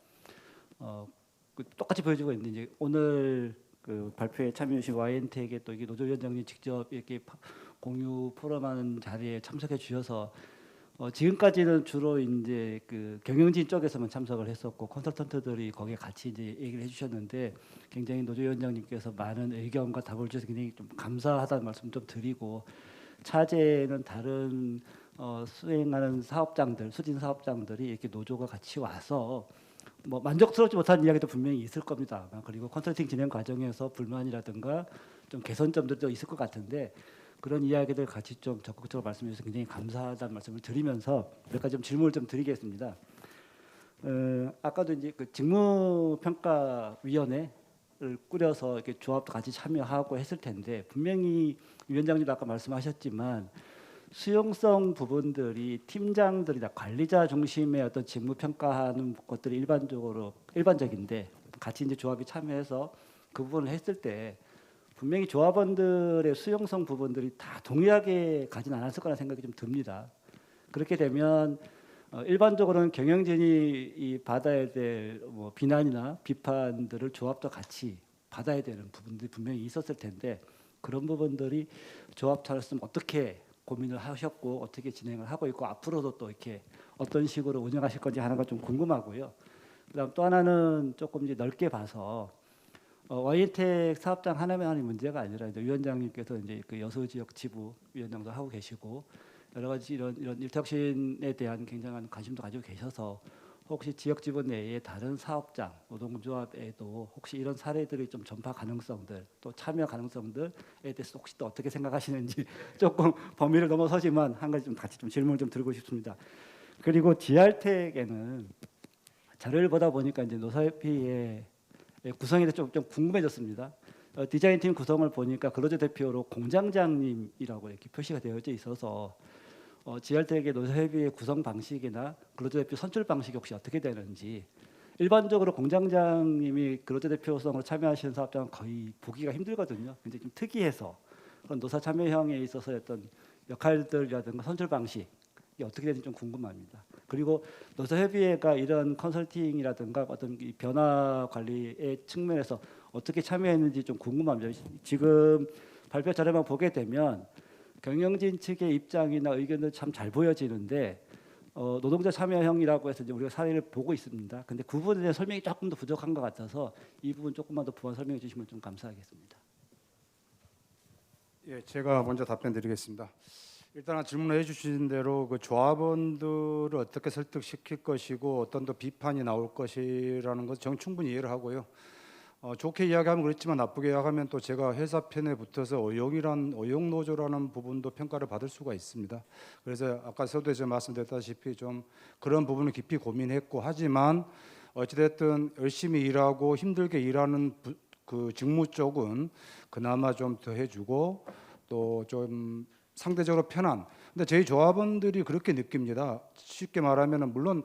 똑같이 보여주고 있는데 이제 오늘 그 발표에 참여해 주신 YN텍의 또 이게 노조위원장님 직접 이렇게 공유 포럼하는 자리에 참석해 주셔서 지금까지는 주로 이제 그 경영진 쪽에서만 참석을 했었고 컨설턴트들이 거기에 같이 이제 얘기를 해주셨는데 굉장히 노조위원장님께서 많은 의견과 답을 주셔서 굉장히 좀 감사하다는 말씀 좀 드리고 차제는 다른 수행하는 사업장들 수진 사업장들이 이렇게 노조가 같이 와서 뭐 만족스럽지 못한 이야기도 분명히 있을 겁니다. 그리고 컨설팅 진행 과정에서 불만이라든가 좀 개선점들도 있을 것 같은데 그런 이야기들 같이 좀 적극적으로 말씀해 주셔서 굉장히 감사하다는 말씀을 드리면서 몇 가지 좀 질문을 좀 드리겠습니다. 아까도 이제 그 직무평가위원회를 꾸려서 이렇게 조합도 같이 참여하고 했을 텐데 분명히 위원장님도 아까 말씀하셨지만 수용성 부분들이 팀장들이나 관리자 중심의 어떤 직무 평가하는 것들이 일반적인데 같이 이제 조합이 참여해서 그 부분을 했을 때 분명히 조합원들의 수용성 부분들이 다 동일하게 가진 않았을 거라는 생각이 좀 듭니다. 그렇게 되면 일반적으로는 경영진이 받아야 될 뭐 비난이나 비판들을 조합도 같이 받아야 되는 부분들이 분명히 있었을 텐데 그런 부분들이 조합 차렸으면 어떻게 고민을 하셨고 어떻게 진행을 하고 있고 앞으로도 또 이렇게 어떤 식으로 운영하실 건지 하는 거 좀 궁금하고요. 그다음 또 하나는 조금 이제 넓게 봐서 YN텍 사업장 하나만의 문제가 아니라 이제 위원장님께서 이제 그 여수 지역 지부 위원장도 하고 계시고 여러 가지 이런 일탁신에 대한 굉장한 관심도 가지고 계셔서 혹시 지역 지부 내에 다른 사업장 노동조합에도 혹시 이런 사례들이 좀 전파 가능성들 또 참여 가능성들에 대해서 혹시 또 어떻게 생각하시는지 조금 범위를 넘어서지만 한 가지 좀 같이 좀 질문을 좀 드리고 싶습니다. 그리고 GR텍에는 자료를 보다 보니까 이제 노사협의회 구성에 대해서 좀 궁금해졌습니다. 디자인팀 구성을 보니까 근로자 대표로 공장장님이라고 이렇게 표시가 되어져 있어서 GR텍의 노사협의회 구성 방식이나 근로자 대표 선출 방식이 혹시 어떻게 되는지 일반적으로 공장장님이 근로자 대표성으로 참여하시는 사업장은 거의 보기가 힘들거든요. 굉장히 좀 특이해서 그런 노사 참여형에 있어서 어떤 역할들이라든가 선출 방식이 어떻게 되는지 좀 궁금합니다. 그리고 노사협의회가 이런 컨설팅이라든가 어떤 이 변화 관리의 측면에서 어떻게 참여했는지 좀 궁금합니다. 지금 발표 자료만 보게 되면 경영진 측의 입장이나 의견도 참 잘 보여지는데 노동자 참여형이라고 해서 이제 우리가 사례를 보고 있습니다. 근데 그 부분에 대한 설명이 조금 더 부족한 것 같아서 이 부분 조금만 더 부연 설명해 주시면 좀 감사하겠습니다. 예, 제가 먼저 답변드리겠습니다. 일단 질문해 주신 대로 그 조합원들을 어떻게 설득시킬 것이고 어떤 더 비판이 나올 것이라는 것 저는 충분히 이해를 하고요. 좋게 이야기하면 그렇지만 나쁘게 이야기하면 또 제가 회사 편에 붙어서 어용 노조라는 부분도 평가를 받을 수가 있습니다. 그래서 아까 서두에서 말씀드렸다시피 좀 그런 부분을 깊이 고민했고 하지만 어찌됐든 열심히 일하고 힘들게 일하는 그 직무 쪽은 그나마 좀 더 해주고 또 좀 상대적으로 편한. 근데 저희 조합원들이 그렇게 느낍니다. 쉽게 말하면은 물론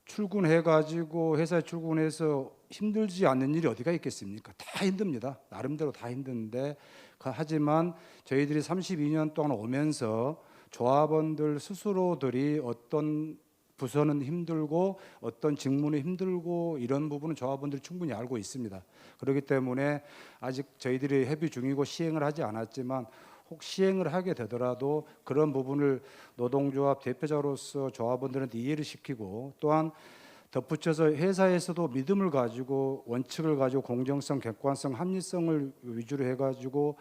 출근해가지고 회사에 출근해서 힘들지 않는 일이 어디가 있겠습니까? 다 힘듭니다. 나름대로 다 힘든데 하지만 저희들이 32년 동안 오면서 조합원들 스스로들이 어떤 부서는 힘들고 어떤 직무는 힘들고 이런 부분은 조합원들이 충분히 알고 있습니다. 그렇기 때문에 아직 저희들이 협의 중이고 시행을 하지 않았지만 혹 시행을 하게 되더라도 그런 부분을 노동조합 대표자로서 조합원들한테 이해를 시키고 또한 덧붙여서 회사에서도 믿음을 가지고 원칙을 가지고 공정성, 객관성, 합리성을 위주로 해가지고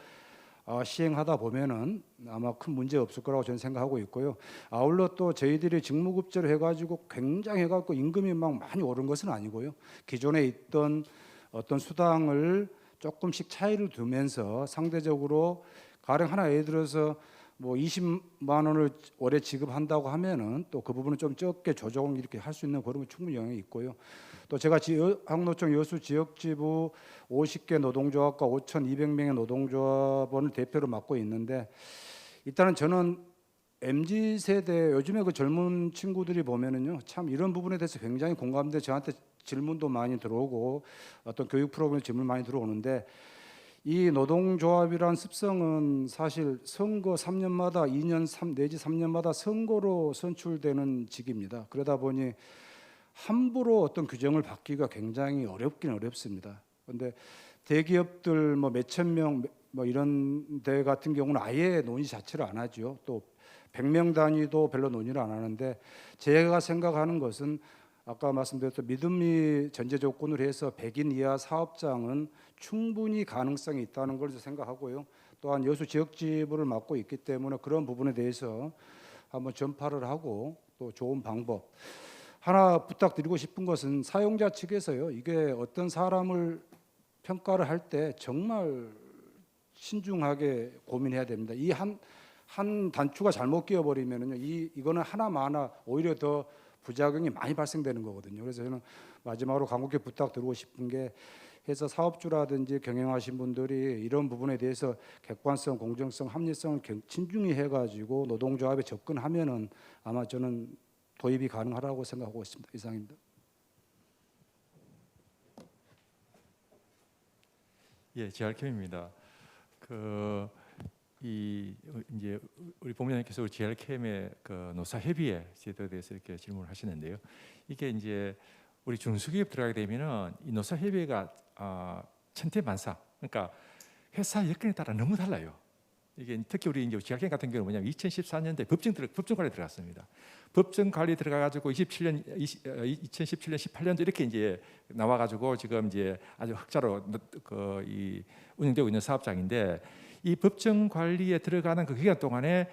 시행하다 보면은 아마 큰 문제 없을 거라고 저는 생각하고 있고요. 아울러 또 저희들이 직무급제를 해가지고 굉장히 해갖고 임금이 막 많이 오른 것은 아니고요. 기존에 있던 어떤 수당을 조금씩 차이를 두면서 상대적으로 가령 하나 예를 들어서 뭐 20만 원을 월에 지급한다고 하면은 또 그 부분은 좀 적게 조정 이렇게 할 수 있는 그런 건 충분히 영향이 있고요. 또 제가 항노총 여수 지역지부 50개 노동조합과 5,200명의 노동조합원을 대표로 맡고 있는데 일단은 저는 MZ 세대 요즘에 그 젊은 친구들이 보면은요 참 이런 부분에 대해서 굉장히 공감돼 저한테 질문도 많이 들어오고 어떤 교육 프로그램 질문 많이 들어오는데 이 노동조합이란 습성은 사실 선거 3년마다 2년 내지 3년마다 선거로 선출되는 직입니다. 그러다 보니 함부로 어떤 규정을 받기가 굉장히 어렵긴 어렵습니다. 그런데 대기업들 뭐 몇천 명 뭐 이런 데 같은 경우는 아예 논의 자체를 안 하죠. 또 100명 단위도 별로 논의를 안 하는데 제가 생각하는 것은 아까 말씀드렸던 믿음이 전제 조건으로 해서 100인 이하 사업장은 충분히 가능성이 있다는 걸 생각하고요. 또한 여수 지역지부를 맡고 있기 때문에 그런 부분에 대해서 한번 전파를 하고 또 좋은 방법 하나 부탁드리고 싶은 것은 사용자 측에서요. 이게 어떤 사람을 평가를 할 때 정말 신중하게 고민해야 됩니다. 이 한 단추가 잘못 끼어버리면은요, 이거는 하나마나 오히려 더 부작용이 많이 발생되는 거거든요. 그래서 저는 마지막으로 간곡히 부탁드리고 싶은 게 해서 사업주라든지 경영하신 분들이 이런 부분에 대해서 객관성, 공정성, 합리성을 신중히 해가지고 노동조합에 접근하면은 아마 저는 도입이 가능하다고 생각하고 있습니다. 이상입니다. 예, GRCAM입니다. 이제 우리 본부장님께서 우리 GRCAM의 그 노사 협의회 제도에 대해서 이렇게 질문을 하시는데요. 이게 이제 우리 중소기업 들어가게 되면은 이 노사 협의회가 천태만사, 그러니까 회사 여건에 따라 너무 달라요. 이게 특히 우리 이제 GRCAM 같은 경우는 뭐냐면 2014년도에 법정 관리 들어갔습니다. 법정 관리 들어가가지고 2017년, 18년도 이렇게 이제 나와가지고 지금 이제 아주 흑자로 이 운영되고 있는 사업장인데 이 법정 관리에 들어가는 그 기간 동안에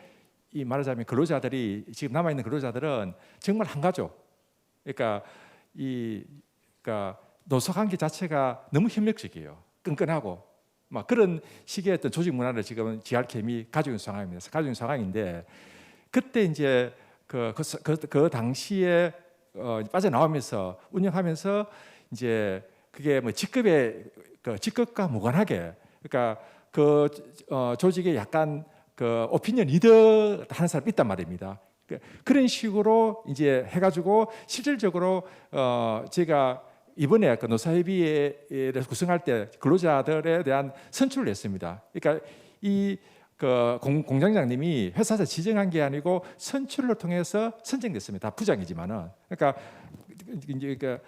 이 말하자면 근로자들이 지금 남아 있는 근로자들은 정말 한가죠. 그러니까 그러니까 노사 관계 자체가 너무 협력적이에요. 끈끈하고 막 그런 식의 어떤 조직 문화를 지금 GRCAM이 가지고 있는 상황입니다. 가지고 있는 상황인데 그때 이제 그 당시에 빠져나오면서 운영하면서 이제 그게 뭐 직급과 무관하게 그러니까 조직에 약간 오피니언 리더 하는 사람이 있단 말입니다. 그런 식으로 이제 해가지고 실질적으로 제가 이번에 그 노사협의회를 구성할 때 근로자들에 대한 선출을 했습니다. 그러니까 이 공장장님이 회사에서 지정한 게 아니고 선출을 통해서 선정됐습니다. 다 부장이지만은 그러니까 이제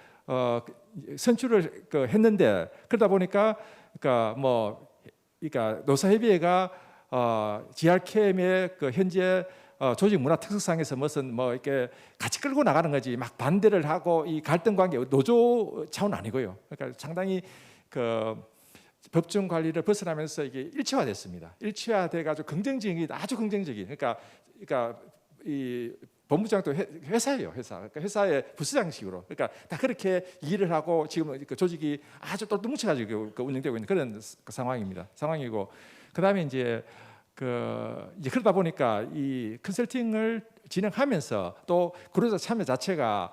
선출을 했는데 그러다 보니까 그러니까 노사협의회가 GRCAM의 현재 조직 문화 특성상에서 무슨 뭐 이렇게 같이 끌고 나가는 거지 막 반대를 하고 이 갈등 관계 노조 차원 아니고요. 그러니까 상당히 법정 관리를 벗어나면서 이게 일체화됐습니다. 일체화돼가지고 긍정적인 아주 긍정적인 그러니까 이 본부장도 회사예요, 회사. 그러니까 회사의 부서장식으로. 그러니까 다 그렇게 일을 하고 지금 그 조직이 아주 똘똘 뭉쳐가지고 운영되고 있는 그런 상황입니다. 상황이고 그다음에 이제 그러다 보니까 이 컨설팅을 진행하면서 또 근로자 참여 자체가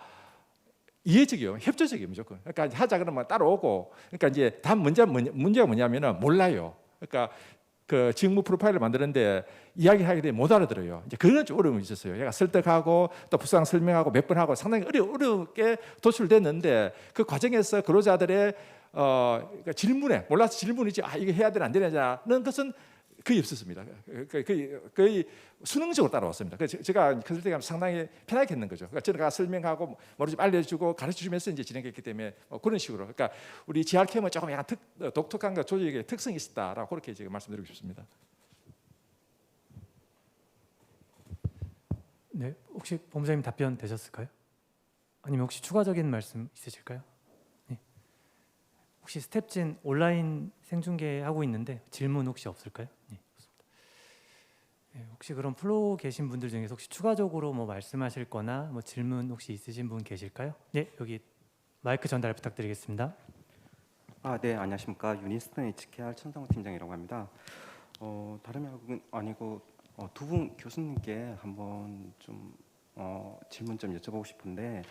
이해적이요, 협조적이에요, 무조건. 그러니까 하자 그러면 따라오고. 그러니까 이제 단 문제가 뭐냐면은 몰라요. 그러니까 그 직무 프로파일을 만드는데 이야기하게 되면 못 알아들어요. 이제 그런 좀 어려움이 있었어요. 얘가 설득하고 또 부상 설명하고 몇 번 하고 상당히 어렵게 도출됐는데 그 과정에서 근로자들의 그러니까 질문에 몰라서 질문이지 이게 해야 되나 안 되냐는 것은 거의 없었습니다. 거의 수능적으로 따라왔습니다. 그래서 제가 컨설팅 하면 상당히 편하게 했는 거죠. 그러니까 제가 설명하고 뭐를 좀 알려주고 가르쳐주면서 이제 진행했기 때문에 그런 식으로. 그러니까 우리 GRCAM은 조금 약간 독특한 것 조직의 특성이 있다라고 그렇게 지금 말씀드리고 싶습니다. 네, 혹시 본부장님 답변 되셨을까요? 아니면 혹시 추가적인 말씀 있으실까요? 네. 혹시 스텝진 온라인 생중계하고 있는데 질문 혹시 없을까요? 네, 없습니다. 네, 혹시 그럼 플로우 계신 분들 중에서 혹시 추가적으로 뭐 말씀하실 거나 뭐 질문 혹시 있으신 분 계실까요? 네, 여기 마이크 전달 부탁드리겠습니다. 네, 안녕하십니까. 유니스턴 HKR 천상우 팀장이라고 합니다. 다름이 아니고 두 분 교수님께 한번 좀 질문 좀 여쭤보고 싶은데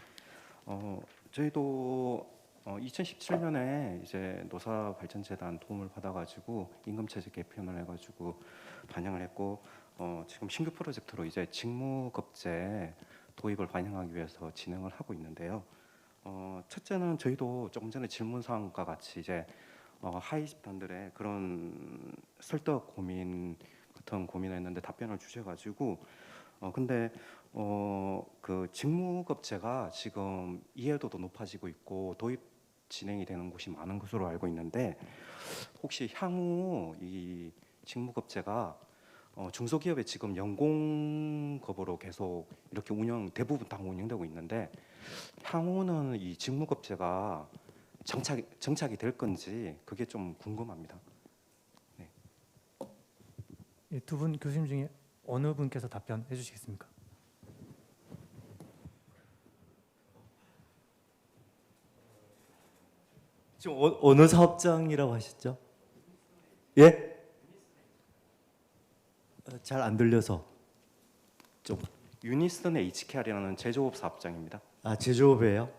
저희도 2017년에 이제 노사발전재단 도움을 받아가지고 임금체제 개편을 해가지고 반영을 했고 지금 신규 프로젝트로 이제 직무급제 도입을 반영하기 위해서 진행을 하고 있는데요. 첫째는 저희도 조금 전에 질문사항과 같이 이제 하위 집단들의 그런 설득 고민 같은 고민을 했는데 답변을 주셔가지고 근데 그 직무급제가 지금 이해도도 높아지고 있고 도입 진행이 되는 곳이 많은 것으로 알고 있는데 혹시 향후 이 직무급제가 중소기업에 지금 연공급으로 계속 이렇게 대부분 다 운영되고 있는데 향후는 이 직무급제가 정착이 될 건지 그게 좀 궁금합니다. 네. 두 분 교수님 중에 어느 분께서 답변해 주시겠습니까? 지금 어느 사업장이라고 하셨죠? 예? 잘 안 들려서 좀. 유니스턴 HKR이라는 제조업 사업장입니다. 제조업이에요?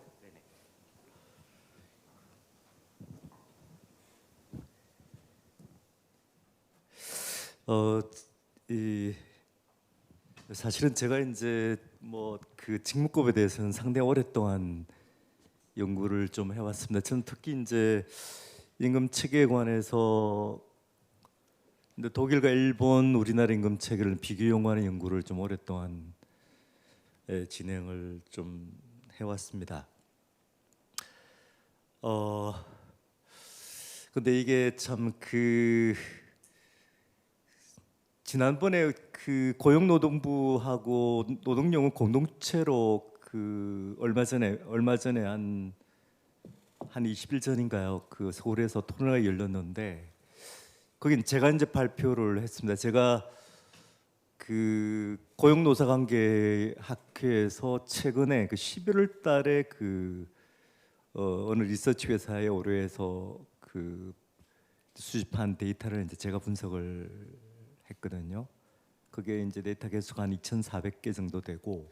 사실은 제가 이제 뭐 그 직무급에 대해서는 상당히 오랫동안 연구를 좀 해왔습니다. 저는 특히 이제 임금 체계에 관해서 근데 독일과 일본, 우리나라 임금 체계를 비교 연구하는 연구를 좀 오랫동안 진행을 좀 해왔습니다. 근데 이게 참 지난번에 그 고용노동부하고 노동연구 공동체로 얼마 전에 한 20일 전인가요? 그 서울에서 토론회가 열렸는데 거긴 제가 이제 발표를 했습니다. 제가 그 고용노사관계학회에서 최근에 11월 달에 어느 리서치 회사에 의뢰해서 수집한 데이터를 이제 제가 분석을 했거든요. 그게 이제 데이터 개수가 한 2,400개 정도 되고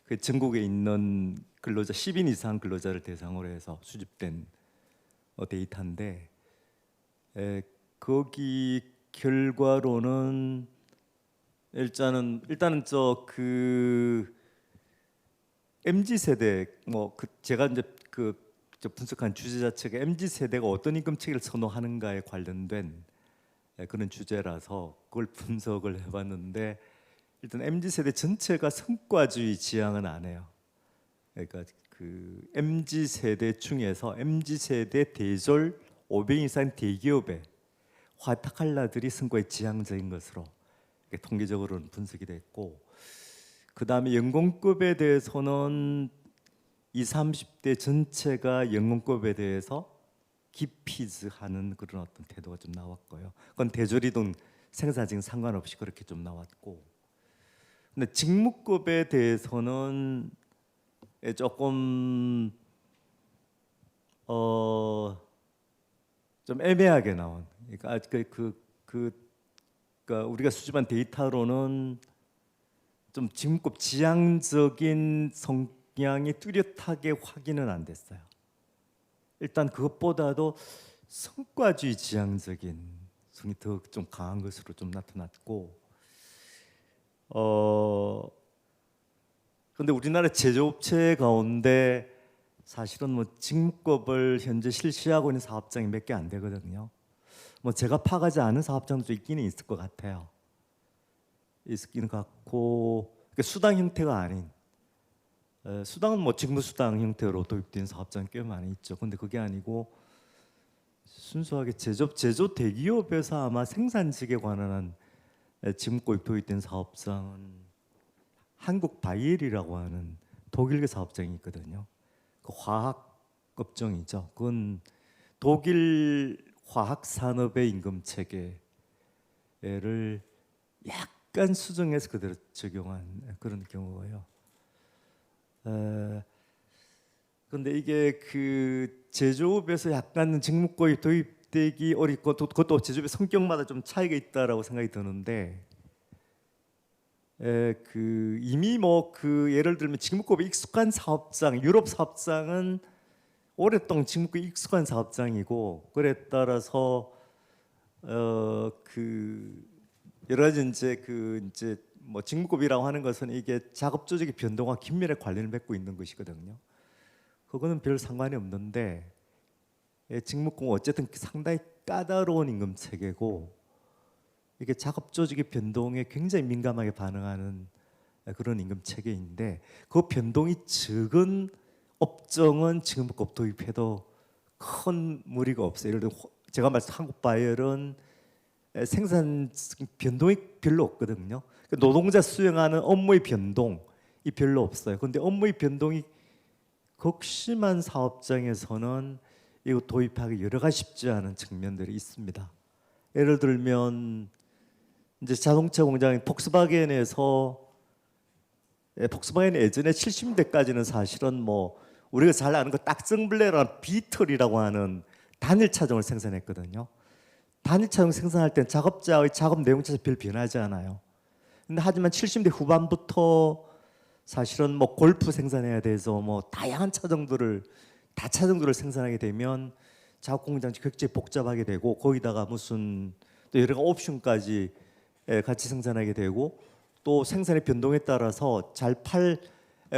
그 전국에 있는 근로자 10인 이상 근로자를 대상으로 해서 수집된 데이터인데 거기 결과로는 일단은 MZ 세대 제가 이제 분석한 주제 자체가 MZ 세대가 어떤 임금 체계를 선호하는가에 관련된 그런 주제라서 그걸 분석을 해봤는데 일단 MZ 세대 전체가 성과주의 지향은 안 해요. 그러니까 MZ 세대 중에서 MZ 세대 대졸 500 이상 대기업의 화이트칼라들이 성과에 지향적인 것으로 통계적으로는 분석이 됐고, 그 다음에 연공급에 대해서는 20, 30대 전체가 연공급에 대해서 기피즈하는 그런 어떤 태도가 좀 나왔고요. 그건 대졸이든 생사직 상관없이 그렇게 좀 나왔고, 근데 직무급에 대해서는 조금 좀 애매하게 나온. 그러니까 그러니까 우리가 수집한 데이터로는 좀 직무급 지향적인 성향이 뚜렷하게 확인은 안 됐어요. 일단 그것보다도 성과주의 지향적인 성이 더 좀 강한 것으로 좀 나타났고, 그런데 우리나라 제조업체 가운데 사실은 뭐 직무급을 현재 실시하고 있는 사업장이 몇 개 안 되거든요. 뭐 제가 파악하지 않은 사업장도 좀 있기는 있을 것 같아요. 있기는 같고 그러니까 수당 형태가 아닌 수당은 뭐 직무수당 형태로 도입된 사업장 꽤 많이 있죠. 근데 그게 아니고 순수하게 제조 대기업에서 아마 생산직에 관한 직무고입 도입된 사업장은 한국 바이엘이라고 하는 독일계 사업장이 있거든요. 그 화학 업종이죠. 그건 독일 화학 산업의 임금 체계를 약간 수정해서 그대로 적용한 그런 경우예요. 그런데 이게 그 제조업에서 약간 직무고입 도입되기 어렵고 그것도 제조업의 성격마다 좀 차이가 있다라고 생각이 드는데 그 이미 뭐 그 예를 들면 직무고입에 익숙한 사업장, 유럽 사업장은 오랫동안 직무고입에 익숙한 사업장이고 그에 따라서 그 여러 가지 이제 뭐 직무고입이라고 하는 것은 이게 작업 조직의 변동과 긴밀하게 관련을 맺고 있는 것이거든요. 그거는 별 상관이 없는데 직무고입은 어쨌든 상당히 까다로운 임금 체계고 이게 작업 조직의 변동에 굉장히 민감하게 반응하는 그런 임금 체계인데 그 변동이 적은 업종은 직무고입 도입해도 큰 무리가 없어요. 예를 들어 제가 말씀 한국 바이올은 생산 변동이 별로 없거든요. 노동자 수행하는 업무의 변동이 별로 없어요. 그런데 업무의 변동이 극심한 사업장에서는 이거 도입하기 여러 가지 쉽지 않은 측면들이 있습니다. 예를 들면 이제 자동차 공장인 폭스바겐에서 폭스바겐이 예전에 70년대까지는 사실은 뭐 우리가 잘 아는 그 딱정블레라는 비틀이라고 하는 단일 차종을 생산했거든요. 단일 차종 생산할 땐 작업자의 작업 내용 자체 별 변하지 않아요. 근데 하지만 70년대 후반부터 사실은 뭐 골프 생산해야 돼서 뭐 다양한 차종들을 생산하게 되면 작업 공장이 굉장히 복잡하게 되고 거기다가 무슨 또 여러 가지 옵션까지 같이 생산하게 되고 또 생산의 변동에 따라서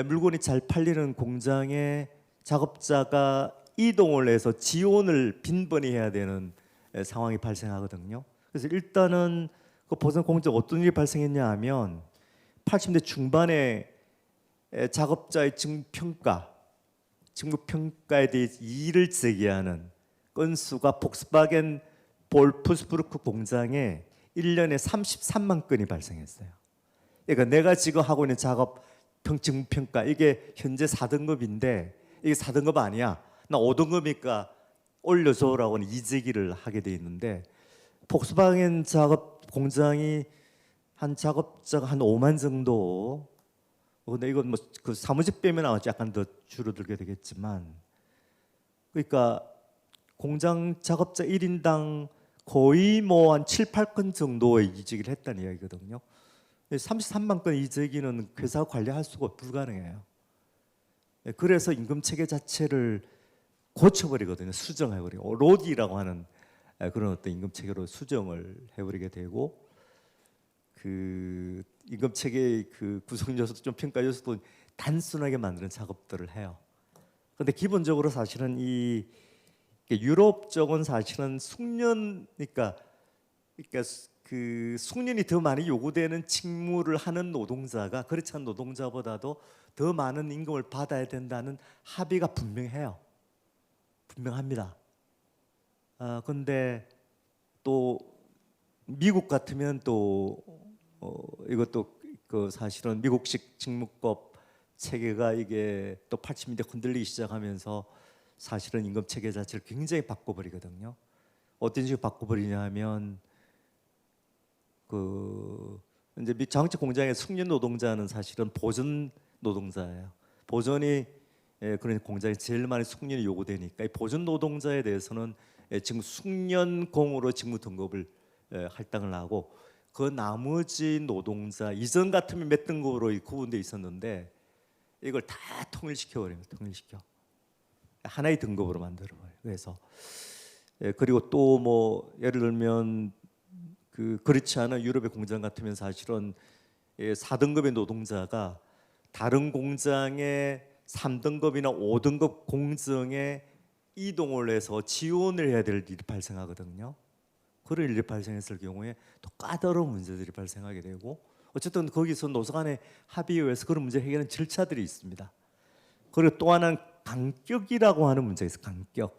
물건이 잘 팔리는 공장에 작업자가 이동을 해서 지원을 빈번히 해야 되는 상황이 발생하거든요. 그래서 일단은 그 보선 공장 어떤 일이 발생했냐 하면 80년대 중반에 작업자의 직무평가에 대해 이의를 제기하는 건수가 폭스바겐 볼프스부르크 공장에 1년에 33만 건이 발생했어요. 그러니까 내가 지금 하고 있는 작업 직무평가 이게 현재 4등급인데 이게 4등급 아니야. 나 5등급이니까 올려줘라고 이의제기를 하게 돼 있는데 폭스바겐 작업 공장이 한 작업자가 한 5만 정도. 근데 이건 뭐 그 사무직 빼면 아마 약간 더 줄어들게 되겠지만, 그러니까 공장 작업자 1인당 거의 뭐 한 7, 8건 정도의 이직을 했다는 이야기거든요. 33만 건 이직이는 회사가 관리할 수가 불가능해요. 그래서 임금 체계 자체를 고쳐버리거든요. 수정해버리고 로디라고 하는 그런 어떤 임금 체계로 수정을 해버리게 되고, 그 임금 체계의 그 구성 요소도 좀 평가 요소도 단순하게 만드는 작업들을 해요. 그런데 기본적으로 사실은 이 유럽 쪽은 사실은 그러니까 그 숙련이 더 많이 요구되는 직무를 하는 노동자가 그렇지 않은 노동자보다도 더 많은 임금을 받아야 된다는 합의가 분명해요. 분명합니다. 근데 또 미국 같으면 또 이것도 그 사실은 미국식 직무법 체계가 이게 또 80년대 흔들리기 시작하면서 사실은 임금 체계 자체를 굉장히 바꿔버리거든요. 어떤 식으로 바꿔버리냐 하면 그 이제 자동차 공장의 숙련 노동자는 사실은 보전 노동자예요. 보전이 그런 공장에 제일 많이 숙련이 요구되니까 이 보전 노동자에 대해서는 지금 숙련공으로 직무 등급을 할당을 하고, 그 나머지 노동자 이전 같으면 몇 등급으로 구분돼 있었는데 이걸 다 통일시켜 하나의 등급으로 만들어버려요. 그래서 그리고 또 뭐 예를 들면 그렇지 않은 유럽의 공장 같으면 사실은 4등급의 노동자가 다른 공장의 3등급이나 5등급 공정에 이동을 해서 지원을 해야 될 일이 발생하거든요. 그런 일이 발생했을 경우에 또 까다로운 문제들이 발생하게 되고 어쨌든 거기서 노사 간의 합의에 의해서 그런 문제 해결하는 절차들이 있습니다. 그리고 또 하나는 간격이라고 하는 문제가 있어요. 간격.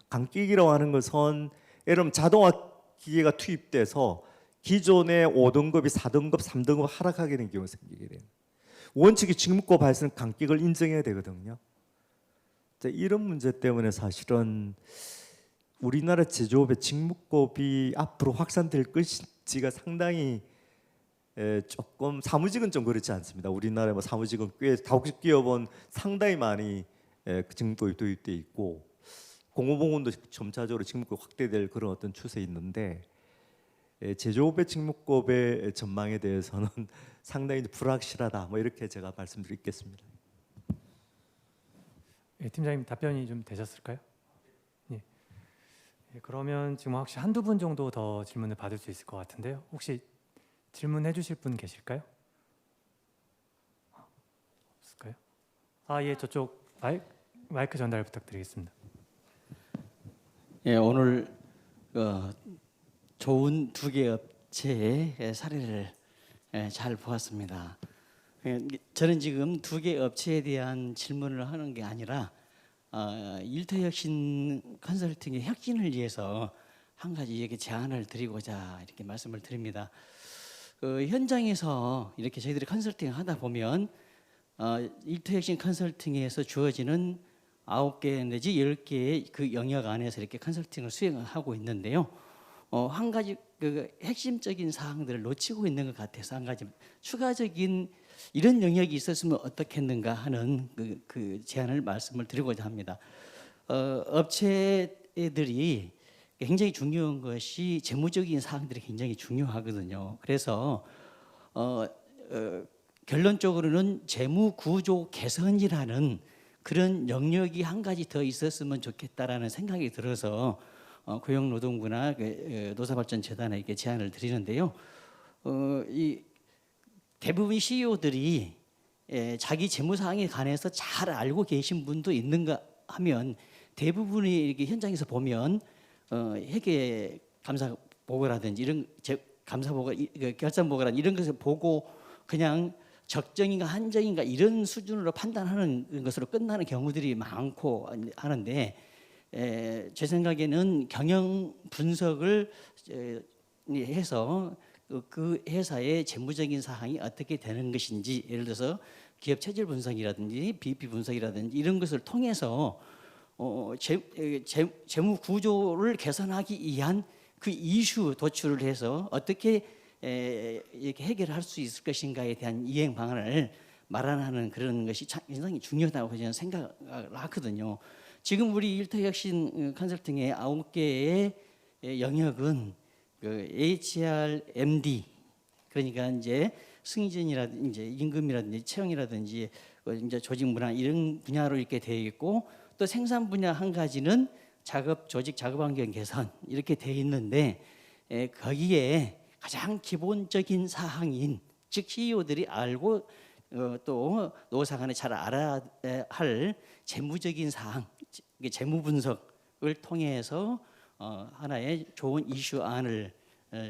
간격이라고 하는 것은 예를 들면 자동화 기계가 투입돼서 기존의 5등급이 4등급, 3등급 하락하게 되는 경우가 생기게 돼요. 원칙이 직무급 하에서는 간격을 인정해야 되거든요. 이런 문제 때문에 사실은 우리나라 제조업의 직무급이 앞으로 확산될 것인지가 상당히 조금 사무직은 좀 그렇지 않습니다. 우리나라 뭐 사무직은 꽤 다국적 기업은 상당히 많이 직무급이 도입돼 있고 공무부문도 점차적으로 직무급 확대될 그런 어떤 추세 있는데 제조업의 직무급의 전망에 대해서는 상당히 불확실하다. 뭐 이렇게 제가 말씀드리겠습니다. 예, 팀장님 답변이 좀 되셨을까요? 예. 예, 그러면 지금 혹시 한두 분 정도 더 질문을 받을 수 있을 것 같은데요. 혹시 질문해 주실 분 계실까요? 없을까요? 예, 저쪽 마이크 전달 부탁드리겠습니다. 예, 오늘 좋은 두 개 업체의 사례를 잘 보았습니다. 저는 지금 두 개 업체에 대한 질문을 하는 게 아니라 일터혁신 컨설팅의 혁신을 위해서 한 가지 이렇게 제안을 드리고자 이렇게 말씀을 드립니다. 현장에서 이렇게 저희들이 컨설팅을 하다 보면 일터혁신 컨설팅에서 주어지는 9개 내지 10개의 그 영역 안에서 이렇게 컨설팅을 수행하고 있는데요. 한 가지 그 핵심적인 사항들을 놓치고 있는 것 같아서 한 가지 추가적인 이런 영역이 있었으면 어떻겠는가 하는 그 제안을 말씀을 드리고자 합니다. 업체들이 굉장히 중요한 것이 재무적인 사항들이 굉장히 중요하거든요. 그래서 결론적으로는 재무 구조 개선이라는 그런 영역이 한 가지 더 있었으면 좋겠다라는 생각이 들어서 고용노동부나 노사발전재단에게 제안을 드리는데요. 이 대부분 CEO들이 자기 재무 사항에 관해서 잘 알고 계신 분도 있는가 하면 대부분이 이렇게 현장에서 보면 회계 감사 보고라든지 이런 감사 보고 결산 보고라든지 이런 것을 보고 그냥 적정인가 한정인가 이런 수준으로 판단하는 것으로 끝나는 경우들이 많고 하는데 제 생각에는 경영 분석을 해서 그 회사의 재무적인 사항이 어떻게 되는 것인지 예를 들어서 기업 체질 분석이라든지 BP 분석이라든지 이런 것을 통해서 재무 구조를 개선하기 위한 그 이슈 도출을 해서 어떻게 이렇게 해결할 수 있을 것인가에 대한 이행 방안을 마련하는 그런 것이 상당히 중요하다고 저는 생각을 하거든요. 지금 우리 일터혁신 컨설팅의 9개의 영역은 그 HRMD 그러니까 이제 승진이라든지 이제 임금이라든지 채용이라든지 이제 조직 문화 이런 분야로 이렇게 되어 있고 또 생산 분야 한 가지는 작업 조직 작업 환경 개선 이렇게 되어 있는데 거기에 가장 기본적인 사항인 즉 CEO들이 알고 또 노사간에 잘 알아야 할 재무적인 사항, 재무 분석을 통해서 하나의 좋은 이슈안을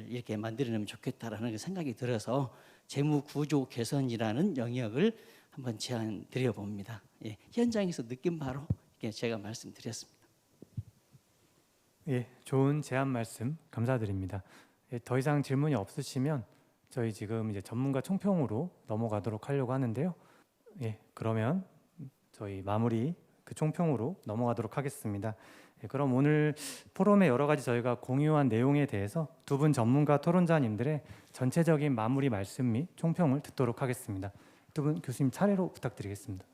이렇게 만들어내면 좋겠다라는 생각이 들어서 재무 구조 개선이라는 영역을 한번 제안 드려봅니다. 예, 현장에서 느낀 바로 제가 말씀드렸습니다. 예, 좋은 제안 말씀 감사드립니다. 예, 더 이상 질문이 없으시면 저희 지금 이제 전문가 총평으로 넘어가도록 하려고 하는데요. 예, 그러면 저희 마무리 그 총평으로 넘어가도록 하겠습니다. 예, 그럼 오늘 포럼의 여러 가지 저희가 공유한 내용에 대해서 두 분 전문가 토론자님들의 전체적인 마무리 말씀 및 총평을 듣도록 하겠습니다. 두 분 교수님 차례로 부탁드리겠습니다.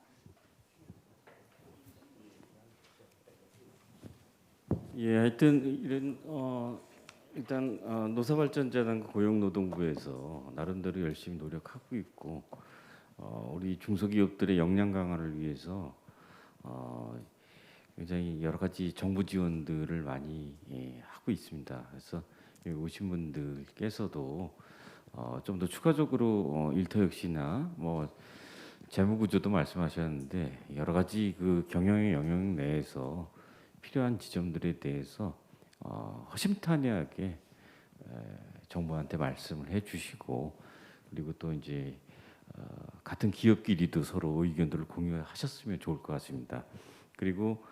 예, 하여튼 이런 일단 노사발전재단과 고용노동부에서 나름대로 열심히 노력하고 있고 우리 중소기업들의 역량 강화를 위해서 굉장히 여러 가지 정부 지원들을 많이 하고 있습니다. 그래서 여기 오신 분들께서도 좀 더 추가적으로 일터혁신이나 뭐 재무구조도 말씀하셨는데 여러 가지 그 경영의 영역 내에서 필요한 지점들에 대해서 허심탄회하게 정부한테 말씀을 해주시고 그리고 또 이제 같은 기업끼리도 서로 의견들을 공유하셨으면 좋을 것 같습니다. 그리고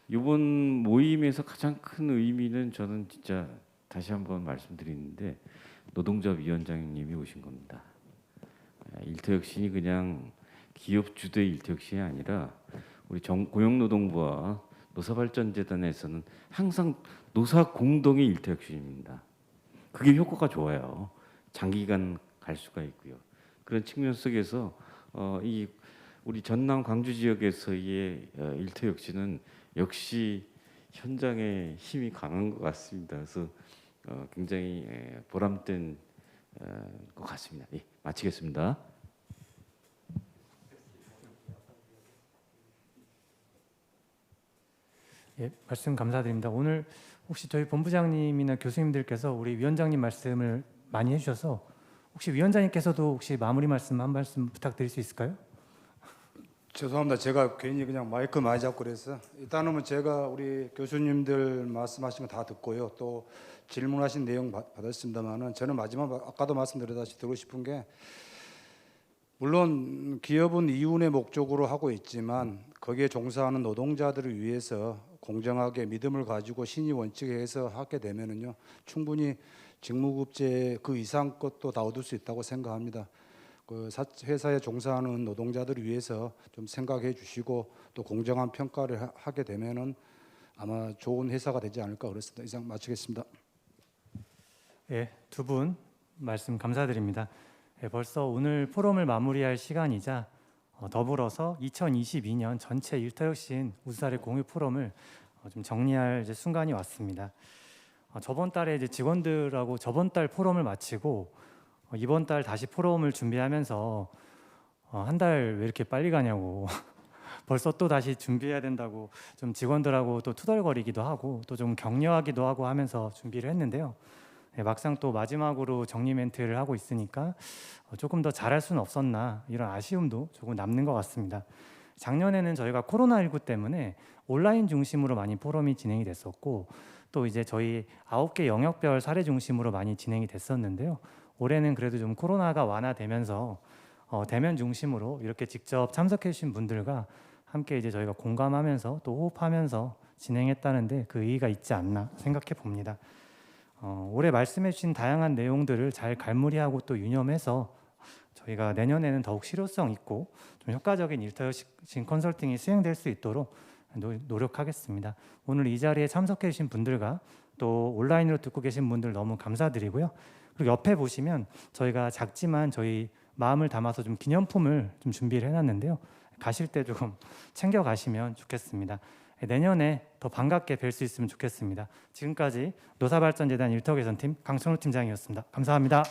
이번 모임에서 가장 큰 의미는 저는 진짜 다시 한번 말씀드리는데 노동자 위원장님이 오신 겁니다. 일터혁신이 그냥 기업 주도의 일터혁신이 아니라 우리 고용노동부와 노사발전재단에서는 항상 노사 공동의 일터혁신입니다. 그게 효과가 좋아요. 장기간 갈 수가 있고요. 그런 측면 속에서 이 우리 전남 광주 지역에서의 일터혁신은 역시 현장에 힘이 강한 것 같습니다. 그래서 굉장히 보람된 것 같습니다. 예, 마치겠습니다. 예, 말씀 감사드립니다. 오늘 혹시 저희 본부장님이나 교수님들께서 우리 위원장님 말씀을 많이 해주셔서 혹시 위원장님께서도 혹시 마무리 말씀 한 말씀 부탁드릴 수 있을까요? 죄송합니다. 제가 괜히 그냥 마이크 많이 잡고 그래서 일단은 제가 우리 교수님들 말씀하신 거 다 듣고요. 또 질문하신 내용 받았습니다만은 저는 마지막 아까도 말씀드렸다시피 드리고 싶은 게 물론 기업은 이윤의 목적으로 하고 있지만 거기에 종사하는 노동자들을 위해서 공정하게 믿음을 가지고 신의 원칙에 의해서 하게 되면은요 충분히 직무급제 그 이상 것도 다 얻을 수 있다고 생각합니다. 그 회사에 종사하는 노동자들을 위해서 좀 생각해 주시고 또 공정한 평가를 하게 되면은 아마 좋은 회사가 되지 않을까 그렇습니다. 이상 마치겠습니다. 예, 두 분 말씀 감사드립니다. 예, 벌써 오늘 포럼을 마무리할 시간이자 더불어서 2022년 전체 일터혁신 우수사례 공유 포럼을 좀 정리할 이제 순간이 왔습니다. 저번 달에 이제 직원들하고 저번 달 포럼을 마치고 이번 달 다시 포럼을 준비하면서 한 달 왜 이렇게 빨리 가냐고 벌써 또 다시 준비해야 된다고 좀 직원들하고 또 투덜거리기도 하고 또 좀 격려하기도 하고 하면서 준비를 했는데요. 예, 막상 또 마지막으로 정리 멘트를 하고 있으니까 조금 더 잘할 수는 없었나 이런 아쉬움도 조금 남는 것 같습니다. 작년에는 저희가 코로나19 때문에 온라인 중심으로 많이 포럼이 진행이 됐었고 또 이제 저희 9개 영역별 사례 중심으로 많이 진행이 됐었는데요. 올해는 그래도 좀 코로나가 완화되면서 대면 중심으로 이렇게 직접 참석해 주신 분들과 함께 이제 저희가 공감하면서 또 호흡하면서 진행했다는데 그 의의가 있지 않나 생각해 봅니다. 올해 말씀해 주신 다양한 내용들을 잘 갈무리하고 또 유념해서 저희가 내년에는 더욱 실효성 있고 좀 효과적인 일터혁신 컨설팅이 수행될 수 있도록 노력하겠습니다. 오늘 이 자리에 참석해 주신 분들과 또 온라인으로 듣고 계신 분들 너무 감사드리고요. 그리고 옆에 보시면 저희가 작지만 저희 마음을 담아서 좀 기념품을 좀 준비를 해놨는데요. 가실 때 조금 챙겨 가시면 좋겠습니다. 내년에 더 반갑게 뵐 수 있으면 좋겠습니다. 지금까지 노사발전재단 일터개선팀 강천우 팀장이었습니다. 감사합니다.